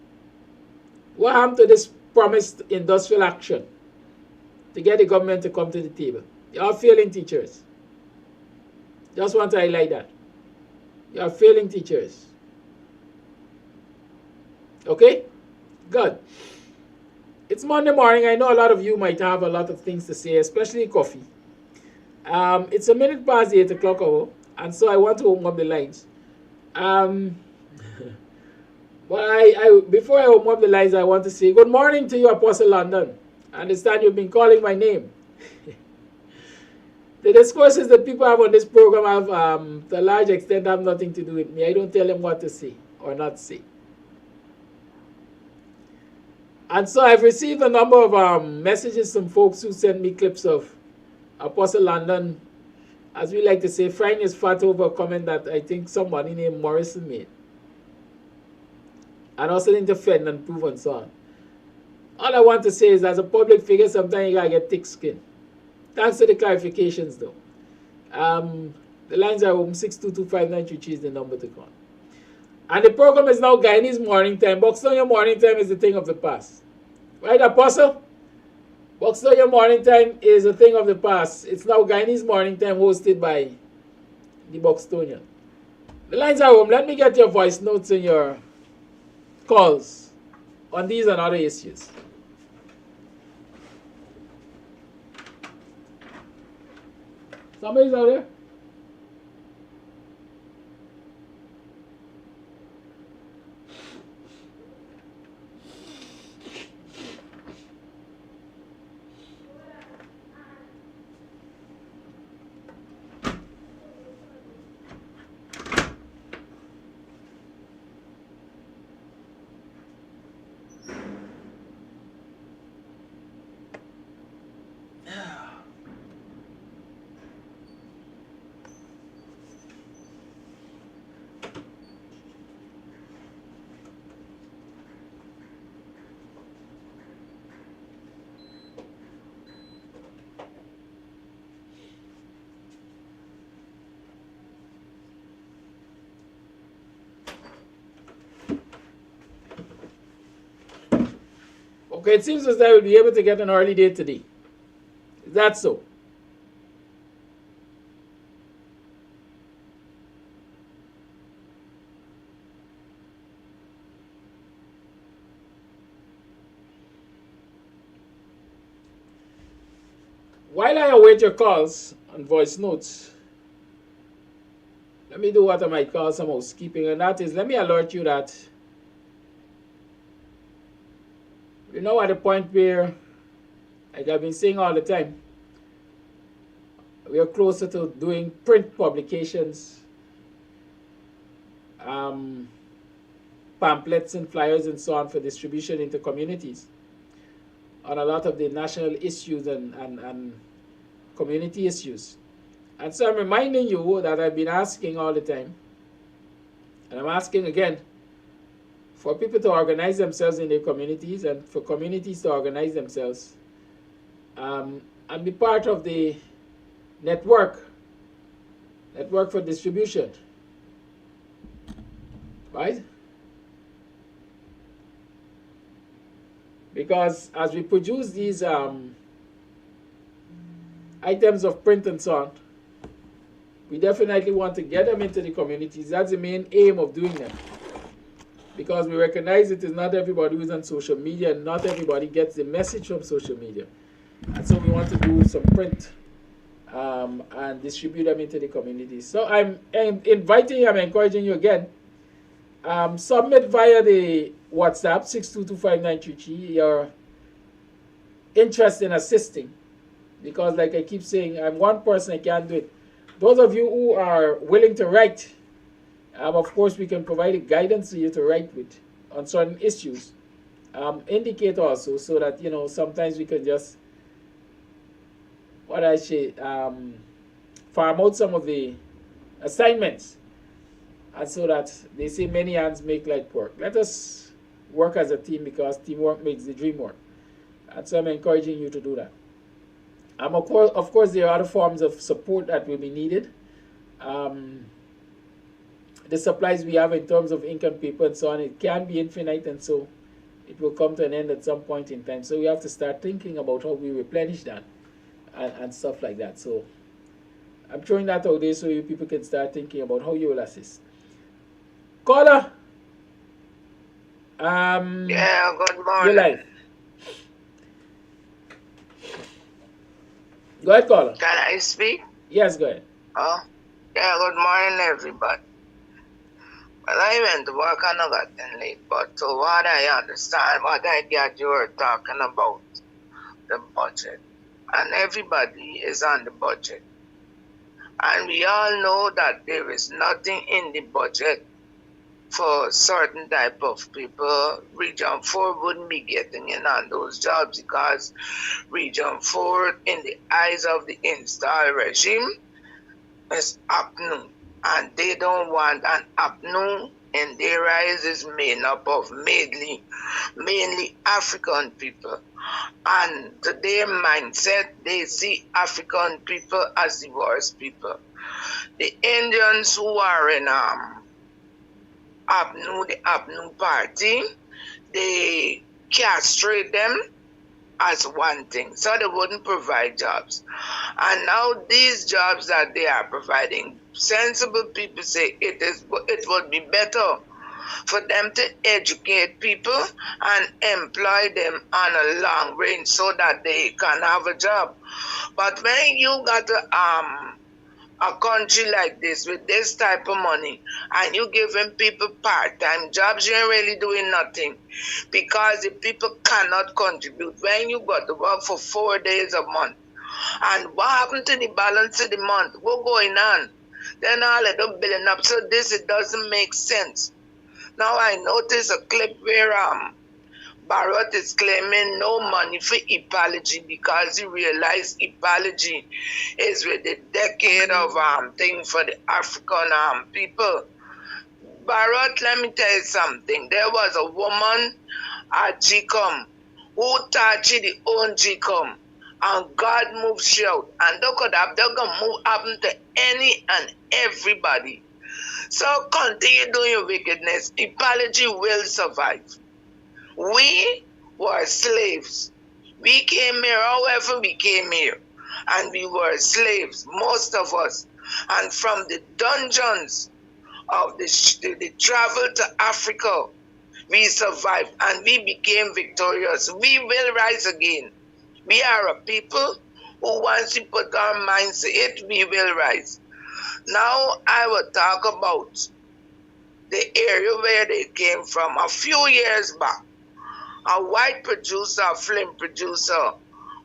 What happened to this promised industrial action to get the government to come to the table? They are failing teachers. Just want to highlight that. You are failing teachers. Okay? Good. It's Monday morning. I know a lot of you might have a lot of things to say, especially coffee. It's a minute past the 8 o'clock hour, and so I want to open up the lines. But before I open up the lines, I want to say good morning to you, Apostle London. I understand you've been calling my name. The discourses that people have on this program have, to a large extent, have nothing to do with me. I don't tell them what to say or not say. And so I've received a number of messages from folks who sent me clips of Apostle London, as we like to say, frying his fat over a comment that I think somebody named Morrison made. And also to defend and prove and so on. All I want to say is, as a public figure, sometimes you gotta get thick skin. Thanks for the clarifications, though. The lines are open. 6225933 is the number to call. And the program is now Guyanese Morning Time. BUXTONIAN Morning Time is the thing of the past. Right, Apostle? BUXTONIAN Morning Time is a thing of the past. It's now Guyanese Morning Time, hosted by the BUXTONIAN. The lines are open. Let me get your voice notes and your calls on these and other issues. Somebody's out there? Okay, it seems as though we'll be able to get an early date today. Is that so? While I await your calls and voice notes, let me do what I might call some housekeeping, and that is, let me alert you that we're now at a point where, like I've been saying all the time, we are closer to doing print publications, pamphlets and flyers and so on for distribution into communities on a lot of the national issues and community issues. And so I'm reminding you that I've been asking all the time, and I'm asking again, for people to organize themselves in their communities and for communities to organize themselves and be part of the network for distribution, right? Because as we produce these items of print and so on, we definitely want to get them into the communities. That's the main aim of doing them. Because we recognize it is not everybody who's on social media and not everybody gets the message from social media. And so we want to do some print and distribute them into the communities. So I'm inviting you, I'm encouraging you again. Submit via the WhatsApp 6225933 your interest in assisting. Because like I keep saying, I'm one person, I can't do it. Those of you who are willing to write, of course, we can provide guidance to you to write with on certain issues. Indicate also so that, you know, sometimes we can just, farm out some of the assignments. And so that they say many hands make light work. Let us work as a team because teamwork makes the dream work. And so I'm encouraging you to do that. Of course, there are other forms of support that will be needed. The supplies we have in terms of ink and paper and so on, it can be infinite, and so it will come to an end at some point in time. So we have to start thinking about how we replenish that and stuff like that. So I'm throwing that out there so you people can start thinking about how you will assist. Caller. Yeah, good morning. You're live. Go ahead, caller. Can I speak? Yes, go ahead. Oh, yeah, good morning, everybody. Well, I went to work and I got in late, but to what I understand, what I get you were talking about, the budget. And everybody is on the budget. And we all know that there is nothing in the budget for certain type of people. Region 4 wouldn't be getting in on those jobs because Region 4, in the eyes of the install regime, is APNU. And they don't want an APNU, and their eyes is made up of mainly African people. And to their mindset, they see African people as the worst people. The Indians who are in APNU, the APNU party, they castrate them as one thing, so they wouldn't provide jobs. And now these jobs that they are providing, sensible people say it would be better for them to educate people and employ them on a long range so that they can have a job. But when you got a country like this with this type of money and you giving people part-time jobs, you ain't really doing nothing because the people cannot contribute. When you got to work for 4 days a month, and what happened to the balance of the month? What's going on? Then all of them building up. So it doesn't make sense. Now I noticed a clip where Barrett is claiming no money for epology because he realized epology is with the decade of thing for the African people. Barrett, let me tell you something. There was a woman at GECOM who thought she owned GECOM, and God moved she out. And they could have move happen to any and everybody. So continue doing your wickedness. Epology will survive. We were slaves. We came here, however we came here, and we were slaves, most of us. And from the dungeons of the travel to Africa, we survived and we became victorious. We will rise again. We are a people who, once we put our minds to it, we will rise. Now I will talk about the area where they came from. A few years back, a white producer, a film producer,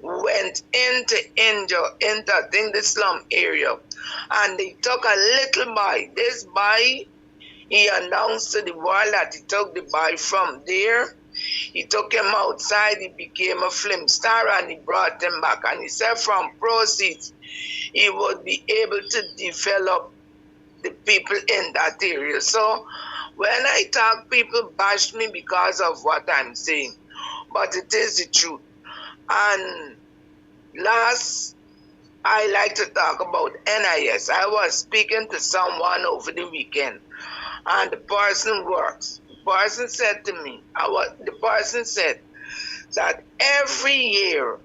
went into India, into I think the slum area, and they took a little boy. This boy, he announced to the world that he took the boy from there. He took him outside, he became a film star, and he brought him back. And he said from proceeds, he would be able to develop the people in that area. So When I talk, people bash me because of what I'm saying, but it is the truth. And last, I like to talk about NIS. I was speaking to someone over the weekend, and the person works. The person said to me, the person said that every year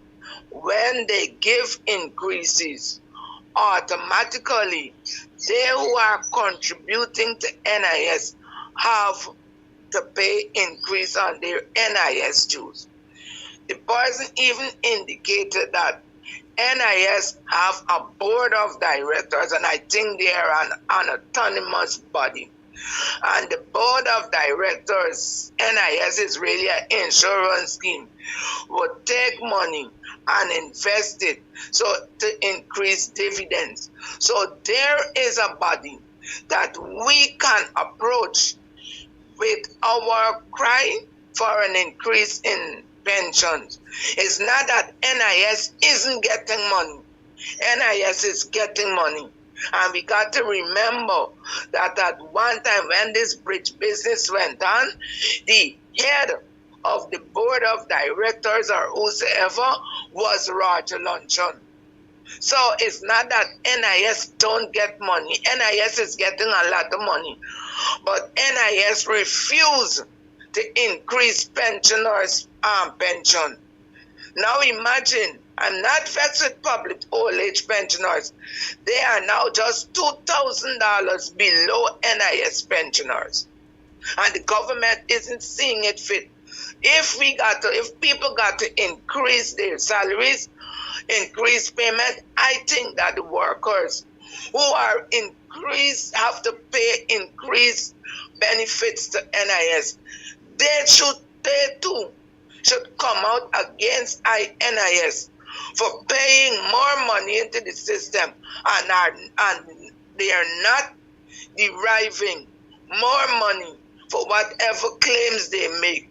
when they give increases, automatically they who are contributing to NIS have to pay increase on their NIS dues. The person even indicated that NIS have a board of directors, and I think they are an autonomous body. And the board of directors, NIS is really an insurance scheme, would take money and invest it so to increase dividends. So there is a body that we can approach with our cry for an increase in pensions. It's not that NIS isn't getting money. NIS is getting money. And we got to remember that at one time when this bridge business went on, the head of the board of directors or whosoever was Roger Luncheon. So it's not that NIS don't get money. NIS is getting a lot of money. But NIS refused to increase pensioners' pension. Now imagine, I'm not vexed with public old age pensioners. They are now just $2,000 below NIS pensioners. And the government isn't seeing it fit. If people got to increase their salaries, increase payment, I think that the workers who are increased have to pay increased benefits to NIS. They too should come out against NIS for paying more money into the system, and they are not deriving more money for whatever claims they make.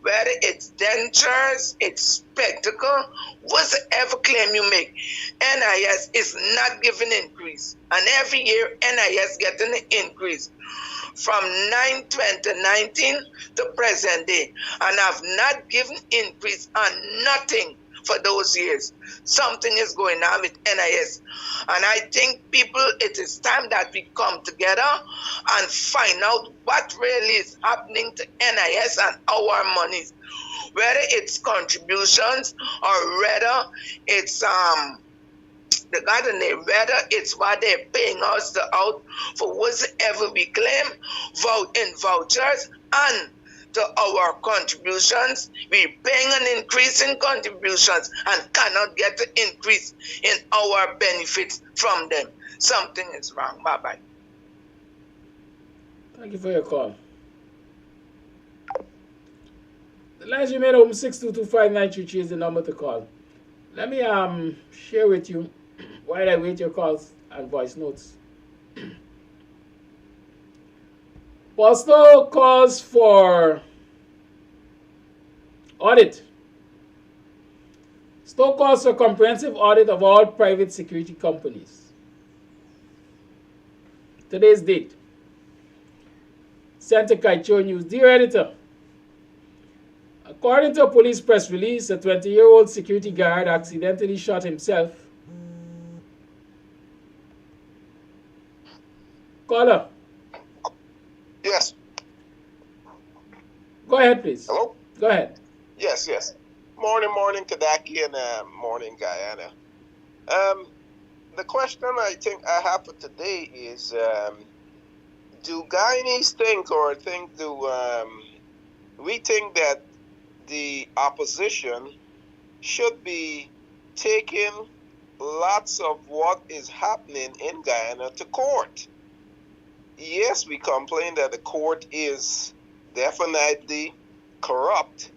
Whether it's dentures, it's spectacle, whatever claim you make, NIS is not giving increase. And every year, NIS getting an increase from 2019 to present day. And have not given increase on nothing for those years. Something is going on with NIS. And I think people, it is time that we come together and find out what really is happening to NIS and our monies. Whether it's contributions or whether it's whether it's what they're paying us out for whatever we claim, vote in vouchers, and to our contributions. We're paying an increase in contributions and cannot get an increase in our benefits from them. Something is wrong. Bye-bye. Thank you for your call. The lines you made home 6225933 is the number to call. Let me share with you while I wait your calls and voice notes. Postal calls for audit. Stowe calls for comprehensive audit of all private security companies. Today's date. Sent to Kaicho News. Dear editor, according to a police press release, a 20-year-old security guard accidentally shot himself. Caller. Yes. Go ahead, please. Hello? Go ahead. Yes. Morning, Kadaki, and morning, Guyana. The question I think I have for today is, do Guyanese think, or we think that the opposition should be taking lots of what is happening in Guyana to court? Yes, we complain that the court is definitely corrupt,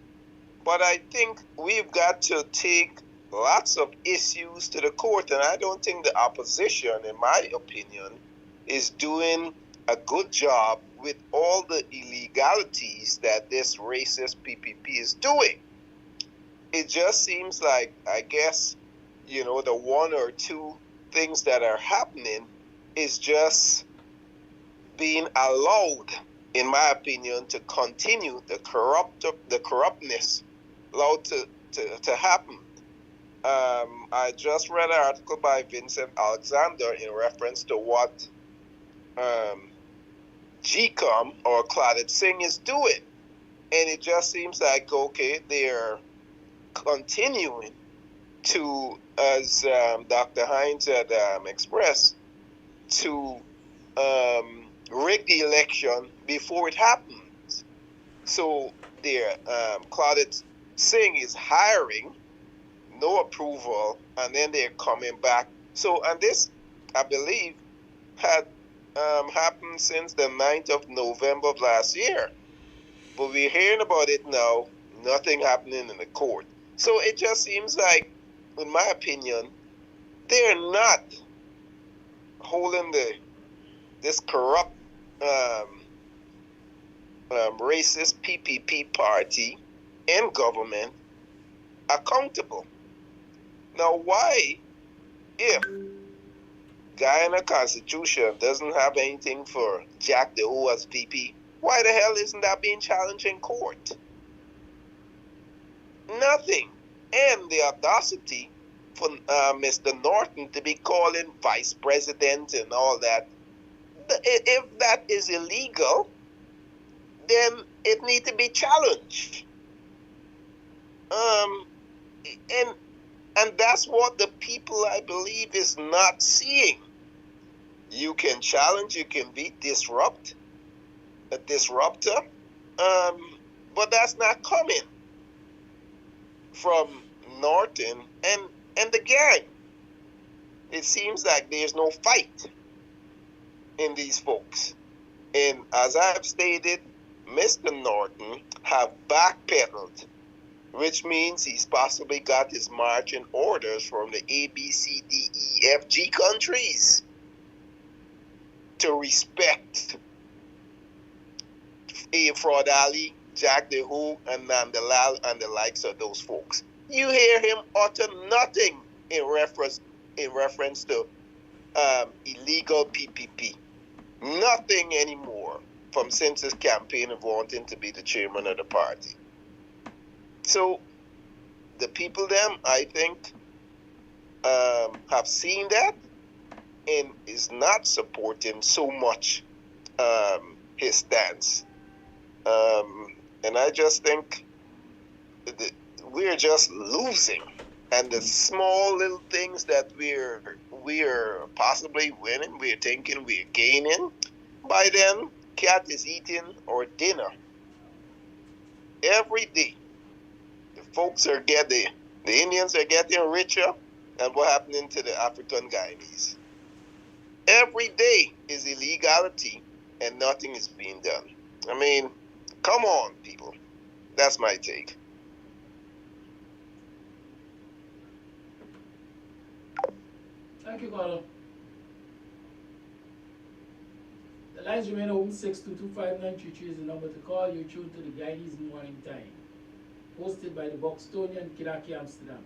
but I think we've got to take lots of issues to the court, and I don't think the opposition, in my opinion, is doing a good job with all the illegalities that this racist PPP is doing. It just seems like, I guess, the one or two things that are happening is just being allowed in my opinion, to continue the corruptness allowed to happen. I just read an article by Vincent Alexander in reference to what GECOM or Claudette Singh is doing. And it just seems like, okay, they're continuing to, as Dr. Hines had expressed, to rig the election before it happens. So Claudette Singh is hiring, no approval, and then they're coming back. So, and this, I believe, had happened since the 9th of November of last year. But we're hearing about it now, nothing happening in the court. So it just seems like, in my opinion, they're not holding this corrupt, racist PPP party in government accountable. Now, why, if Guyana Constitution doesn't have anything for Jack the O as VP, why the hell isn't that being challenged in court? Nothing. And the audacity for Mr. Norton to be calling vice president and all that. If that is illegal, then it needs to be challenged. And that's what the people, I believe, is not seeing. You can challenge, you can be a disruptor, but that's not coming from Norton and the gang. It seems like there's no fight in these folks. And as I've stated, Mr. Norton have backpedaled, which means he's possibly got his marching orders from the A, B, C, D, E, F, G countries to respect Fraud Ali, Jack the Who, and Nandalal, and the likes of those folks. You hear him utter nothing in reference to illegal PPP. Nothing anymore since his campaign of wanting to be the chairman of the party. So the people I think, have seen that and is not supporting so much his stance. And I just think that we're just losing. And the small little things that we're possibly winning, we're thinking we're gaining, by then, cat is eating our dinner. Every day, the Indians are getting richer, and what's happening to the African Guyanese? Every day is illegality, and nothing is being done. I mean, come on, people. That's my take. Thank you, Carlo. The lines remain open. 6225933 is the number to call. You're tuned to the Guyanese Morning Time, hosted by the BUXTONIAN, Kiraki, Amsterdam.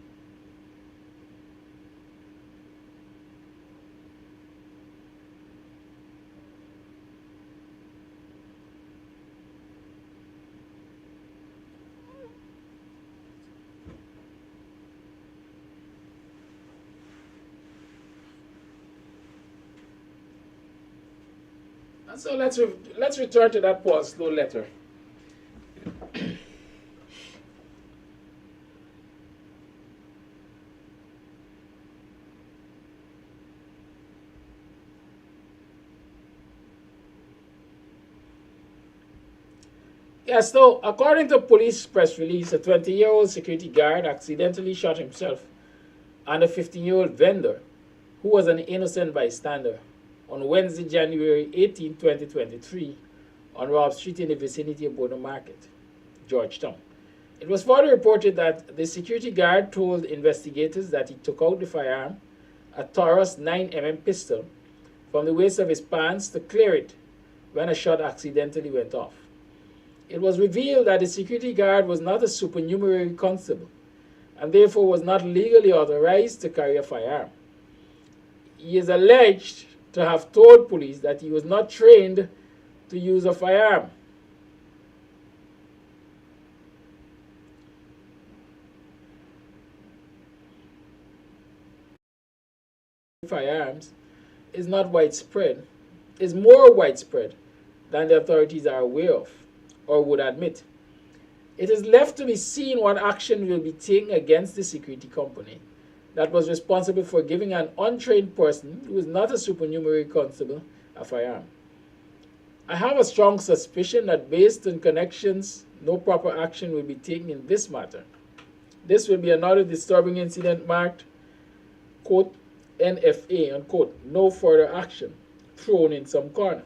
And so let's return to that Paul Slow letter. Yes, so according to police press release, a 20-year-old security guard accidentally shot himself and a 15-year-old vendor who was an innocent bystander on Wednesday, January 18, 2023, on Robb Street in the vicinity of Bono Market, Georgetown. It was further reported that the security guard told investigators that he took out the firearm, a Taurus 9mm pistol, from the waist of his pants to clear it when a shot accidentally went off. It was revealed that the security guard was not a supernumerary constable and therefore was not legally authorized to carry a firearm. He is alleged to have told police that he was not trained to use a firearm firearms is not widespread, is more widespread than the authorities are aware of or would admit. It is left to be seen what action will be taken against the security company that was responsible for giving an untrained person who is not a supernumerary constable a firearm. I have a strong suspicion that based on connections, no proper action will be taken in this matter. This will be another disturbing incident marked, quote, NFA, unquote, no further action, thrown in some corner.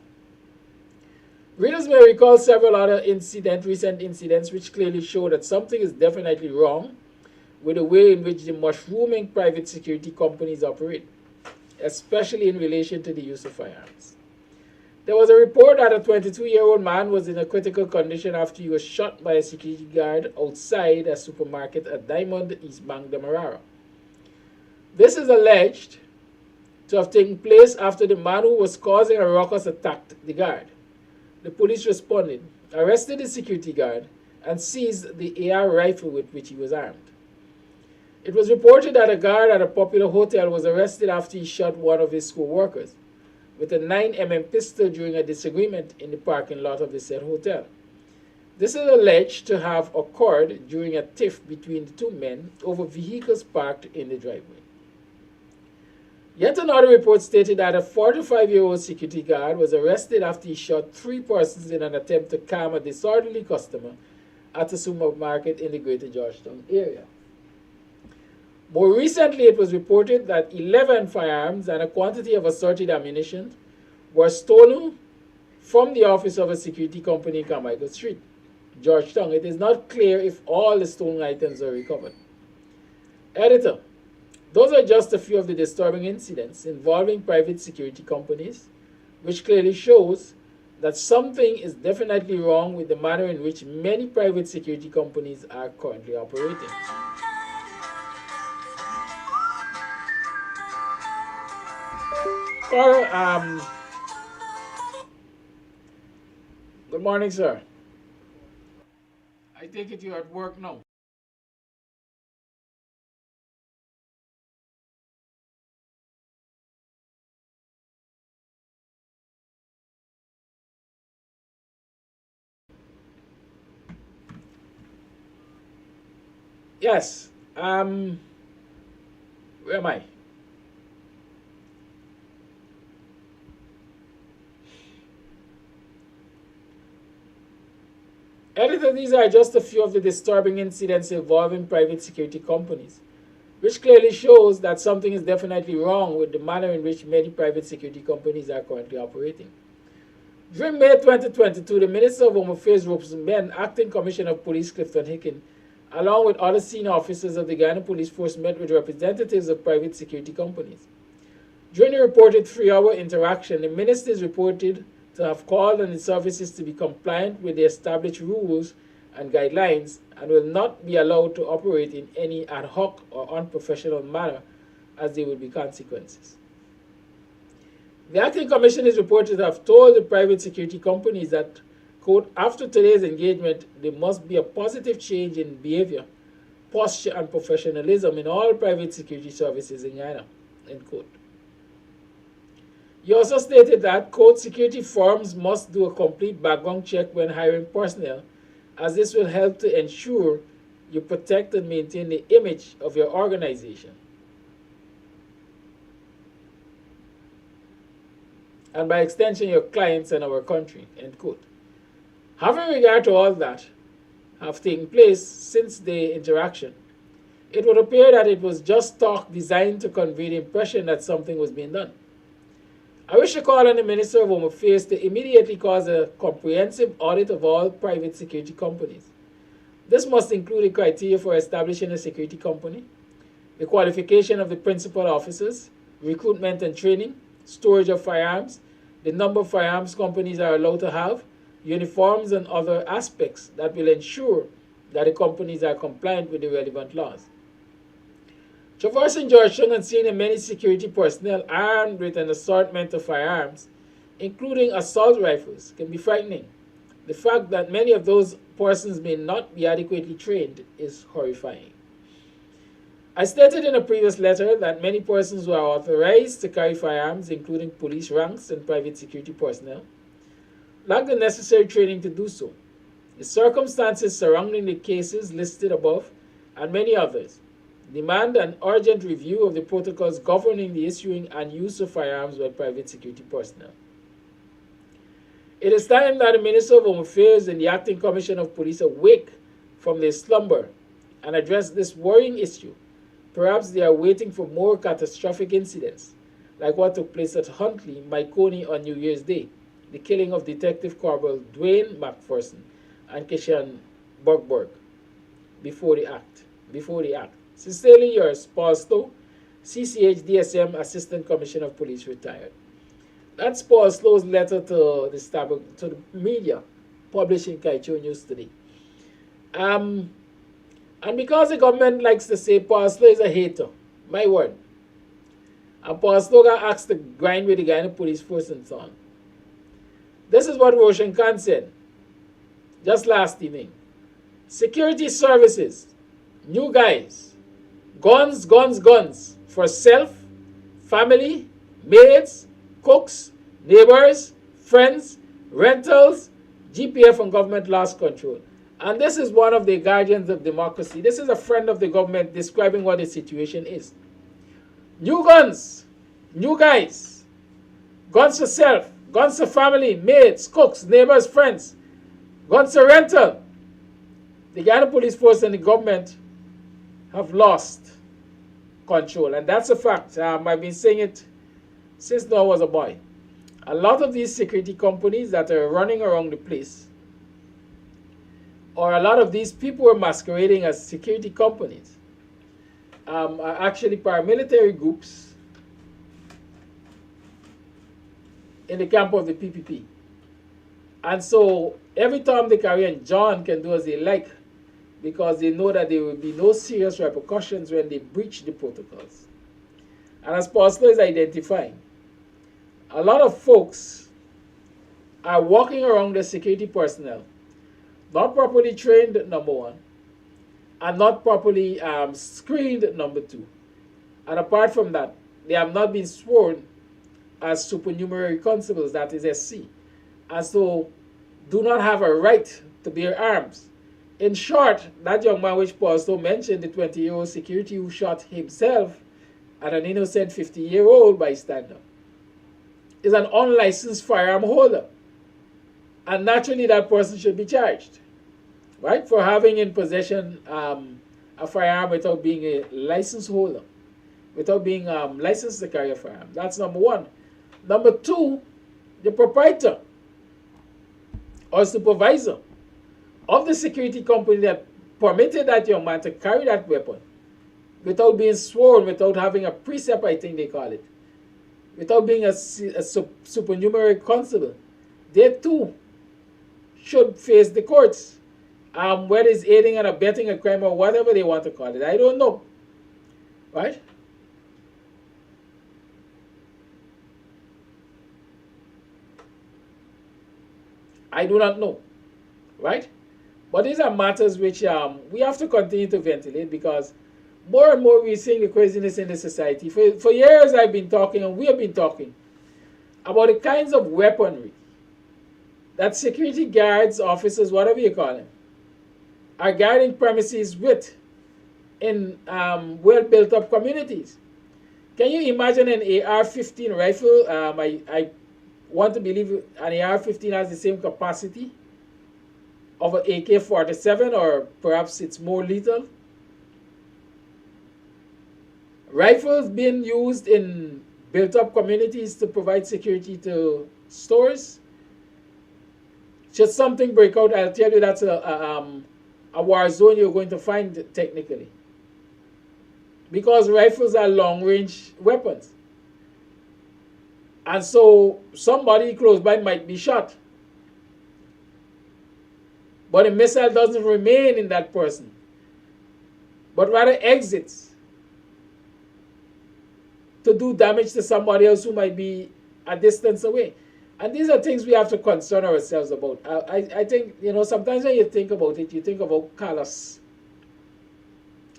Readers may recall several other recent incidents which clearly show that something is definitely wrong with the way in which the mushrooming private security companies operate, especially in relation to the use of firearms. There was a report that a 22-year-old man was in a critical condition after he was shot by a security guard outside a supermarket at Diamond, East Bank, Demerara. This is alleged to have taken place after the man who was causing a ruckus attacked the guard. The police responded, arrested the security guard, and seized the AR rifle with which he was armed. It was reported that a guard at a popular hotel was arrested after he shot one of his co-workers with a 9mm pistol during a disagreement in the parking lot of the said hotel. This is alleged to have occurred during a tiff between the two men over vehicles parked in the driveway. Yet another report stated that a 45-year-old security guard was arrested after he shot 3 persons in an attempt to calm a disorderly customer at a supermarket in the Greater Georgetown area. More recently, it was reported that 11 firearms and a quantity of assorted ammunition were stolen from the office of a security company in Carmichael Street, Georgetown. It is not clear if all the stolen items are recovered. Editor, those are just a few of the disturbing incidents involving private security companies, which clearly shows that something is definitely wrong with the manner in which many private security companies are currently operating. Good morning, sir. I take it you're at work now. Yes. Where am I? Editor, these are just a few of the disturbing incidents involving private security companies, which clearly shows that something is definitely wrong with the manner in which many private security companies are currently operating. During May 2022, the Minister of Home Affairs, Rosemary, Acting Commissioner of Police Clifton Hicken, along with other senior officers of the Guyana Police Force, met with representatives of private security companies. During the reported 3-hour interaction, the minister is reported to have called on the services to be compliant with the established rules and guidelines and will not be allowed to operate in any ad hoc or unprofessional manner, as there will be consequences. The Acting Commissioner is reported to have told the private security companies that, quote, after today's engagement, there must be a positive change in behavior, posture, and professionalism in all private security services in Guyana, end quote. He also stated that, quote, security firms must do a complete background check when hiring personnel, as this will help to ensure you protect and maintain the image of your organization. And by extension, your clients and our country, end quote. Having regard to all that have taken place since the interaction, it would appear that it was just talk designed to convey the impression that something was being done. I wish to call on the Minister of Home Affairs to immediately cause a comprehensive audit of all private security companies. This must include the criteria for establishing a security company, the qualification of the principal officers, recruitment and training, storage of firearms, the number of firearms companies are allowed to have, uniforms, and other aspects that will ensure that the companies are compliant with the relevant laws. Traversing Georgetown and seeing many security personnel armed with an assortment of firearms, including assault rifles, can be frightening. The fact that many of those persons may not be adequately trained is horrifying. I stated in a previous letter that many persons who are authorized to carry firearms, including police ranks and private security personnel, lack the necessary training to do so. The circumstances surrounding the cases listed above and many others demand an urgent review of the protocols governing the issuing and use of firearms by private security personnel. It is time that the Minister of Home Affairs and the Acting Commissioner of Police awake from their slumber and address this worrying issue. Perhaps they are waiting for more catastrophic incidents, like what took place at Huntley, Maikoni on New Year's Day, the killing of Detective Corporal Dwayne McPherson and Kishan Burgberg, before the act. Sincerely yours, Paul Stowe, CCH DSM Assistant Commissioner of Police, retired. That's Paul Stowe's letter to the media, published in Kaicho News today. And because the government likes to say Paul Stowe is a hater, my word, and Paul Stowe got asked to grind with the Guyana police force and so on. This is what Roshan Khan said just last evening. Security services, new guys, guns for self, family, maids, cooks, neighbors, friends, rentals, GPF and government loss control. And this is one of the guardians of democracy. This is a friend of the government describing what the situation is. New guns, new guys, guns for self, guns for family, maids, cooks, neighbors, friends, guns for rental. The Guyana Police Force and the government have lost control, and that's a fact. I've been saying it since I was a boy. A lot of these security companies that are running around the place, or a lot of these people who are masquerading as security companies, are actually paramilitary groups in the camp of the PPP. And so every time they carry on, John can do as they like, because they know that there will be no serious repercussions when they breach the protocols. And as Pastor is identifying, a lot of folks are walking around the security personnel, not properly trained, number one, and not properly screened, number two. And apart from that, they have not been sworn as supernumerary constables, that is SC, and so do not have a right to bear arms. In short, that young man which Paul Stowe mentioned, the 20-year-old security who shot himself at an innocent 50-year-old bystander, is an unlicensed firearm holder. And naturally that person should be charged, right, for having in possession a firearm without being a license holder, without being licensed to carry a firearm. That's number one. Number two, the proprietor or supervisor of the security company that permitted that young man to carry that weapon without being sworn, without having a precept, I think they call it, without being a supernumerary constable, they too should face the courts, whether it's aiding and abetting a crime or whatever they want to call it. I don't know, right? I do not know, right? But these are matters which we have to continue to ventilate, because more and more we're seeing the craziness in the society. For years I've been talking, and we have been talking, about the kinds of weaponry that security guards, officers, whatever you call them, are guarding premises with in well-built-up communities. Can you imagine an AR-15 rifle? I want to believe an AR-15 has the same capacity of an AK-47, or perhaps it's more lethal. Rifles being used in built-up communities to provide security to stores. Should something break out, I'll tell you that's a war zone you're going to find technically, because rifles are long-range weapons. And so somebody close by might be shot, but a missile doesn't remain in that person, but rather exits to do damage to somebody else who might be a distance away. And these are things we have to concern ourselves about. I think, sometimes when you think about it, you think about callous.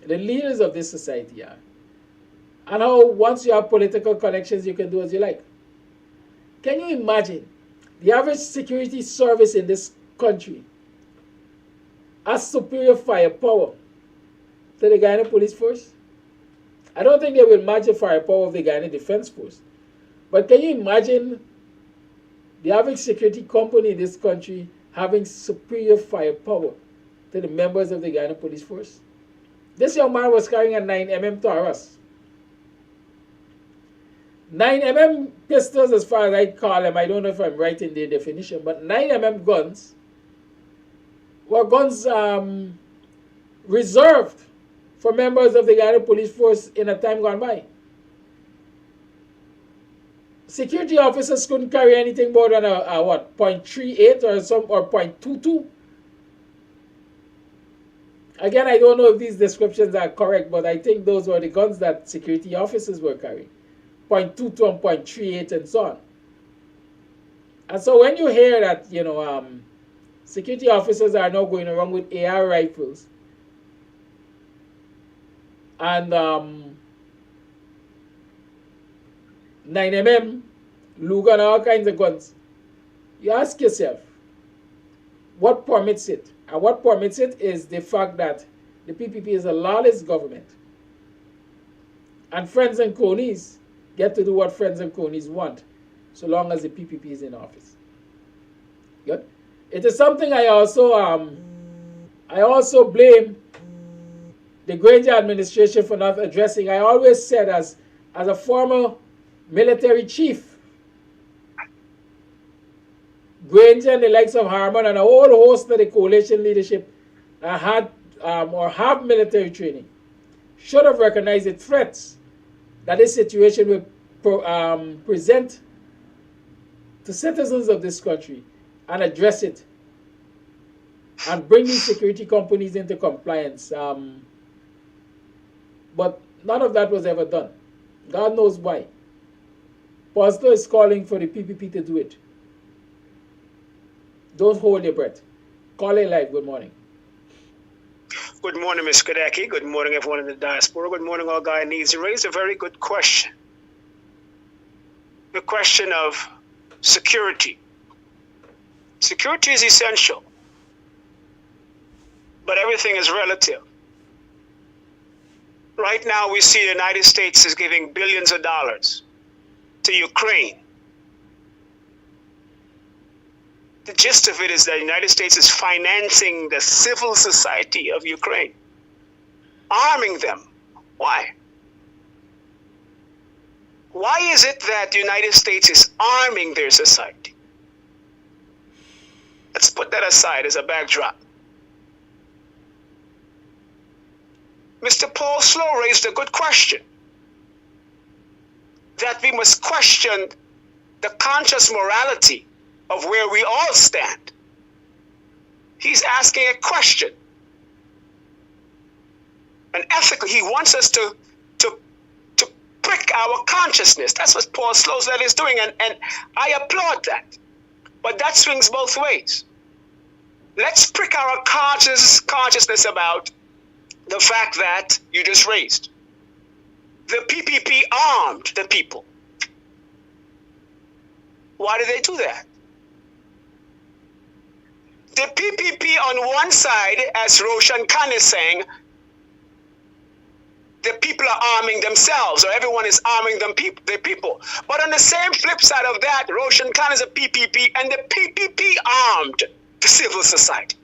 the leaders of this society are. And how once you have political connections, you can do as you like. Can you imagine the average security service in this country has superior firepower to the Guyana Police Force? I don't think they will match the firepower of the Guyana Defense Force. But can you imagine the average security company in this country having superior firepower to the members of the Guyana Police Force? This young man was carrying a 9mm Taurus. 9mm pistols, as far as I call them, I don't know if I'm right in the definition, but 9mm guns were guns reserved for members of the Guyana Police Force in a time gone by. Security officers couldn't carry anything more than a what, .38 or .22. Again, I don't know if these descriptions are correct, but I think those were the guns that security officers were carrying. .22 and .38 and so on. And so when you hear that, you know, security officers are now going around with AR rifles and 9mm, Luger and all kinds of guns, you ask yourself, what permits it? And what permits it is the fact that the PPP is a lawless government. And friends and cronies get to do what friends and cronies want, so long as the PPP is in office. Good. It is something I also blame the Granger administration for not addressing. I always said, as a former military chief, Granger and the likes of Harman and a whole host of the coalition leadership that had or have military training should have recognized the threats that this situation will present to citizens of this country and address it and bring these security companies into compliance. But none of that was ever done. God knows why. Pastor is calling for the PPP to do it. Don't hold your breath. Call it live. Good morning. Good morning, Ms. Kadeki. Good morning, everyone in the diaspora. Good morning, all Guyanese. You raised a very good question. The question of security. Security is essential, but everything is relative. Right now, we see the United States is giving billions of dollars to Ukraine. The gist of it is that the United States is financing the civil society of Ukraine, arming them. Why? Why is it that the United States is arming their society? Let's put that aside as a backdrop. Mr. Paul Slow raised a good question, that we must question the conscious morality of where we all stand. He's asking a question. And ethically, he wants us to prick our consciousness. That's what Paul Slow's letter is doing, and I applaud that. But that swings both ways. Let's prick our consciousness about the fact that you just raised. The PPP armed the people. Why did they do that? The PPP on one side, as Roshan Khan is saying, the people are arming themselves, or everyone is arming the people. But on the same flip side of that, Roshan Khan is a PPP, and the PPP armed the civil society.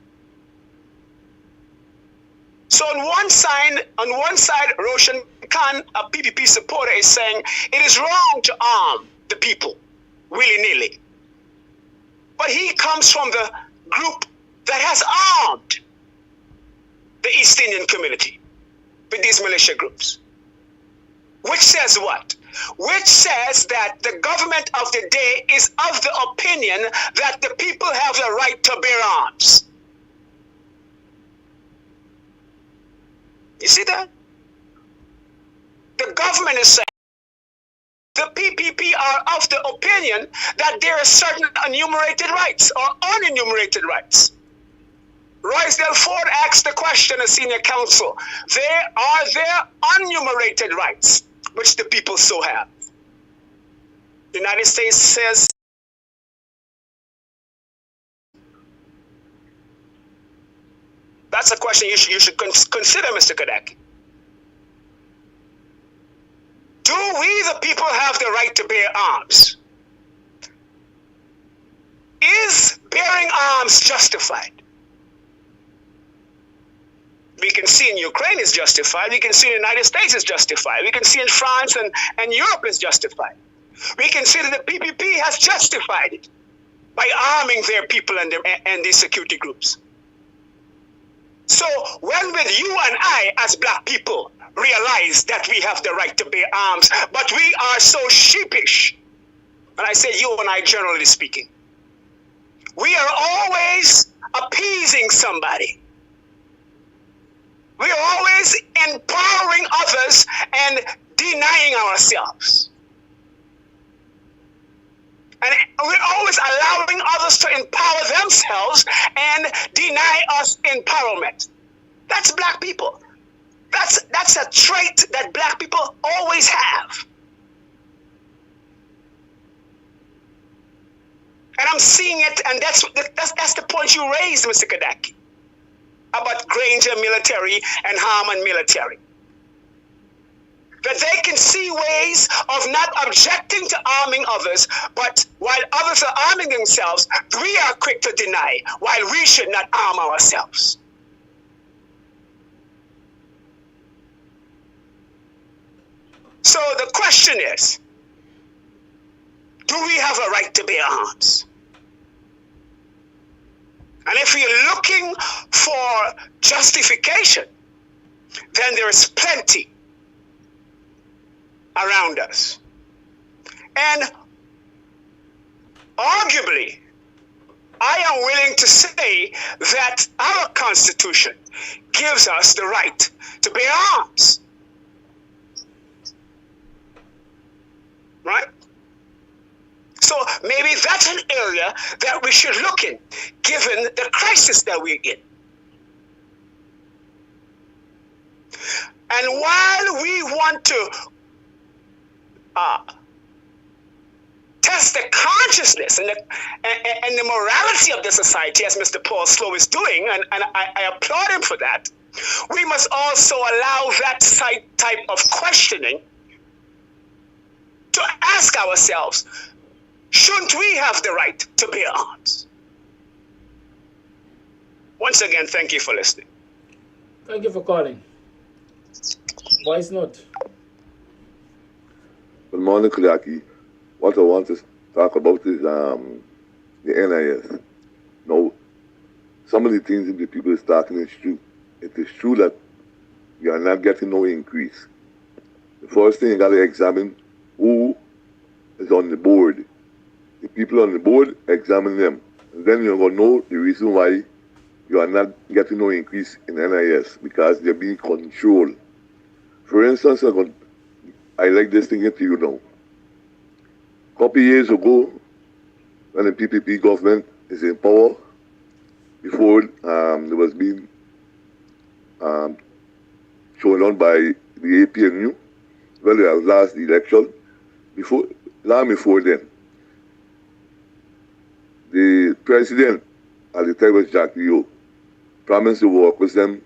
So on one side, Roshan Khan, a PPP supporter, is saying it is wrong to arm the people willy-nilly. But he comes from the group that has armed the East Indian community with these militia groups. Which says what? Which says that the government of the day is of the opinion that the people have the right to bear arms. You see that? The government is saying the PPP are of the opinion that there are certain enumerated rights or unenumerated rights. Roysdale Ford asked the question as senior counsel, are there unenumerated rights which the people so have? The United States says that's a question you should consider, Mr. Kadaki. Do we, the people, have the right to bear arms? Is bearing arms justified? We can see in Ukraine is justified. We can see in the United States is justified. We can see in France and Europe is justified. We can see that the PPP has justified it by arming their people and their security groups. So when will you and I, as black people, realize that we have the right to bear arms, but we are so sheepish? And I say you and I, generally speaking. We are always appeasing somebody. We are always empowering others and denying ourselves. And we're always allowing others to empower themselves and deny us empowerment. That's black people. That's a trait that black people always have. And I'm seeing it, and that's the point you raised, Mr. Kadaki, about Granger military and Harman military. That they can see ways of not objecting to arming others, but while others are arming themselves, we are quick to deny, while we should not arm ourselves. So the question is, do we have a right to bear arms? And if we're looking for justification, then there is plenty around us. And arguably, I am willing to say that our Constitution gives us the right to bear arms. Right? So maybe that's an area that we should look in, given the crisis that we're in. And while we want to test the consciousness and the morality of the society, as Mr. Paul Slow is doing, and I applaud him for that, we must also allow that type of questioning to ask ourselves, shouldn't we have the right to bear arms? Once again, thank you for listening. Thank you for calling. Voice note. Good morning, Kudaki. What I want to talk about is the NIS. Now, some of the things that the people is talking is true. It is true that we are not getting no increase. The first thing you got to examine who is on the board. The people on the board, examine them. And then you're going to know the reason why you are not getting no increase in NIS, because they're being controlled. For instance, I like this thing to you now. A couple years ago, when the PPP government is in power, before there was being shown on by the APNU, well, it was last election, long before then, the president at the time was Jack Leo, promised to work with them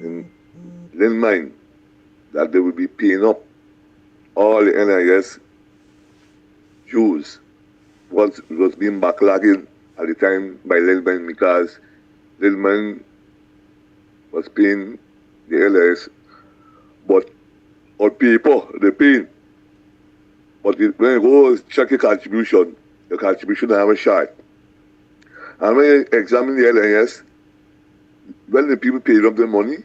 in mind that they would be paying up all the NIS dues. What was being backlogging at the time by Lilman, because Lilman was paying the NIS, but on paper they paying. But when you go check your contribution have a short. And when you examine the LIS, when the people paid up the money,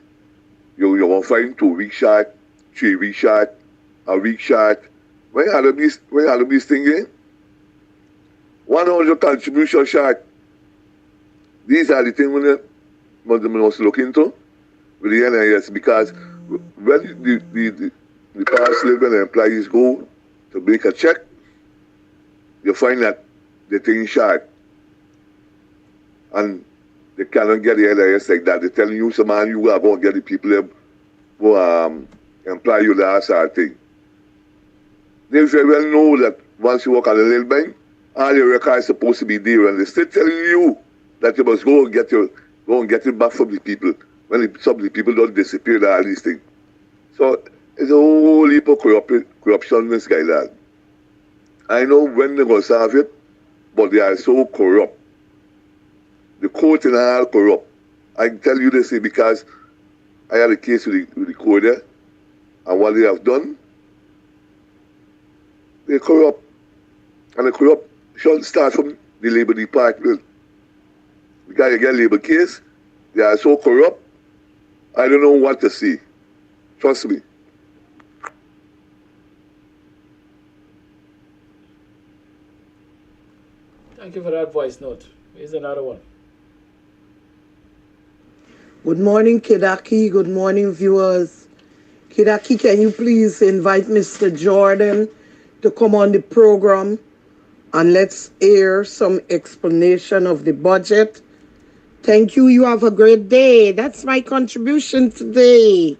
you're going to find 2 week short, 3 week short, a week short. When you have this thing in, 100 contribution short. These are the things we must look into with the NIS, because when the past labor employees go to make a check, you find that the thing short. And they cannot get the LIS like that. They're telling you, some man, you are going to get the people who employ you last sort of thing. They very well know that once you work on a little bank, all your records are supposed to be there, and they're still telling you that you must go and get it back from the people when some of the people don't disappear and all these things. So it's a whole heap of corruption in this guy, lad. I know when they're going to solve it, but they are so corrupt. The court and all corrupt. I can tell you this because I had a case with the court there, and what they have done, they're corrupt. And the corruption starts from the Labour Department. Because you get a Labour case, they are so corrupt, I don't know what to say. Trust me. Thank you for that voice note. Here's another one. Good morning, Kidaki. Good morning, viewers. Kidaki, can you please invite Mr. Jordan to come on the program and let's hear some explanation of the budget. Thank you. You have a great day. That's my contribution today.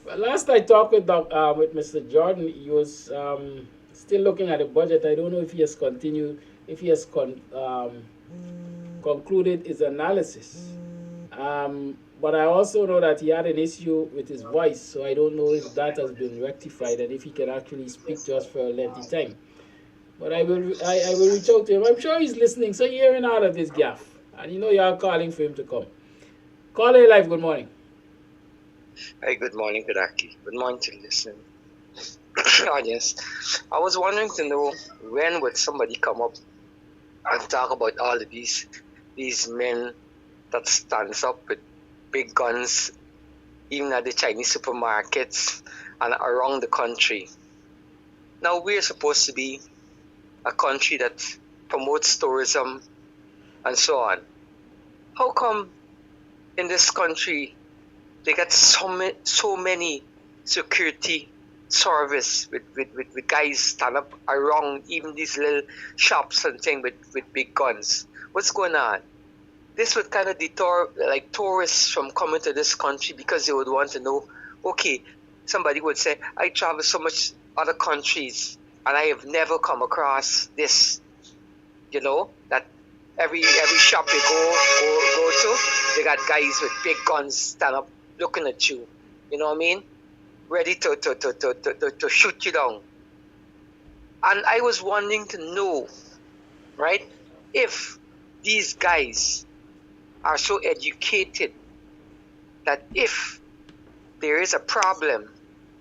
Well, last I talked with Mr. Jordan, he was still looking at the budget. I don't know if he has continued, if he has concluded his analysis. But I also know that he had an issue with his voice, so I don't know if that has been rectified and if he can actually speak to us for a lengthy time. But I will reach out to him. I'm sure he's listening, so you're hearing out of this gaff. And you know you're calling for him to come. Call A Live, good morning. Hey, good morning, Kidaki. Good morning to listen. Audience. I was wondering to know when would somebody come up and talk about all of these men that stands up with big guns, even at the Chinese supermarkets and around the country. Now, we're supposed to be a country that promotes tourism and so on. How come in this country they got so many security service with guys stand up around even these little shops and things with big guns? What's going on? This would kind of deter like tourists from coming to this country because they would want to know, okay, somebody would say, I travel so much other countries and I have never come across this, you know, that every shop you go to, they got guys with big guns stand up looking at you, you know what I mean? Ready to shoot you down. And I was wanting to know, right, if these guys are so educated that if there is a problem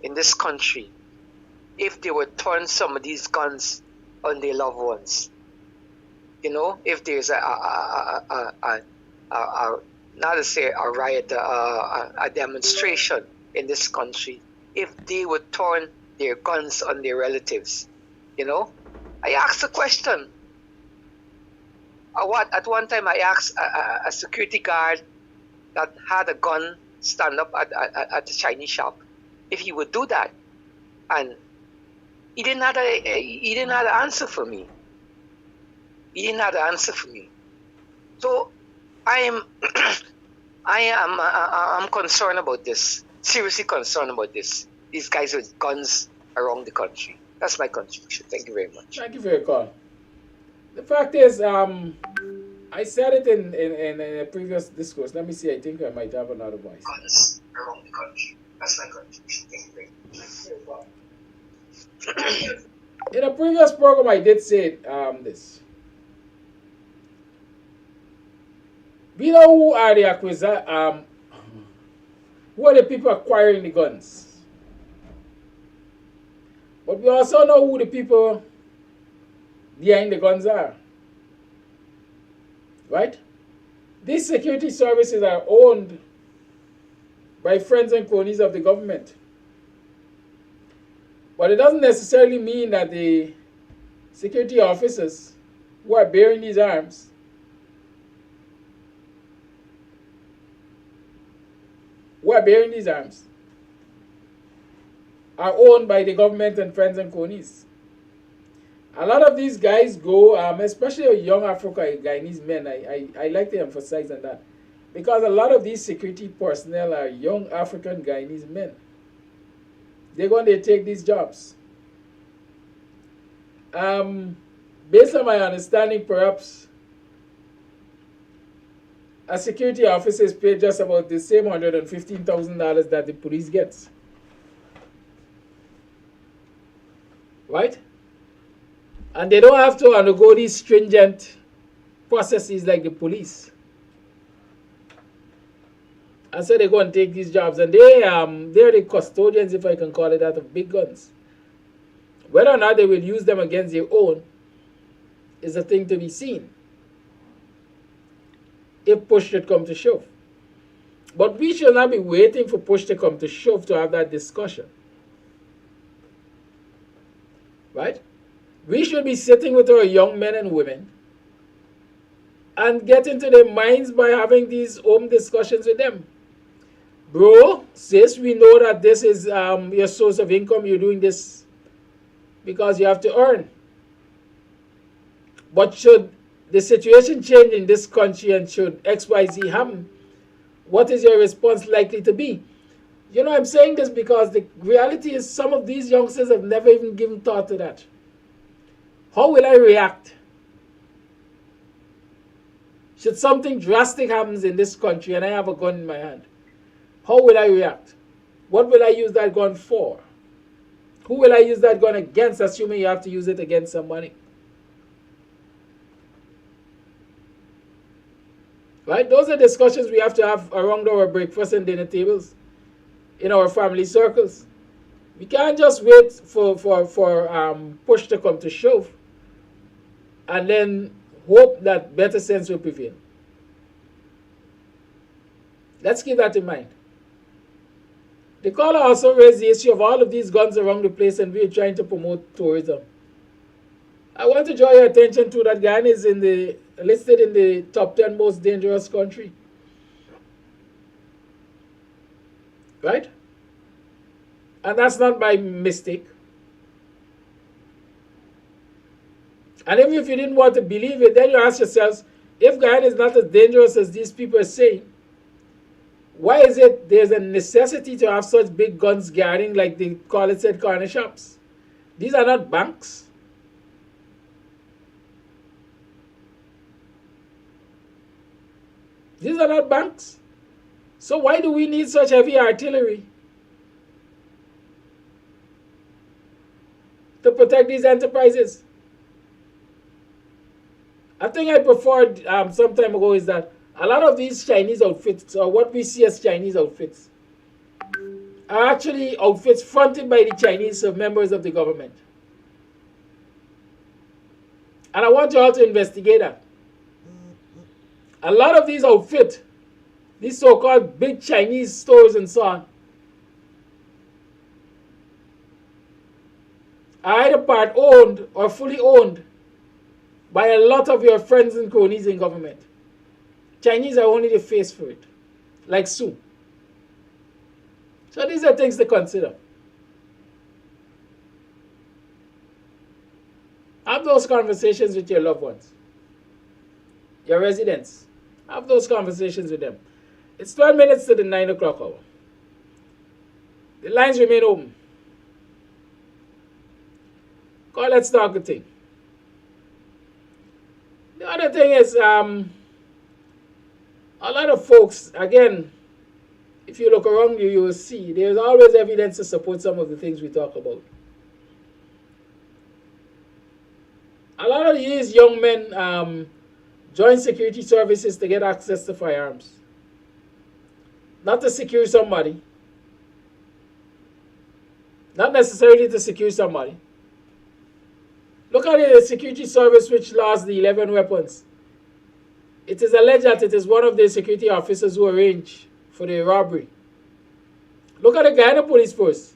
in this country, if they would turn some of these guns on their loved ones, you know, if there's not to say a riot, a demonstration in this country, if they would turn their guns on their relatives, you know. I asked a question. At one time I asked a security guard that had a gun stand up at the Chinese shop if he would do that, and he didn't have an answer for me. He didn't have the answer for me. So I'm concerned about this. Seriously concerned about this. These guys with guns around the country. That's my contribution. Thank you very much. Thank you for your call. The fact is, I said it in a previous discourse. Let me see. I think I might have another voice. Guns around the country. That's my contribution. Thank you very much. In a previous program, I did say this. We know who are the who are the people acquiring the guns. But we also know who the people behind the guns are. Right? These security services are owned by friends and cronies of the government. But it doesn't necessarily mean that the security officers who are bearing these arms are owned by the government and friends and cronies. A lot of these guys go, especially young Afro-Guyanese men, I like to emphasize on that. Because a lot of these security personnel are young African Guyanese men. They're going to take these jobs. Based on my understanding, perhaps a security officer is paid just about the same $115,000 that the police gets. Right? And they don't have to undergo these stringent processes like the police. And so they go and take these jobs. And they're the custodians, if I can call it that, of big guns. Whether or not they will use them against their own is a thing to be seen, if push should come to shove. But we should not be waiting for push to come to shove to have that discussion. Right? We should be sitting with our young men and women and get into their minds by having these home discussions with them. Bro, sis, we know that this is your source of income. You're doing this because you have to earn. But should the situation change in this country and should XYZ happen, what is your response likely to be? You know, I'm saying this because the reality is some of these youngsters have never even given thought to that. How will I react? Should something drastic happen in this country and I have a gun in my hand, how will I react? What will I use that gun for? Who will I use that gun against, assuming you have to use it against somebody? Right? Those are discussions we have to have around our breakfast and dinner tables, in our family circles. We can't just wait for push to come to shove and then hope that better sense will prevail. Let's keep that in mind. The caller also raised the issue of all of these guns around the place, and we're trying to promote tourism. I want to draw your attention to that Guyana is listed in the top 10 most dangerous country. Right? And that's not by mistake. And even if you didn't want to believe it, then you ask yourselves, if Guyana is not as dangerous as these people are saying, why is it there's a necessity to have such big guns guarding, like they call it, said corner shops? These are not banks. These are not banks. So why do we need such heavy artillery to protect these enterprises? I think I preferred some time ago is that a lot of these Chinese outfits, or what we see as Chinese outfits, are actually outfits fronted by the Chinese members of the government. And I want you all to investigate that. A lot of these outfits, these so-called big Chinese stores and so on, are either part owned or fully owned by a lot of your friends and cronies in government. Chinese are only the face for it, like Sue. So these are things to consider. Have those conversations with your loved ones, your residents. Have those conversations with them. It's 12 minutes to the 9 o'clock hour. The lines remain open. Call, let's talk a thing. The other thing is, a lot of folks, again, if you look around you, you will see there's always evidence to support some of the things we talk about. A lot of these young men join security services to get access to firearms. Not to secure somebody. Not necessarily to secure somebody. Look at the security service which lost the 11 weapons. It is alleged that it is one of the security officers who arranged for the robbery. Look at the Guyana police force.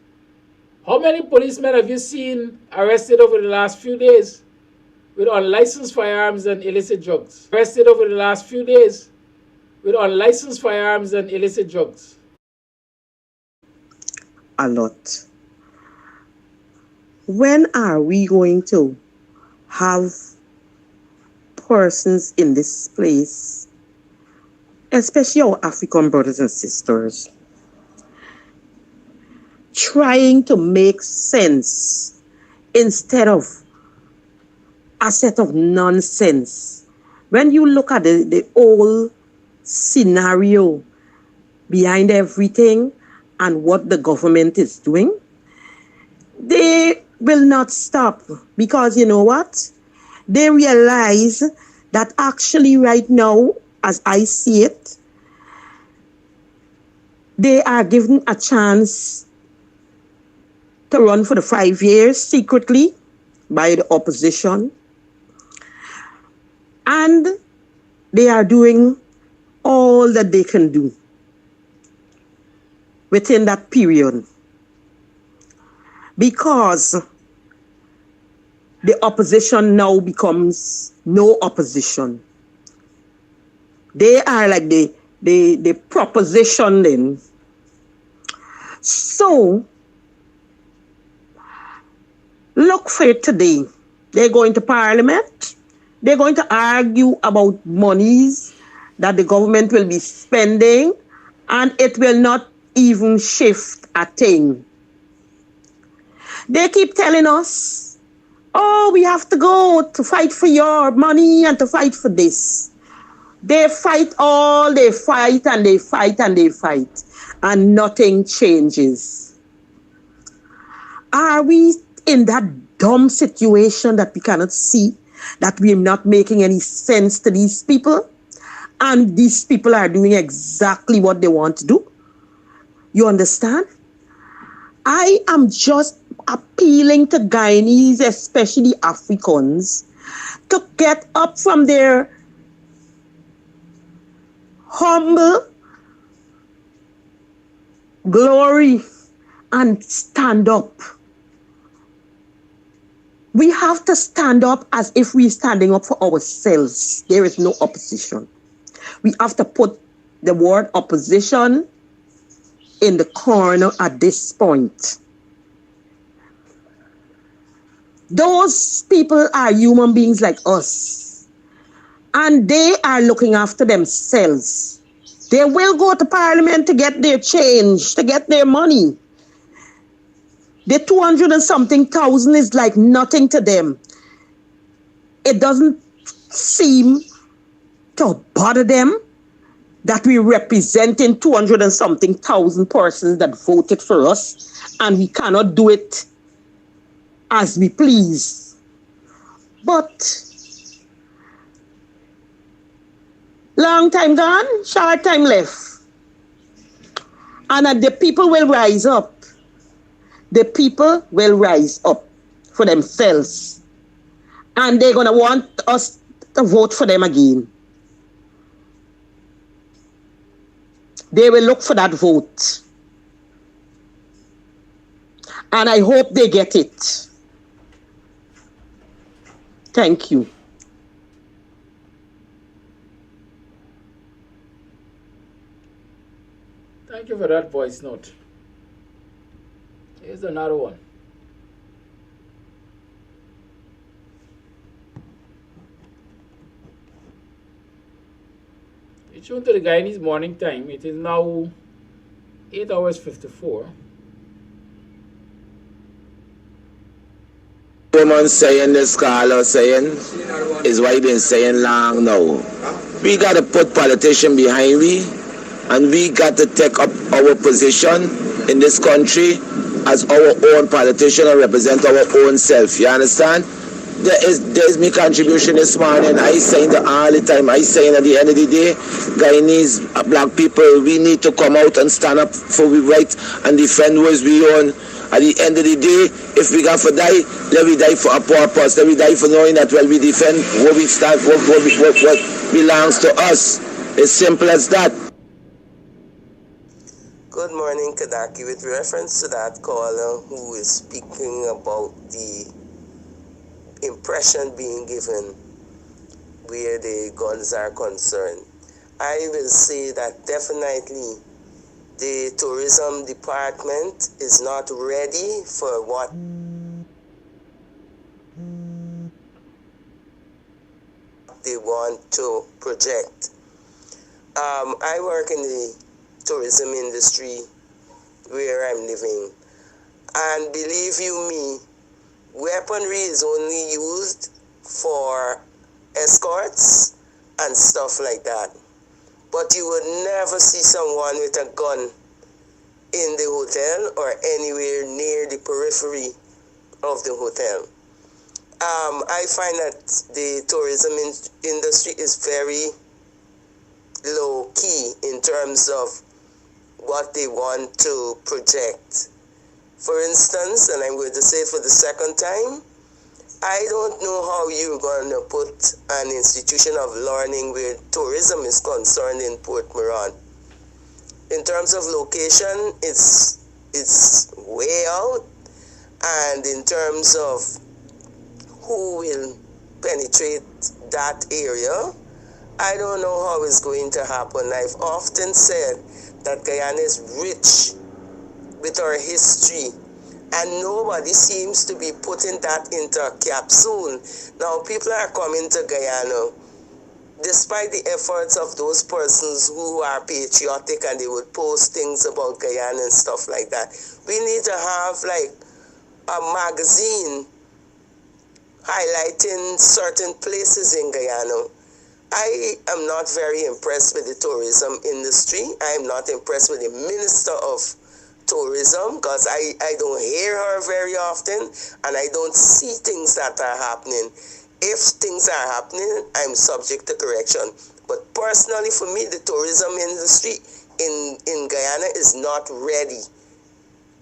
How many policemen have you seen arrested over the last few days with unlicensed firearms and illicit drugs? Arrested over the last few days with unlicensed firearms and illicit drugs? A lot. when are we going to have persons in this place, especially our African brothers and sisters, trying to make sense instead of a set of nonsense? When you look at the whole scenario behind everything and what the government is doing, they will not stop, because you know what? They realize that actually right now, as I see it, they are given a chance to run for the 5 years secretly by the opposition. And they are doing all that they can do within that period, because the opposition now becomes no opposition. They are like the proposition then. So, look for it today. They're going to Parliament. They're going to argue about monies that the government will be spending, and it will not even shift a thing. They keep telling us, oh, we have to go to fight for your money and to fight for this. They fight all, they fight and they fight and they fight, and nothing changes. Are we in that dumb situation that we cannot see that we are not making any sense to these people, and these people are doing exactly what they want to do? You understand? I am just appealing to Guyanese, especially Africans, to get up from their humble glory and stand up. We have to stand up as if we're standing up for ourselves. There is no opposition. We have to put the word opposition in the corner at this point. Those people are human beings like us, and they are looking after themselves. They will go to Parliament to get their change, to get their money. The 200 and something thousand is like nothing to them. It doesn't seem to bother them that we representing 200 and something thousand persons that voted for us, and we cannot do it as we please. But long time gone, short time left. And the people will rise up. The people will rise up for themselves. And they're going to want us to vote for them again. They will look for that vote. And I hope they get it. Thank you. Thank you for that voice note. Here's another one. It's shown to the Guyanese morning time. It is now 8 hours 54. Woman saying this caller saying is what he been saying long now. We got to put politicians behind we, and we got to take up our position in this country as our own politician and represent our own self. You understand? There's my contribution this morning. I saying that all the time. I saying at the end of the day, Guyanese black people, we need to come out and stand up for we right and defend what we own. At the end of the day, if we got to die, let we die for a purpose. Let we die for knowing that we defend what we stand, what belongs to us. It's simple as that. Good morning, Kadaki. With reference to that caller who is speaking about the impression being given where the guns are concerned, I will say that definitely the tourism department is not ready for what want to project. I work in the tourism industry where I'm living, and believe you me, weaponry is only used for escorts and stuff like that. But you would never see someone with a gun in the hotel or anywhere near the periphery of the hotel. I find that the tourism industry is very low key in terms of what they want to project. For instance, and I'm going to say it for the second time, I don't know how you're going to put an institution of learning where tourism is concerned in Port Moran. In terms of location, it's way out, and in terms of who will penetrate that area, I don't know how it's going to happen. I've often said that Guyana is rich with our history, and nobody seems to be putting that into a capsule. Now, people are coming to Guyana despite the efforts of those persons who are patriotic and they would post things about Guyana and stuff like that. We need to have like a magazine highlighting certain places in Guyana. I am not very impressed with the tourism industry. I am not impressed with the Minister of Tourism because I don't hear her very often and I don't see things that are happening. If things are happening, I'm subject to correction. But personally for me, the tourism industry in Guyana is not ready.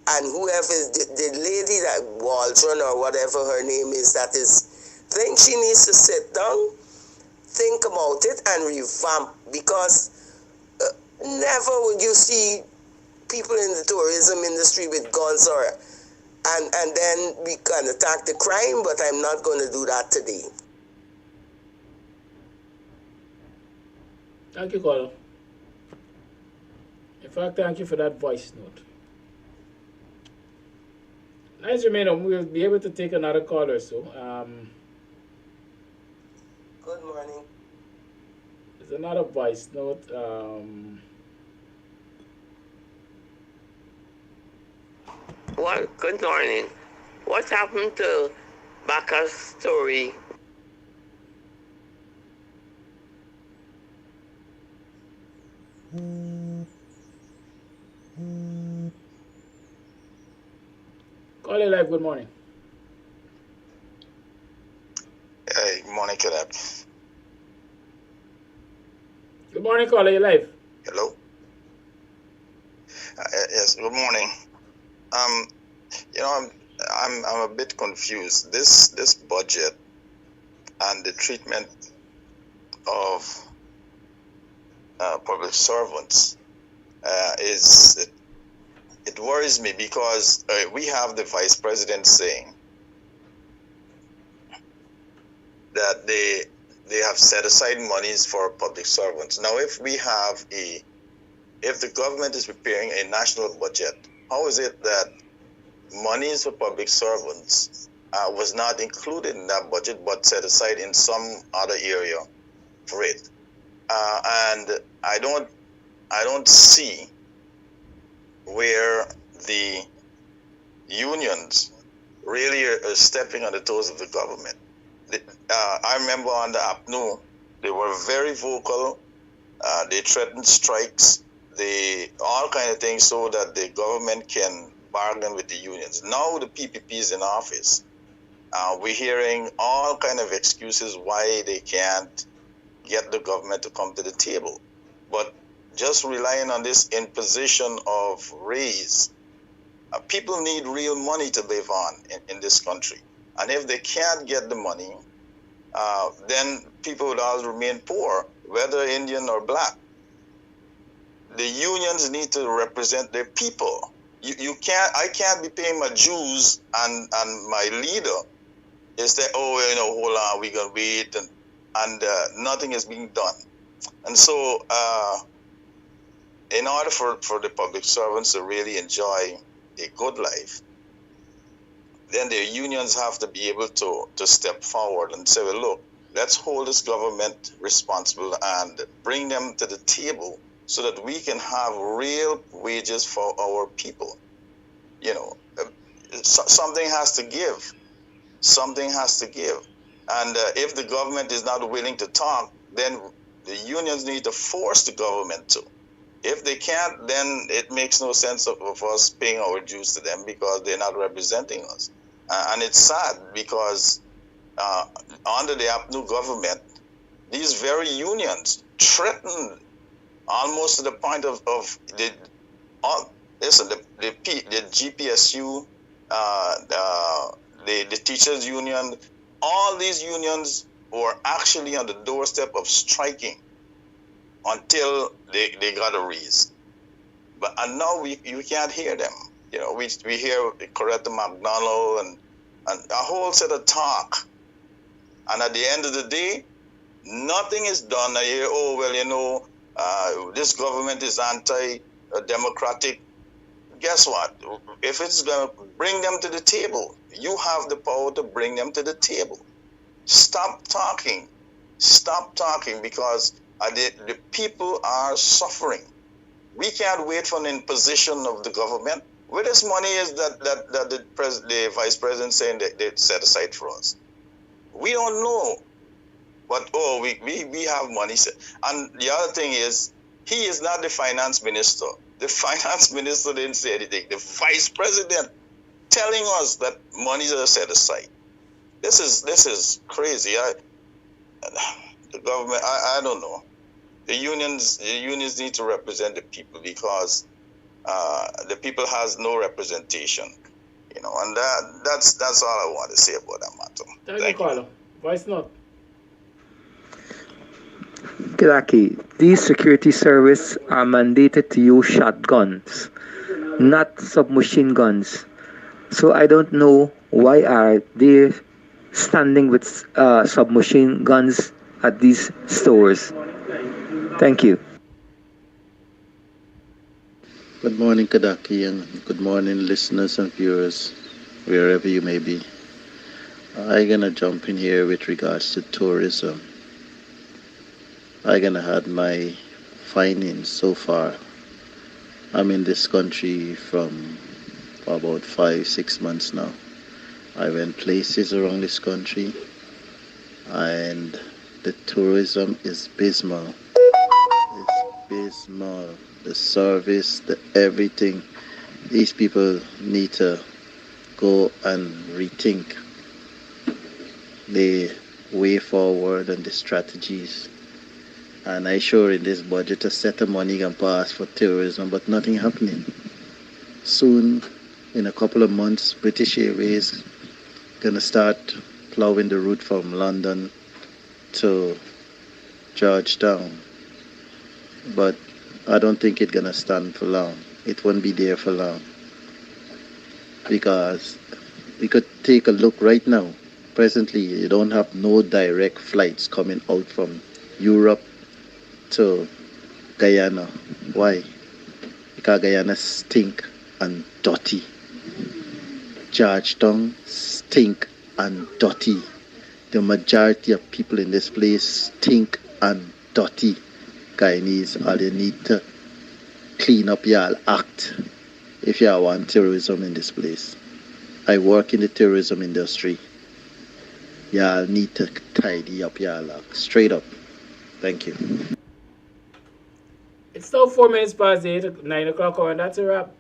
And whoever is the lady that Waldron or whatever her name is, that is, think she needs to sit down, think about it and revamp, because never would you see people in the tourism industry with guns or and then we can attack the crime, but I'm not going to do that today. Thank you, caller. In fact, thank you for that voice note. As you may know, we'll be able to take another call or so. Good morning. There's another voice note. Well, good morning. What happened to Baka's story? Call it live, good morning. Hey, good morning, Caleb. Good morning, caller, you live. Hello. Yes, good morning. You know, I'm a bit confused. This budget and the treatment of public servants it worries me because we have the vice president saying that they have set aside monies for public servants. Now, if the government is preparing a national budget, how is it that monies for public servants was not included in that budget but set aside in some other area for it? And I don't see where the unions really are stepping on the toes of the government. I remember on the APNU, they were very vocal. They threatened strikes, all kind of things so that the government can bargain with the unions. Now the PPP is in office. We're hearing all kind of excuses why they can't get the government to come to the table. But just relying on this imposition of raise, people need real money to live on in this country. And if they can't get the money, then people would all remain poor, whether Indian or black. The unions need to represent their people. I can't be paying my dues and my leader is that, hold on, we're gonna wait and nothing is being done. And so in order for the public servants to really enjoy a good life, then the unions have to be able to step forward and say, well, look, Let's hold this government responsible and bring them to the table so that we can have real wages for our people. You know, something has to give. Something has to give. And if the government is not willing to talk, then the unions need to force the government to. If they can't, then it makes no sense of us paying our dues to them because they're not representing us. And it's sad because under the new government, these very unions threatened almost to the point of the GPSU, the teachers union, all these unions were actually on the doorstep of striking until they got a raise. And now you can't hear them. You know, we hear Coretta McDonald and a whole set of talk. And at the end of the day, nothing is done. I hear, oh, well, you know, this government is anti-democratic. Guess what? If it's going to bring them to the table, you have the power to bring them to the table. Stop talking. Stop talking because the people are suffering. We can't wait for an imposition of the government. Where this money is that the vice president saying that they set aside for us? We don't know. But, oh, we have money. And the other thing is, he is not the finance minister. The finance minister didn't say anything. The vice president telling us that monies are set aside. This is crazy. The government, I don't know. The unions need to represent the people because the people has no representation, you know, and that's all I want to say about that matter. Thank you, Carlo. Voice note. Kiraki, these security service are mandated to use shotguns, not submachine guns. So I don't know why are they standing with submachine guns at these stores. Thank you. Good morning, Kadaki, and good morning, listeners and viewers, wherever you may be. I'm going to jump in here with regards to tourism. I'm going to add my findings so far. I'm in this country from about 5-6 months now. I went places around this country, and the tourism is abysmal. It's abysmal. The service, the everything. These people need to go and rethink the way forward and the strategies. And I sure in this budget a set of money can pass for tourism, but nothing happening. Soon, in a couple of months, British Airways gonna start plowing the route from London to Georgetown. But I don't think it's gonna stand for long. It won't be there for long. Because we could take a look right now. Presently, you don't have no direct flights coming out from Europe to Guyana. Why? Because Guyana stink and dirty. Georgetown stink and dirty. The majority of people in this place stink and dirty. Guyanese, all you need to clean up y'all act if y'all want terrorism in this place. I work in the tourism industry. Y'all need to tidy up y'all act. Straight up. Thank you. It's now 4 minutes past 8, 9 o'clock, and that's a wrap.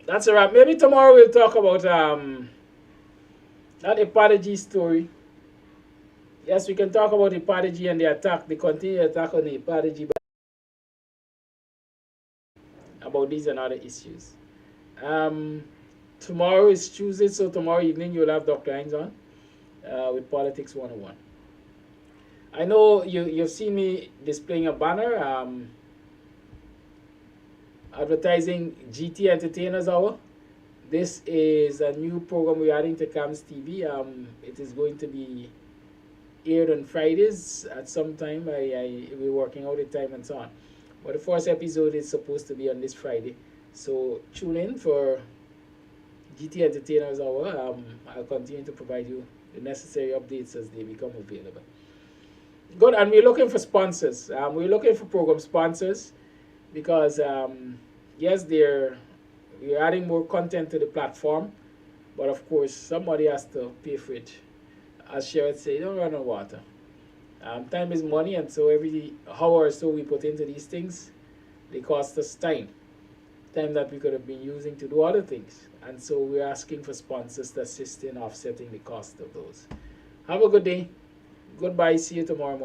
That's a wrap. Maybe tomorrow we'll talk about that Apartheid story. Yes, we can talk about Apartheid and the attack, the continued attack on the Apartheid, about these and other issues. Tomorrow is Tuesday, so tomorrow evening you'll have Dr. Hines on with Politics 101. I know you've seen me displaying a banner advertising GT Entertainers Hour. This is a new program we're adding to Kams TV. It is going to be aired on Fridays at some time. We're working out the time and so on. But the first episode is supposed to be on this Friday. So tune in for GT Entertainers Hour. I'll continue to provide you the necessary updates as they become available. Good, and we're looking for sponsors. We're looking for program sponsors because, yes, we're adding more content to the platform, but of course, somebody has to pay for it. As Sherrod said, don't run on water. Time is money, and so every hour or so we put into these things, they cost us time that we could have been using to do other things. And so we're asking for sponsors to assist in offsetting the cost of those. Have a good day. Goodbye. See you tomorrow morning.